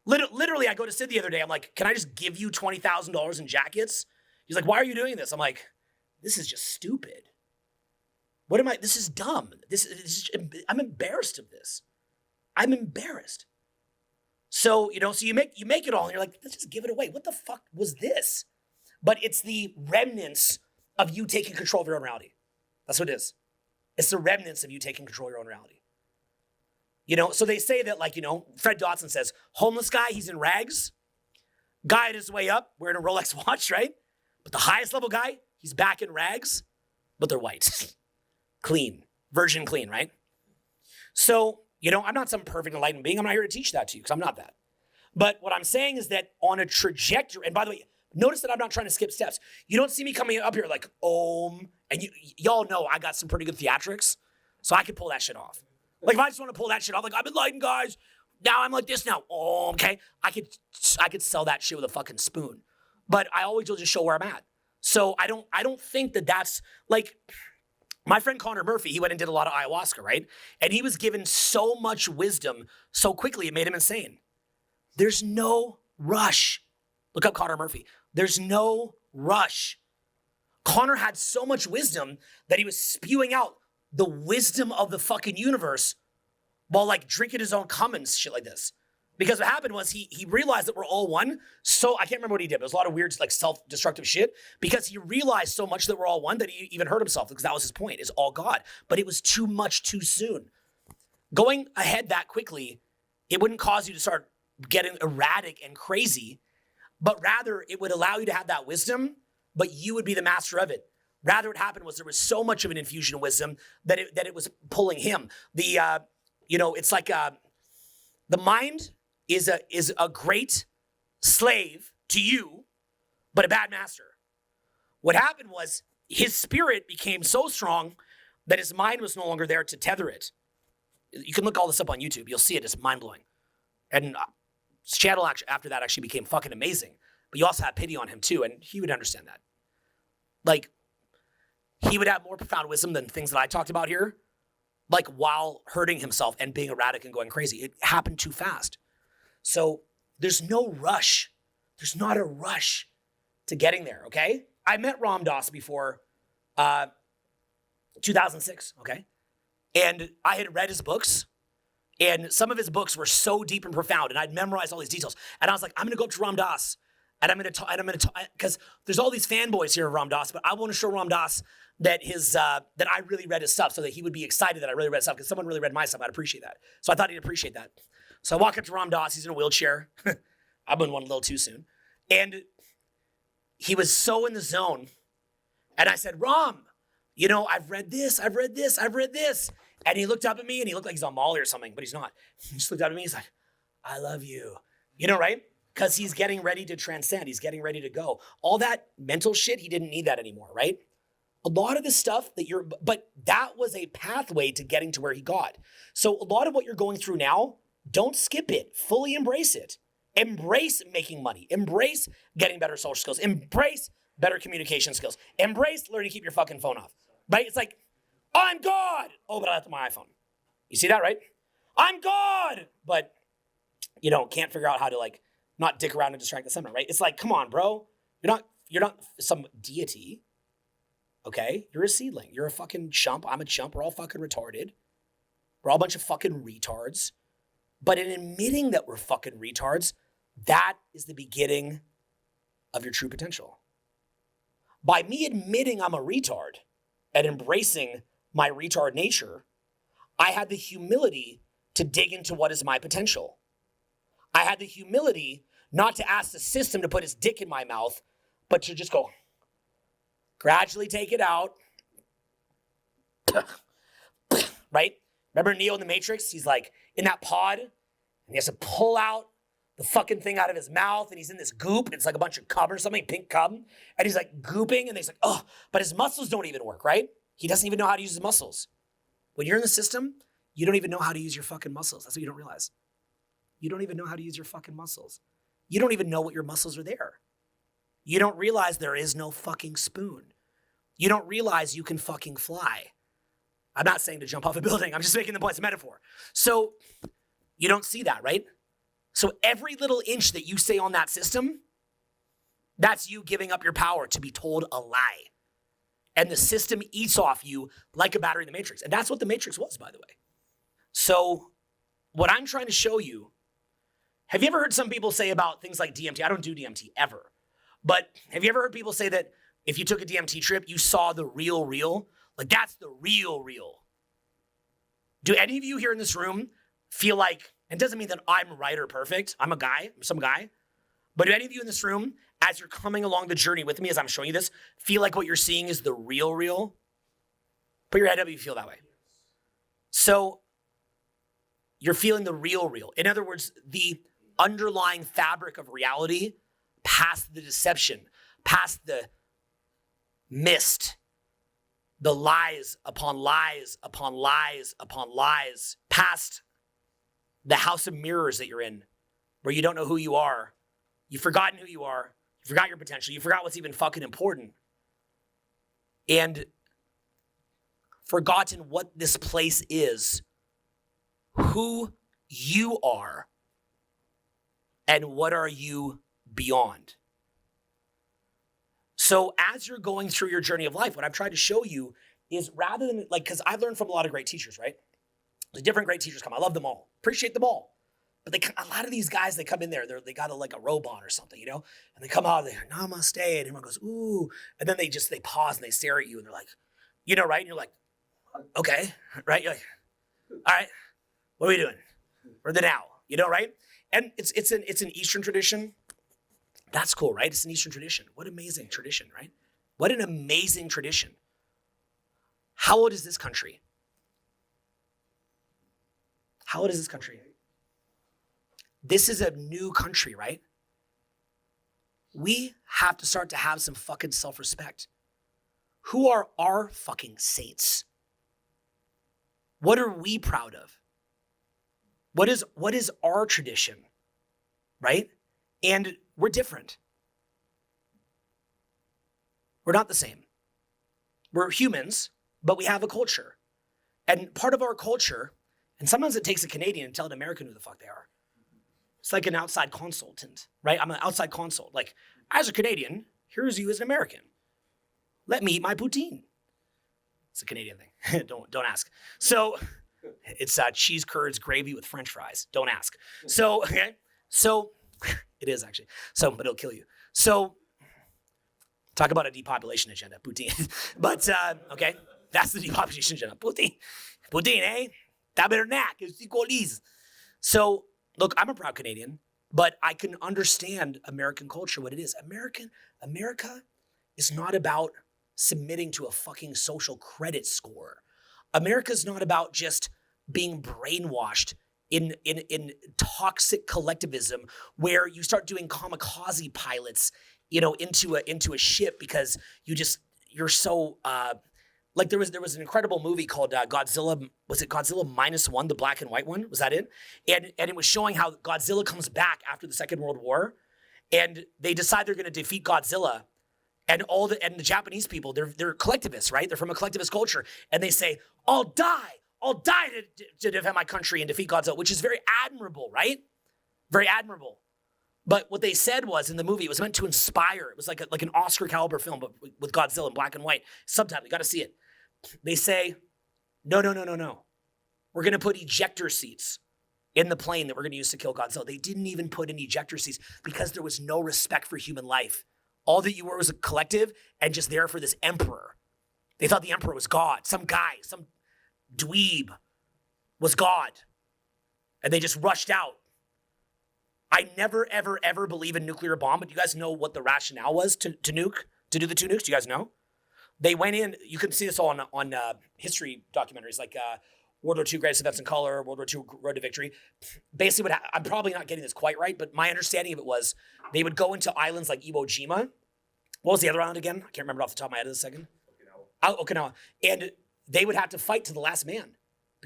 Literally, I go to Sid the other day. I'm like, can I just give you $20,000 in jackets? He's like, why are you doing this? I'm like, this is just stupid. This is dumb. I'm embarrassed of this. I'm embarrassed. So, so you make it all and you're like, let's just give it away. What the fuck was this? But it's the remnants of you taking control of your own reality. That's what it is. It's the remnants of you taking control of your own reality. So they say that Fred Dotson says, homeless guy, he's in rags. Guy at his way up, wearing a Rolex watch, right? But the highest level guy, he's back in rags, but they're white. Clean, virgin clean, right? So, I'm not some perfect enlightened being. I'm not here to teach that to you because I'm not that. But what I'm saying is that on a trajectory, and by the way, notice that I'm not trying to skip steps. You don't see me coming up here like, and y'all know I got some pretty good theatrics, so I could pull that shit off. Like if I just want to pull that shit off, like I'm enlightened, guys. Now I'm like this now. Okay. I could sell that shit with a fucking spoon. But I always will just show where I'm at. So I don't think that that's like my friend Connor Murphy, he went and did a lot of ayahuasca, right? And he was given so much wisdom so quickly, it made him insane. There's no rush. Look up Connor Murphy. There's no rush. Connor had so much wisdom that he was spewing out the wisdom of the fucking universe while drinking his own cum and shit like this. Because what happened was he realized that we're all one. So I can't remember what he did, but it was a lot of weird self-destructive shit because he realized so much that we're all one that he even hurt himself because that was his point, is all God. But it was too much too soon. Going ahead that quickly, it wouldn't cause you to start getting erratic and crazy, but rather it would allow you to have that wisdom, but you would be the master of it. Rather, what happened was there was so much of an infusion of wisdom that it was pulling him. It's like the mind is a great slave to you, but a bad master. What happened was his spirit became so strong that his mind was no longer there to tether it. You can look all this up on YouTube. You'll see it. It's mind-blowing. And his channel after that actually became fucking amazing. But you also had pity on him too, and he would understand that. He would have more profound wisdom than things that I talked about here, while hurting himself and being erratic and going crazy. It happened too fast. So there's no rush. There's not a rush to getting there, okay? I met Ram Dass before 2006, okay? And I had read his books, and some of his books were so deep and profound, and I'd memorized all these details. And I was like, I'm going to go up to Ram Dass, and I'm going to talk, because there's all these fanboys here of Ram Dass, but I want to show Ram Dass that that I really read his stuff so that he would be excited that I really read his stuff because someone really read my stuff. I'd appreciate that. So I thought he'd appreciate that. So I walk up to Ram Dass. He's in a wheelchair. I've been one a little too soon. And he was so in the zone. And I said, Ram, I've read this. And he looked up at me and he looked like he's on Molly or something, but he's not. He just looked up at me. He's like, I love you. Right? Because he's getting ready to transcend. He's getting ready to go. All that mental shit, he didn't need that anymore, right? A lot of the stuff but that was a pathway to getting to where he got. So a lot of what you're going through now, don't skip it. Fully embrace it. Embrace making money. Embrace getting better social skills. Embrace better communication skills. Embrace learning to keep your fucking phone off, right? It's like, I'm God. Oh, but I left my iPhone. You see that, right? I'm God. But, can't figure out how to not dick around and distract the seminar, right? It's like, come on, bro. You're not some deity. Okay? You're a seedling. You're a fucking chump. I'm a chump. We're all fucking retarded. We're all a bunch of fucking retards. But in admitting that we're fucking retards, that is the beginning of your true potential. By me admitting I'm a retard and embracing my retard nature, I had the humility to dig into what is my potential. I had the humility not to ask the system to put its dick in my mouth, but to just go, gradually take it out. Right? Remember Neo in the Matrix? He's in that pod, and he has to pull out the fucking thing out of his mouth, and he's in this goop. It's like a bunch of cum or something, pink cum. And he's gooping, and he's but his muscles don't even work, right? He doesn't even know how to use his muscles. When you're in the system, You don't even know how to use your fucking muscles. That's what you don't realize. You don't even know how to use your fucking muscles. You don't even know what your muscles are there. You don't realize there is no fucking spoon. You don't realize you can fucking fly. I'm not saying to jump off a building. I'm just making the point. It's a metaphor. So you don't see that, right? So every little inch that you say on that system, that's you giving up your power to be told a lie. And the system eats off you like a battery in the Matrix. And that's what the Matrix was, by the way. So what I'm trying to show you, have you ever heard some people say about things like DMT? I don't do DMT ever. But have you ever heard people say that if you took a DMT trip, you saw the real? Like that's the real. Do any of you here in this room feel like, it doesn't mean that I'm right or perfect. I'm some guy. But do any of you in this room, as you're coming along the journey with me, as I'm showing you this, feel like what you're seeing is the real? Put your head up if you feel that way. So you're feeling the real. In other words, the underlying fabric of reality, past the deception, past the mist, the lies upon lies upon lies upon lies, past the house of mirrors that you're in, where you don't know who you are. You've forgotten who you are. You forgot your potential. You forgot what's even fucking important. And forgotten what this place is, who you are, and what are you beyond. So as you're going through your journey of life, what I've tried to show you is rather than, like, because I've learned from a lot of great teachers, right? The different great teachers come. I love them all. Appreciate them all. But a lot of these guys, they come in there, they got like a robot or something, you know? And they come out, they're namaste, and everyone goes, ooh. And then they pause and they stare at you and they're like, you know, right? And you're like, okay, right? You're like, all right, what are we doing? Or the now, you know, right? And it's an Eastern tradition. That's cool, right? It's an Eastern tradition. What amazing tradition, right? What an amazing tradition. How old is this country? How old is this country? This is a new country, right? We have to start to have some fucking self-respect. Who are our fucking saints? What are we proud of? What is our tradition, right? And we're different. We're not the same. We're humans, but we have a culture. And part of our culture, and sometimes it takes a Canadian to tell an American who the fuck they are. It's like an outside consultant, right? I'm an outside consult. Like, as a Canadian, here's you as an American. Let me eat my poutine. It's a Canadian thing. Don't ask. So it's cheese curds, gravy with French fries. Don't ask. So, okay. So it is actually. So, but it'll kill you. So talk about a depopulation agenda, poutine. But, okay, that's the depopulation agenda. Poutine, eh? Tabernacle, c'est. So, look, I'm a proud Canadian, but I can understand American culture, what it is. America is not about submitting to a fucking social credit score. America's not about just being brainwashed in toxic collectivism where you start doing kamikaze pilots, you know, into a ship because you're so like there was an incredible movie called Godzilla. Was it Godzilla -1, the black and white one? Was that it? And it was showing how Godzilla comes back after the Second World War, and they decide they're going to defeat Godzilla. And the Japanese people, they're collectivists, right? They're from a collectivist culture, and they say, I'll die to defend my country and defeat Godzilla, which is very admirable, right? Very admirable. But what they said was in the movie, it was meant to inspire. It was like an Oscar caliber film, but with Godzilla in black and white. Subtitle, you got to see it. They say, no. We're going to put ejector seats in the plane that we're going to use to kill Godzilla. They didn't even put in ejector seats because there was no respect for human life. All that you were was a collective and just there for this emperor. They thought the emperor was God. Some guy, some dweeb was God. And they just rushed out. I never, ever, ever believe in nuclear bomb, but you guys know what the rationale was to nuke, to do the 2 nukes? Do you guys know? They went in, you can see this all on history documentaries like World War II Greatest Events in Color, World War II Road to Victory. Basically, I'm probably not getting this quite right, but my understanding of it was they would go into islands like Iwo Jima. What was the other island again? I can't remember off the top of my head in a second. Okinawa. And they would have to fight to the last man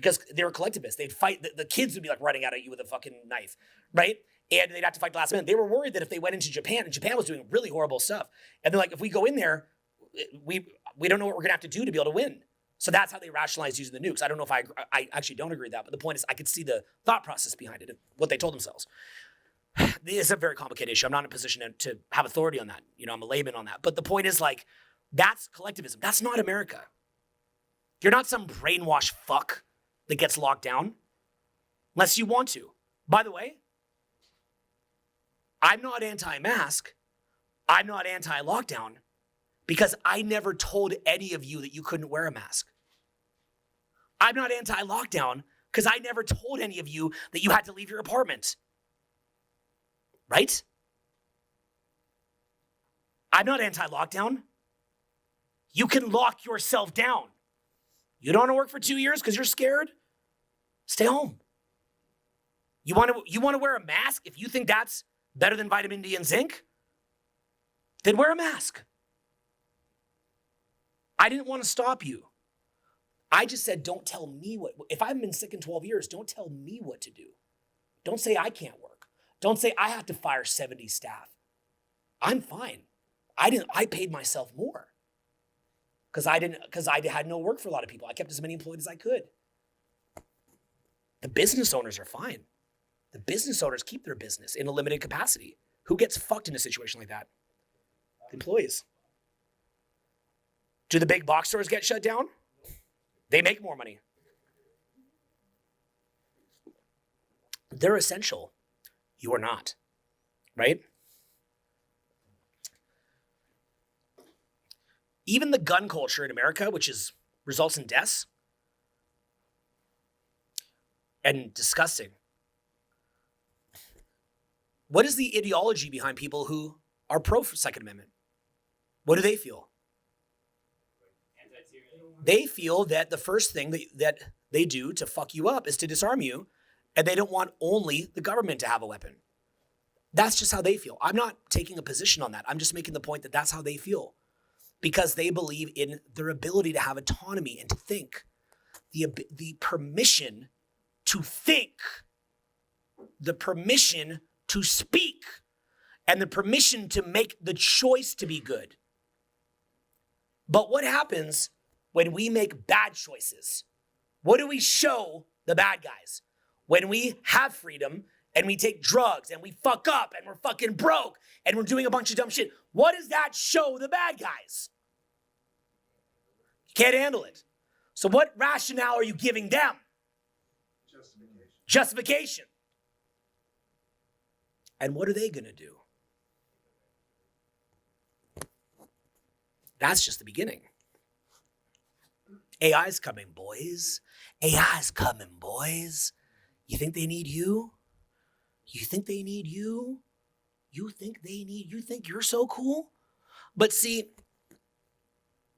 because they were collectivists. They'd fight, the kids would be like running out at you with a fucking knife, right? And they'd have to fight the last minute. They were worried that if they went into Japan, and Japan was doing really horrible stuff, and they're like, if we go in there, we don't know what we're gonna have to do to be able to win. So that's how they rationalized using the nukes. I don't know if I actually don't agree with that, but the point is I could see the thought process behind it, what they told themselves. It's a very complicated issue. I'm not in a position to have authority on that. I'm a layman on that. But the point is, like, that's collectivism. That's not America. You're not some brainwashed fuck that gets locked down unless you want to. By the way, I'm not anti-mask. I'm not anti-lockdown because I never told any of you that you couldn't wear a mask. I'm not anti-lockdown because I never told any of you that you had to leave your apartment. Right? I'm not anti-lockdown. You can lock yourself down. You don't want to work for 2 years because you're scared? Stay home. You want to wear a mask if you think that's better than vitamin D and zinc? Then wear a mask. I didn't want to stop you. I just said, don't tell me if I've been sick in 12 years, don't tell me what to do. Don't say I can't work. Don't say I have to fire 70 staff. I'm fine. I paid myself more because I had no work for a lot of people. I kept as many employed as I could. The business owners are fine. The business owners keep their business in a limited capacity. Who gets fucked in a situation like that? The employees. Do the big box stores get shut down? They make more money. They're essential. You are not, right? Even the gun culture in America, which results in deaths and disgusting. What is the ideology behind people who are pro Second Amendment? What do they feel? They feel that the first thing that they do to fuck you up is to disarm you, and they don't want only the government to have a weapon. That's just how they feel. I'm not taking a position on that. I'm just making the point that that's how they feel because they believe in their ability to have autonomy and to think. The permission to think, the permission to speak, and the permission to make the choice to be good. But what happens when we make bad choices? What do we show the bad guys? When we have freedom and we take drugs and we fuck up and we're fucking broke and we're doing a bunch of dumb shit, what does that show the bad guys? You can't handle it. So what rationale are you giving them? Justification. And what are they going to do? That's just the beginning. AI's coming, boys. AI's coming, boys. You think they need you? You think they need you? You think you're so cool? But see,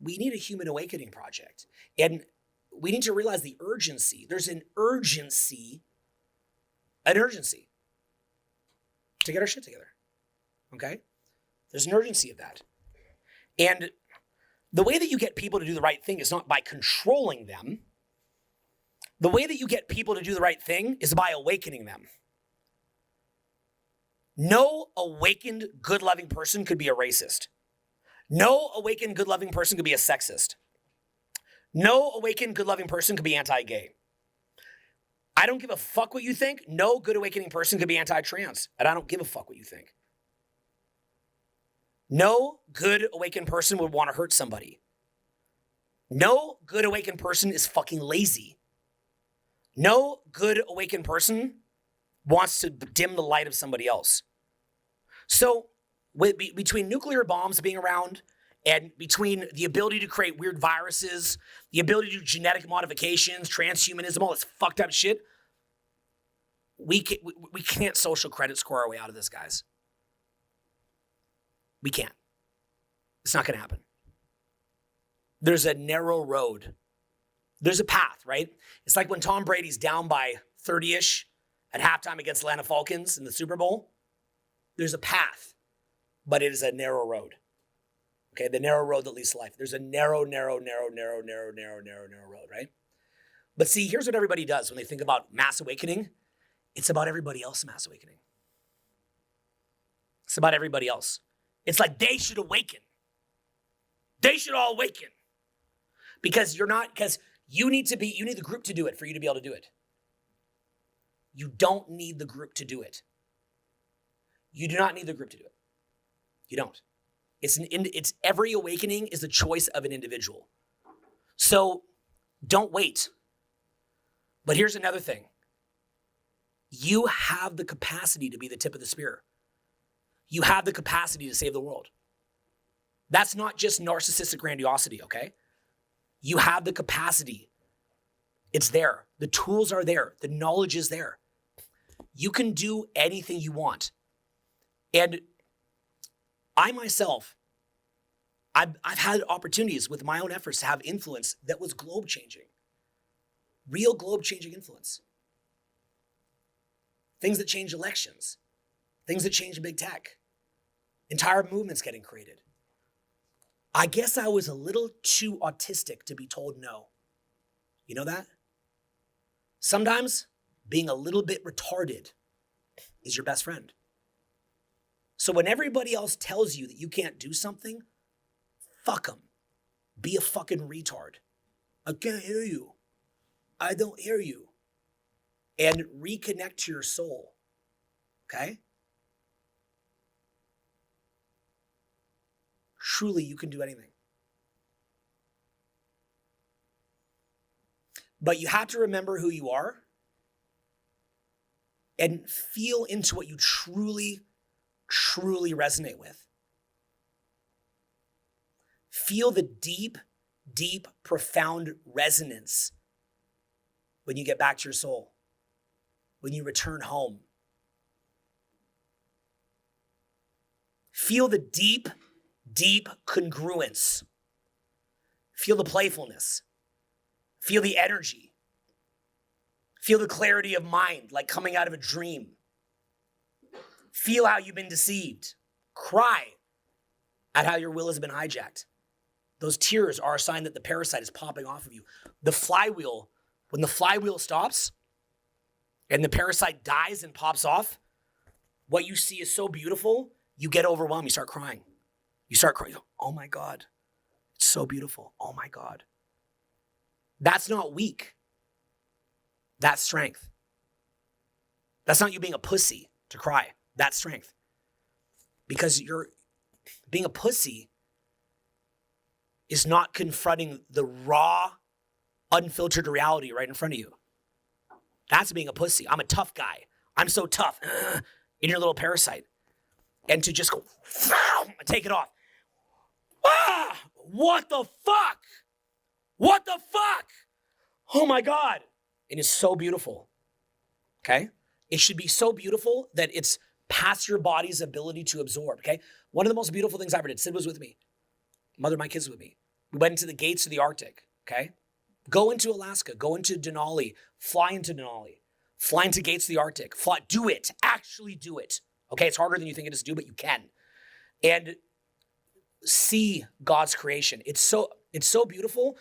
we need a human awakening project. And we need to realize the urgency. There's an urgency to get our shit together. Okay? There's an urgency of that. And the way that you get people to do the right thing is not by controlling them. The way that you get people to do the right thing is by awakening them. No awakened, good, loving person could be a racist. No awakened, good, loving person could be a sexist. No awakened, good, loving person could be anti-gay. I don't give a fuck what you think. No good awakening person could be anti-trans. And I don't give a fuck what you think. No good awakened person would want to hurt somebody. No good awakened person is fucking lazy. No good awakened person wants to dim the light of somebody else. So between nuclear bombs being around and between the ability to create weird viruses, the ability to do genetic modifications, transhumanism, all this fucked up shit, we can't social credit score our way out of this, guys. We can't. It's not going to happen. There's a narrow road. There's a path, right? It's like when Tom Brady's down by 30-ish at halftime against Atlanta Falcons in the Super Bowl. There's a path, but it is a narrow road. Okay, the narrow road that leads to life. There's a narrow road, right? But see, here's what everybody does when they think about mass awakening. It's about everybody else mass awakening. It's about everybody else. It's like they should awaken. They should all awaken. Because you need the group to do it for you to be able to do it. You don't need the group to do it. You do not need the group to do it. You don't. It's every awakening is the choice of an individual. So don't wait. But here's another thing. You have the capacity to be the tip of the spear. You have the capacity to save the world. That's not just narcissistic grandiosity, okay? You have the capacity. It's there. The tools are there. The knowledge is there. You can do anything you want. And I myself, I've had opportunities with my own efforts to have influence that was globe-changing. Real globe-changing influence. Things that change elections. Things that change big tech. Entire movements getting created. I guess I was a little too autistic to be told no. You know that? Sometimes being a little bit retarded is your best friend. So when everybody else tells you that you can't do something, fuck them. Be a fucking retard. I can't hear you. I don't hear you. And reconnect to your soul. Okay? Truly, you can do anything. But you have to remember who you are and feel into what you truly resonate with. Feel the deep, profound resonance when you get back to your soul, when you return home. Feel the deep congruence. Feel the playfulness. Feel the energy. Feel the clarity of mind, like coming out of a dream. Feel how you've been deceived. Cry at how your will has been hijacked. Those tears are a sign that the parasite is popping off of you. The flywheel, when the flywheel stops and the parasite dies and pops off, what you see is so beautiful, you get overwhelmed, you start crying. You start crying, oh my God, it's so beautiful, oh my God. That's not weak. That's strength. That's not you being a pussy to cry. That's strength. Because you're being a pussy is not confronting the raw, unfiltered reality right in front of you. That's being a pussy. I'm a tough guy. I'm so tough. In your little parasite. And to just go, and take it off. Ah, what the fuck? What the fuck? Oh my God. It is so beautiful. Okay? It should be so beautiful that it's past your body's ability to absorb. Okay? One of the most beautiful things I ever did. Sid was with me. Mother of my kids was with me. We went into the gates of the Arctic. Okay? Go into Alaska. Go into Denali. Fly into Denali. Fly into gates of the Arctic. Fly. Do it. Actually do it. Okay? It's harder than you think it is to do, but you can. And see God's creation. It's so beautiful.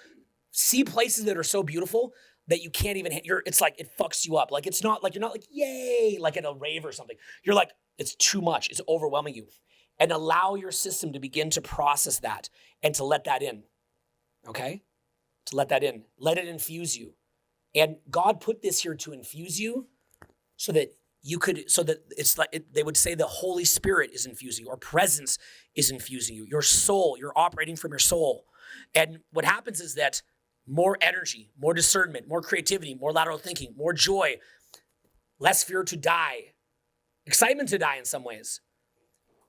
See places that are so beautiful that you can't even hit. It's like it fucks you up. Like it's not like you're not like yay, like at a rave or something. You're like it's too much. It's overwhelming you, and allow your system to begin to process that and to let that in. Okay, to let that in. Let it infuse you, and God put this here to infuse you, so that you could. So that it's like they would say the Holy Spirit is infusing you, or presence is infusing you. Your soul. You're operating from your soul, and what happens is that. More energy, more discernment, more creativity, more lateral thinking, more joy, less fear to die, excitement to die in some ways,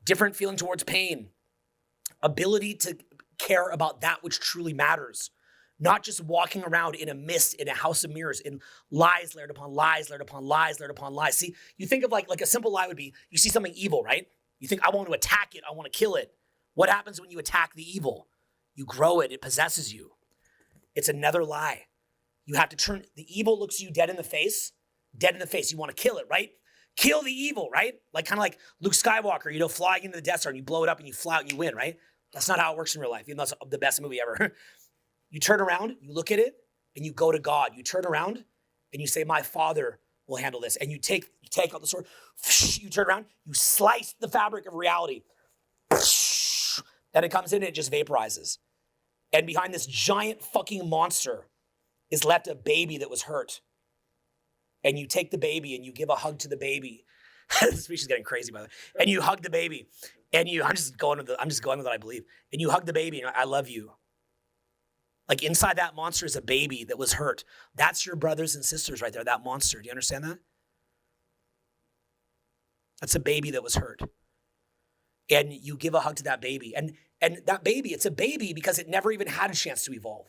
different feeling towards pain, ability to care about that which truly matters, not just walking around in a mist, in a house of mirrors, in lies layered upon lies, layered upon lies, layered upon lies. See, you think of like a simple lie would be, you see something evil, right? You think, I want to attack it, I want to kill it. What happens when you attack the evil? You grow it, it possesses you. It's another lie. You have to turn, the evil looks you dead in the face. You want to kill it, right? Kill the evil, right? Like kind of like Luke Skywalker, flying into the Death Star and you blow it up and you fly out and you win, right? That's not how it works in real life, even though it's the best movie ever. You turn around, you look at it, and you go to God. You turn around and you say, my Father will handle this. And you take out the sword, you turn around, you slice the fabric of reality. Then it comes in and it just vaporizes. And behind this giant fucking monster is left a baby that was hurt. And you take the baby and you give a hug to the baby. This speech is getting crazy, by the way. And you hug the baby. And I'm just going with what I believe. And you hug the baby and I love you. Like inside that monster is a baby that was hurt. That's your brothers and sisters right there, that monster. Do you understand that? That's a baby that was hurt. And you give a hug to that baby. And that baby, it's a baby because it never even had a chance to evolve.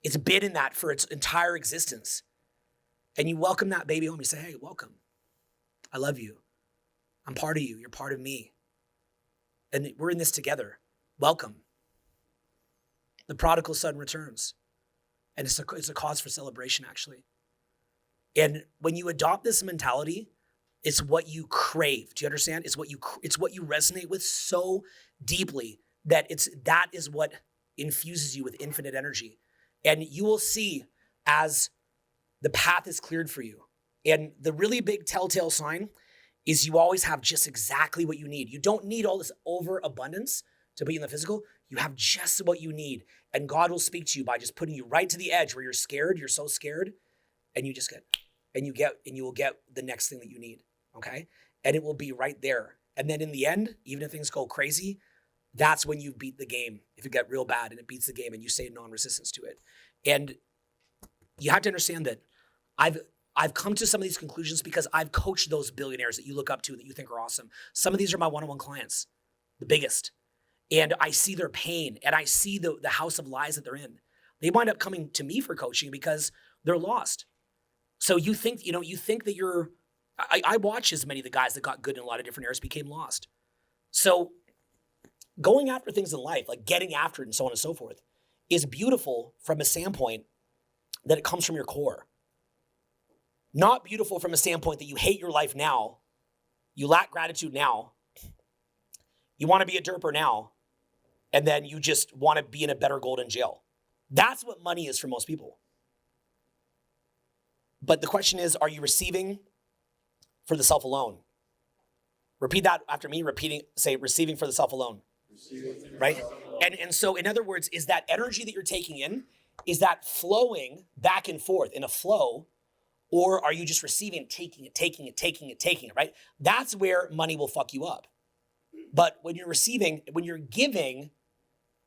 It's been in that for its entire existence. And you welcome that baby home. You say, hey, welcome. I love you. I'm part of you. You're part of me. And we're in this together. Welcome. The prodigal son returns. And it's a cause for celebration, actually. And when you adopt this mentality, it's what you crave. Do you understand? It's what you resonate with so deeply that is what infuses you with infinite energy. And you will see as the path is cleared for you. And the really big telltale sign is you always have just exactly what you need. You don't need all this overabundance to be in the physical. You have just what you need. And God will speak to you by just putting you right to the edge where you're scared. You're so scared. And you will get the next thing that you need. Okay? And it will be right there. And then in the end, even if things go crazy, that's when you beat the game. If it got real bad and it beats the game and you say non-resistance to it. And you have to understand that I've come to some of these conclusions because I've coached those billionaires that you look up to that you think are awesome. Some of these are my one-on-one clients, the biggest. And I see their pain and I see the house of lies that they're in. They wind up coming to me for coaching because they're lost. So you think that I watch as many of the guys that got good in a lot of different areas became lost. So going after things in life, like getting after it and so on and so forth, is beautiful from a standpoint that it comes from your core. Not beautiful from a standpoint that you hate your life now, you lack gratitude now, you want to be a derper now, and then you just want to be in a better golden jail. That's what money is for most people. But the question is, are you receiving for the self alone? Repeat that after me, say receiving for the self alone. Right? And so in other words, is that energy that you're taking in, is that flowing back and forth in a flow, or are you just receiving, taking it, right? That's where money will fuck you up. But when you're receiving, when you're giving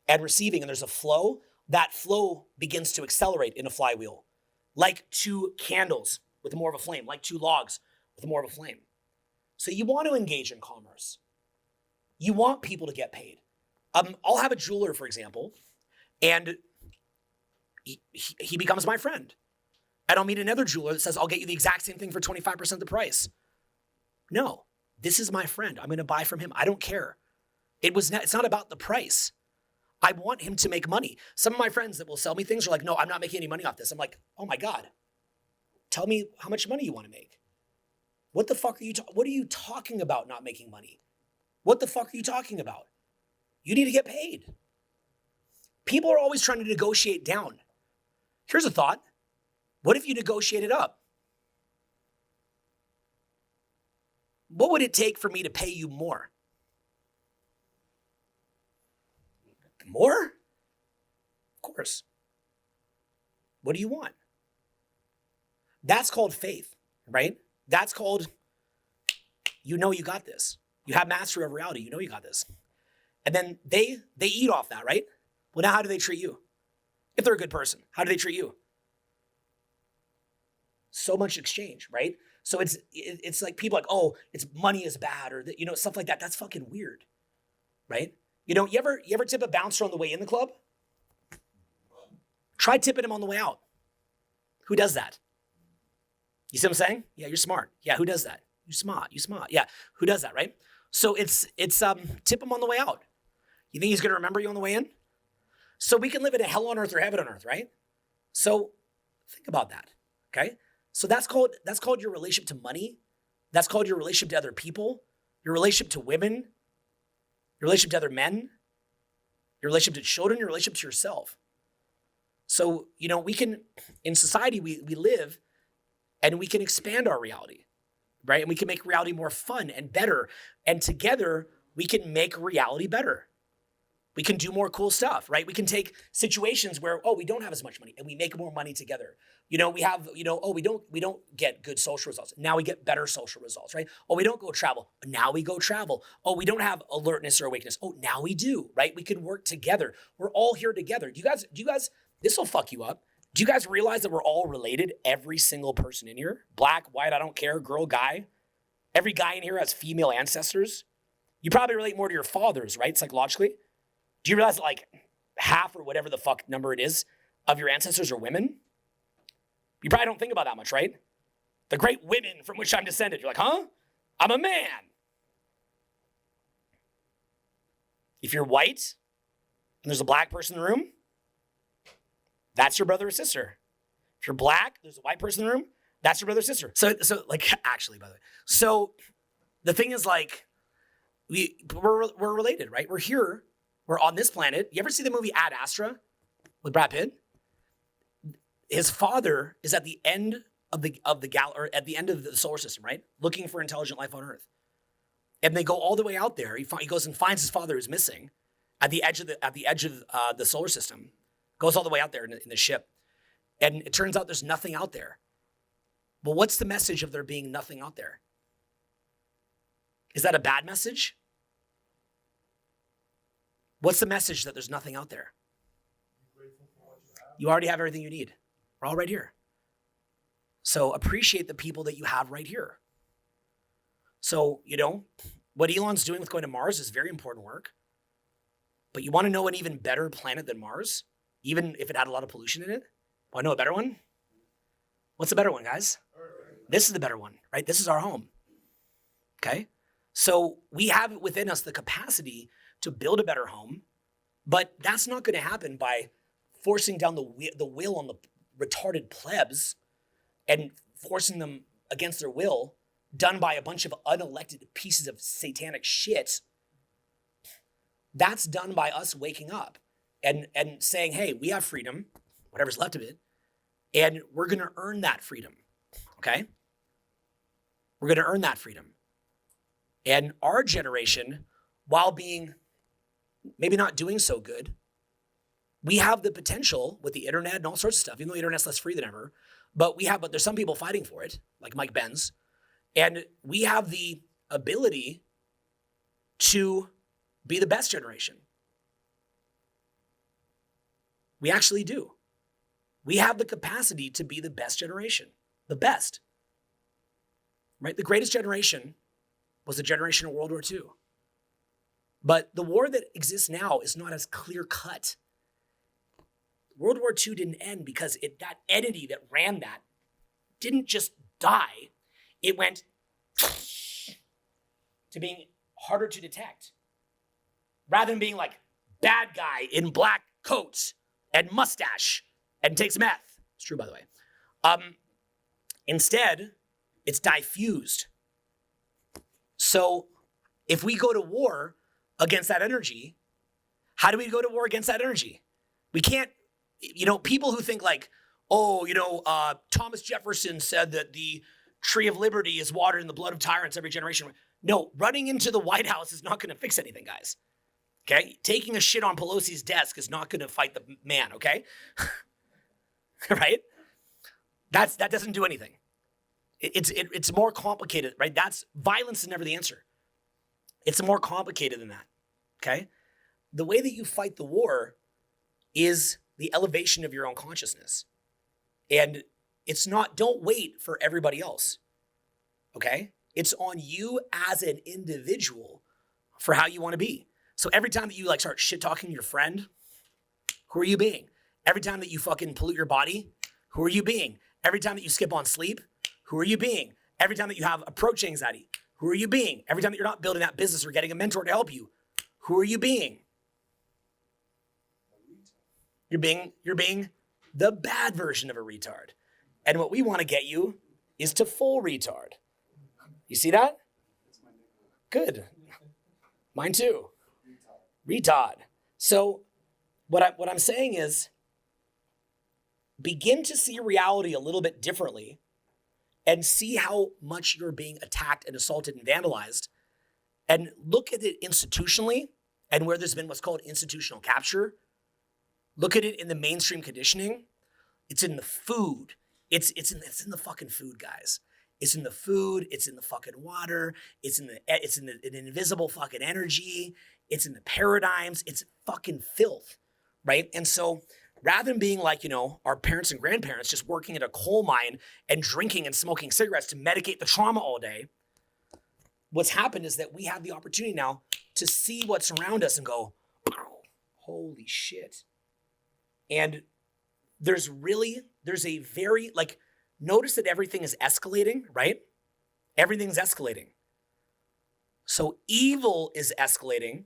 and receiving and there's a flow, that flow begins to accelerate in a flywheel. Like two candles with more of a flame, like two logs with more of a flame. So you want to engage in commerce. You want people to get paid. I'll have a jeweler, for example, and he becomes my friend. And I'll meet another jeweler that says, I'll get you the exact same thing for 25% the price. No, this is my friend. I'm going to buy from him. I don't care. It's not about the price. I want him to make money. Some of my friends that will sell me things are like, no, I'm not making any money off this. I'm like, oh my God, tell me how much money you want to make. What the fuck what are you talking about not making money? What the fuck are you talking about? You need to get paid. People are always trying to negotiate down. Here's a thought. What if you negotiated up? What would it take for me to pay you more? More? Of course. What do you want? That's called faith, right? That's called, you got this. You have mastery of reality. You know you got this. And then they eat off that, right? Well, now how do they treat you? If they're a good person, how do they treat you? So much exchange, right? So it's like people like, oh, it's money is bad or stuff like that. That's fucking weird, right? You ever tip a bouncer on the way in the club? Try tipping him on the way out. Who does that? You see what I'm saying? Yeah, you're smart. Yeah, who does that? You smart. Yeah, who does that, right? So it's tip him on the way out. You think he's going to remember you on the way in? So we can live in a hell on earth or heaven on earth, right? So think about that, okay? So that's called your relationship to money. That's called your relationship to other people, your relationship to women, your relationship to other men, your relationship to children, your relationship to yourself. So, we can, in society, we live and we can expand our reality, right? And we can make reality more fun and better. And together, we can make reality better. We can do more cool stuff, right? We can take situations where, we don't have as much money and we make more money together. We have, we don't get good social results. Now we get better social results, right? We don't go travel. Now we go travel. We don't have alertness or awakeness. Now we do, right? We can work together. We're all here together. Do you guys, this will fuck you up. Do you guys realize that we're all related? Every single person in here, black, white, I don't care, girl, guy. Every guy in here has female ancestors. You probably relate more to your fathers, right? Psychologically. Do you realize that like half or whatever the fuck number it is of your ancestors are women? You probably don't think about that much, right? The great women from which I'm descended. You're like, huh? I'm a man. If you're white and there's a black person in the room, that's your brother or sister. If you're black, there's a white person in the room, that's your brother or sister. So like, actually, by the way. So the thing is like, we're related, right? We're here. We're on this planet. You ever see the movie Ad Astra with Brad Pitt? His father is at the end of the or at the end of the solar system, right? Looking for intelligent life on Earth. And they go all the way out there. He goes and finds his father who's missing at the edge of the solar system. Goes all the way out there in the ship. And it turns out there's nothing out there. Well, what's the message of there being nothing out there? Is that a bad message? What's the message that there's nothing out there? You already have everything you need. We're all right here. So appreciate the people that you have right here. So, what Elon's doing with going to Mars is very important work. But you want to know an even better planet than Mars? Even if it had a lot of pollution in it? Want to know a better one? What's the better one, guys? This is the better one, right? This is our home. Okay? So we have within us the capacity to build a better home, but that's not going to happen by forcing down the will on the retarded plebs and forcing them against their will, done by a bunch of unelected pieces of satanic shit. That's done by us waking up and saying, hey, we have freedom, whatever's left of it, and we're going to earn that freedom, okay? We're going to earn that freedom. And our generation, while being maybe not doing so good, we have the potential with the internet and all sorts of stuff, even though the internet's less free than ever, but there's some people fighting for it, like Mike Benz, and we have the ability to be the best generation. We actually do. We have the capacity to be the best generation, the best, right? The greatest generation was the generation of World War II. But the war that exists now is not as clear cut. World War II didn't end because that entity that ran that didn't just die. It went to being harder to detect. Rather than being like bad guy in black coats and mustache and takes meth. It's true, by the way. Instead, it's diffused. So if we go to war against that energy, how do we go to war against that energy? We can't, people who think like, Thomas Jefferson said that the tree of liberty is watered in the blood of tyrants every generation. No, running into the White House is not going to fix anything, guys. Okay? Taking a shit on Pelosi's desk is not going to fight the man, okay? Right? That doesn't do anything. It's more complicated, right? Violence is never the answer. It's more complicated than that, okay? The way that you fight the war is the elevation of your own consciousness. And don't wait for everybody else, okay? It's on you as an individual for how you want to be. So every time that you start shit-talking your friend, who are you being? Every time that you fucking pollute your body, who are you being? Every time that you skip on sleep, who are you being? Every time that you have approach anxiety, who are you being? Every time that you're not building that business or getting a mentor to help you, who are you being? You're being the bad version of a retard. And what we want to get you is to full retard. You see that? Good. Mine too. Retard. So what I'm saying is, begin to see reality a little bit differently and see how much you're being attacked and assaulted and vandalized, and look at it institutionally and where there's been what's called institutional capture. Look at it in the mainstream conditioning. It's in the food. It's in the fucking food, guys. It's in the food. It's in the fucking water. It's in the invisible fucking energy. It's in the paradigms. It's fucking filth, right? And so rather than being like, our parents and grandparents just working at a coal mine and drinking and smoking cigarettes to medicate the trauma all day, what's happened is that we have the opportunity now to see what's around us and go, holy shit. And there's a very, notice that everything is escalating, right? Everything's escalating. So evil is escalating,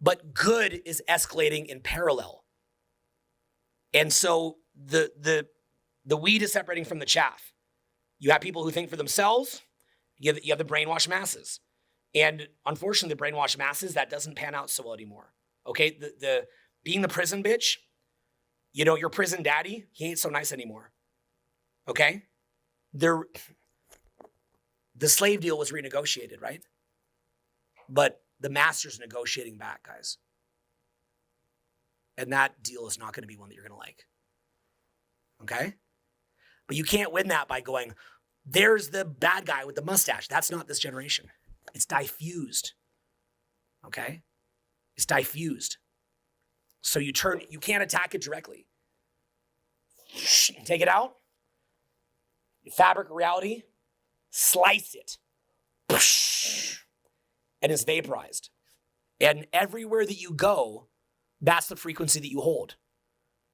but good is escalating in parallel. And so the weed is separating from the chaff. You have people who think for themselves. You have the brainwashed masses. And unfortunately, the brainwashed masses, that doesn't pan out so well anymore. Okay, the being the prison bitch, your prison daddy, he ain't so nice anymore. Okay? The slave deal was renegotiated, right? But the master's negotiating back, guys. And that deal is not going to be one that you're going to like. Okay? But you can't win that by going, there's the bad guy with the mustache. That's not this generation. It's diffused. Okay? It's diffused. So you can't attack it directly. Take it out. Fabric of reality. Slice it. And it's vaporized. And everywhere that you go, that's the frequency that you hold.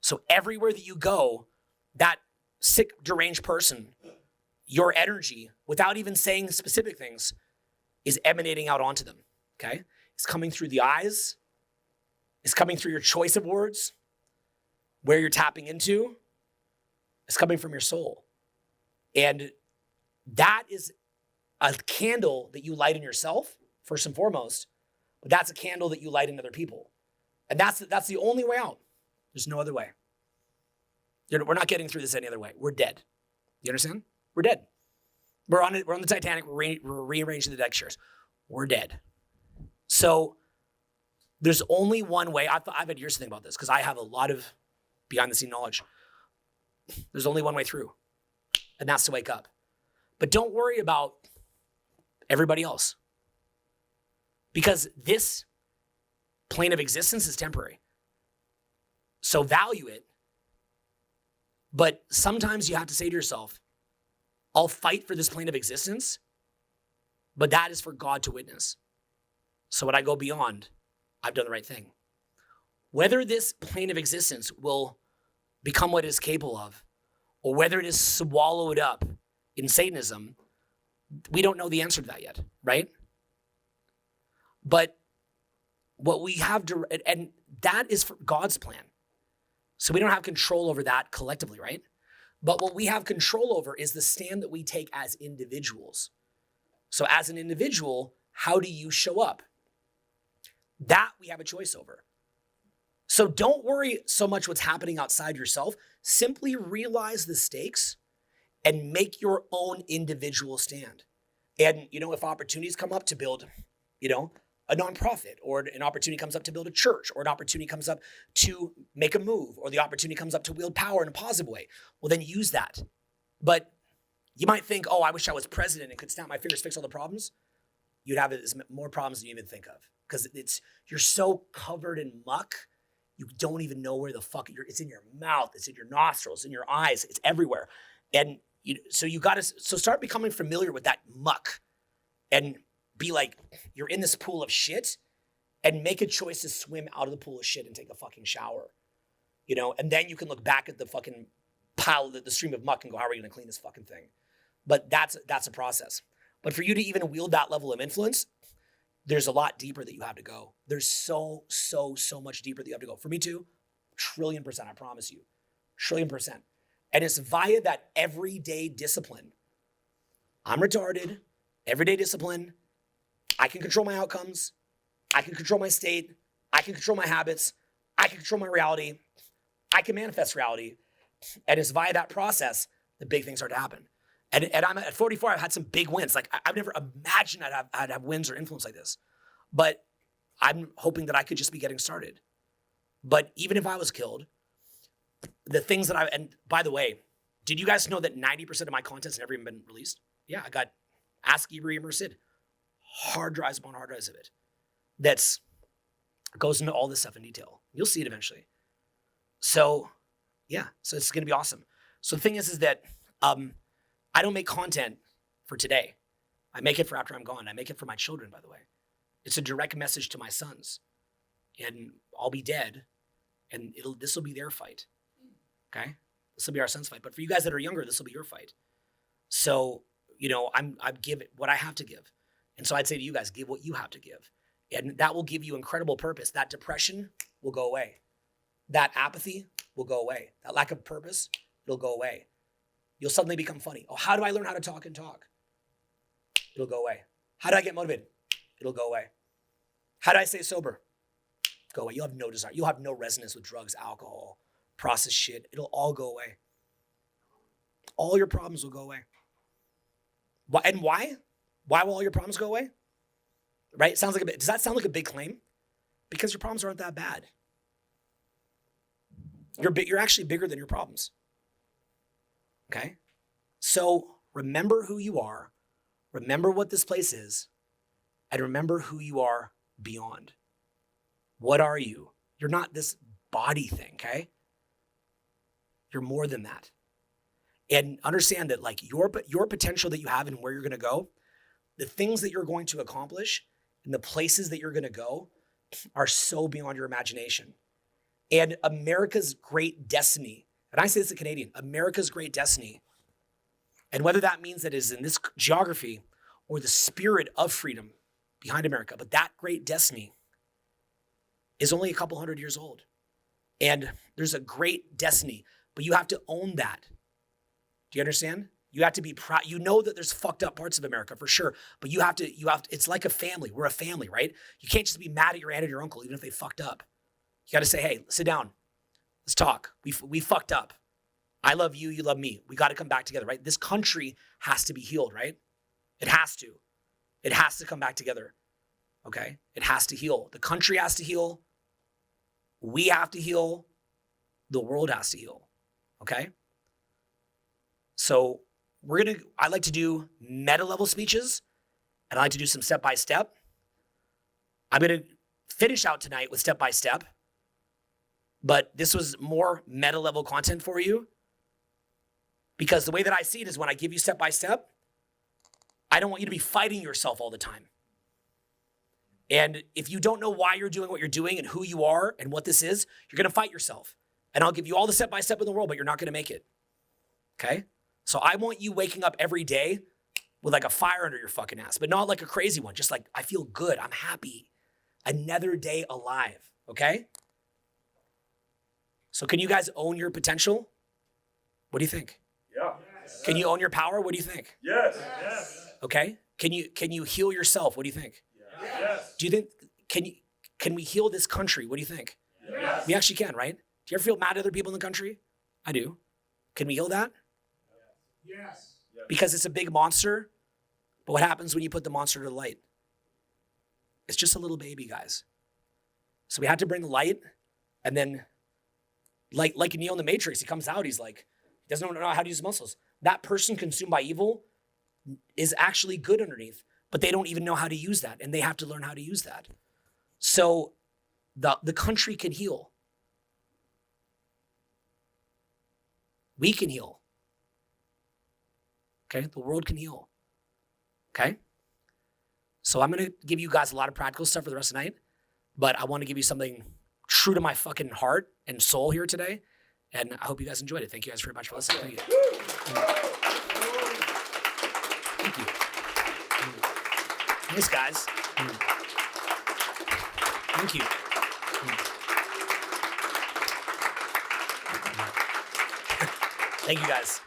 So everywhere that you go, that sick, deranged person, your energy, without even saying specific things, is emanating out onto them, okay? It's coming through the eyes. It's coming through your choice of words, where you're tapping into. It's coming from your soul. And that is a candle that you light in yourself, first and foremost, but that's a candle that you light in other people. And that's the only way out. There's no other way. We're not getting through this any other way. We're dead. You understand? We're dead. We're on the Titanic. We're rearranging the deck chairs. We're dead. So there's only one way. I've had years to think about this because I have a lot of behind the scene knowledge. There's only one way through, and that's to wake up. But don't worry about everybody else, because this plane of existence is temporary. So value it. But sometimes you have to say to yourself, I'll fight for this plane of existence, but that is for God to witness. So when I go beyond, I've done the right thing. Whether this plane of existence will become what it is capable of, or whether it is swallowed up in Satanism, we don't know the answer to that yet, right? But what we have to, and that is for God's plan. So we don't have control over that collectively, right? But what we have control over is the stand that we take as individuals. So as an individual, how do you show up? That we have a choice over. So don't worry so much what's happening outside yourself. Simply realize the stakes and make your own individual stand. And, if opportunities come up to build, a nonprofit, or an opportunity comes up to build a church, or an opportunity comes up to make a move, or the opportunity comes up to wield power in a positive way, well, then use that. But you might think, I wish I was president and could snap my fingers, fix all the problems. You'd have more problems than you even think of, because you're so covered in muck, you don't even know where the fuck it's in your mouth, it's in your nostrils, in your eyes, it's everywhere. And so start becoming familiar with that muck, and be like, you're in this pool of shit, and make a choice to swim out of the pool of shit and take a fucking shower, and then you can look back at the fucking pile, the stream of muck, and go, how are we going to clean this fucking thing? But that's a process. But for you to even wield that level of influence, there's a lot deeper that you have to go. There's so much deeper that you have to go. For me too, 1,000,000,000%, I promise you, 1,000,000,000%. And it's via that everyday discipline. I'm retarded, everyday discipline. I can control my outcomes. I can control my state. I can control my habits. I can control my reality. I can manifest reality. And it's via that process that big things start to happen. And I'm at 44, I've had some big wins. Like I've never imagined I'd have wins or influence like this. But I'm hoping that I could just be getting started. But even if I was killed, the things that and by the way, did you guys know that 90% of my content's never even been released? Yeah, I got ASCII reimmersed, hard drives upon hard drives of it. That's goes into all this stuff in detail. You'll see it eventually. So yeah, so it's gonna be awesome. So the thing is that I don't make content for today. I make it for after I'm gone. I make it for my children, by the way. It's a direct message to my sons. And I'll be dead, and this will be their fight. Okay? This will be our son's fight. But for you guys that are younger, this will be your fight. So, I give what I have to give. And so I'd say to you guys, give what you have to give. And that will give you incredible purpose. That depression will go away. That apathy will go away. That lack of purpose, it'll go away. You'll suddenly become funny. Oh, how do I learn how to talk and talk? It'll go away. How do I get motivated? It'll go away. How do I stay sober? Go away. You'll have no desire. You'll have no resonance with drugs, alcohol, processed shit. It'll all go away. All your problems will go away. And why? Why will all your problems go away? Right? Does that sound like a big claim? Because your problems aren't that bad. You're actually bigger than your problems. Okay? So remember who you are, remember what this place is, and remember who you are beyond. What are you? You're not this body thing, okay? You're more than that. And understand that like your potential that you have and where you're gonna go, the things that you're going to accomplish and the places that you're gonna go are so beyond your imagination. And America's great destiny, and I say this as a Canadian, America's great destiny, and whether that means that it is in this geography or the spirit of freedom behind America, but that great destiny is only a couple hundred years old. And there's a great destiny, but you have to own that. Do you understand? You have to be proud. You know that there's fucked up parts of America for sure, but you have to, it's like a family. We're a family, right? You can't just be mad at your aunt and your uncle, even if they fucked up. You got to say, hey, sit down. Let's talk. We fucked up. I love you. You love me. We got to come back together, right? This country has to be healed, right? It has to. It has to come back together, okay? It has to heal. The country has to heal. We have to heal. The world has to heal, okay? So I like to do meta level speeches, and I like to do some step-by-step. I'm going to finish out tonight with step-by-step. But this was more meta level content for you because the way that I see it is when I give you step by step, I don't want you to be fighting yourself all the time. And if you don't know why you're doing what you're doing and who you are and what this is, you're going to fight yourself. And I'll give you all the step by step in the world, but you're not going to make it. Okay? So I want you waking up every day with like a fire under your fucking ass, but not like a crazy one. Just like, I feel good. I'm happy. Another day alive. Okay? So can you guys own your potential? What do you think? Yeah. Can you own your power? What do you think? Yes. Yes. Okay. Can you heal yourself? What do you think? Yes. Do you think can we heal this country? What do you think? Yes. We actually can, right? Do you ever feel mad at other people in the country? I do. Can we heal that? Yes. Because it's a big monster. But what happens when you put the monster to the light? It's just a little baby, guys. So we had to bring the light, and then like Neo in the Matrix, he comes out, he doesn't know how to use his muscles. That person consumed by evil is actually good underneath, but they don't even know how to use that, and they have to learn how to use that. So the country can heal. We can heal. Okay? The world can heal. Okay? So I'm going to give you guys a lot of practical stuff for the rest of the night, but I want to give you something true to my fucking heart and soul here today. And I hope you guys enjoyed it. Thank you guys very much for listening. Thank you. Thank you. Thanks, guys. Thank you. Thank you, guys.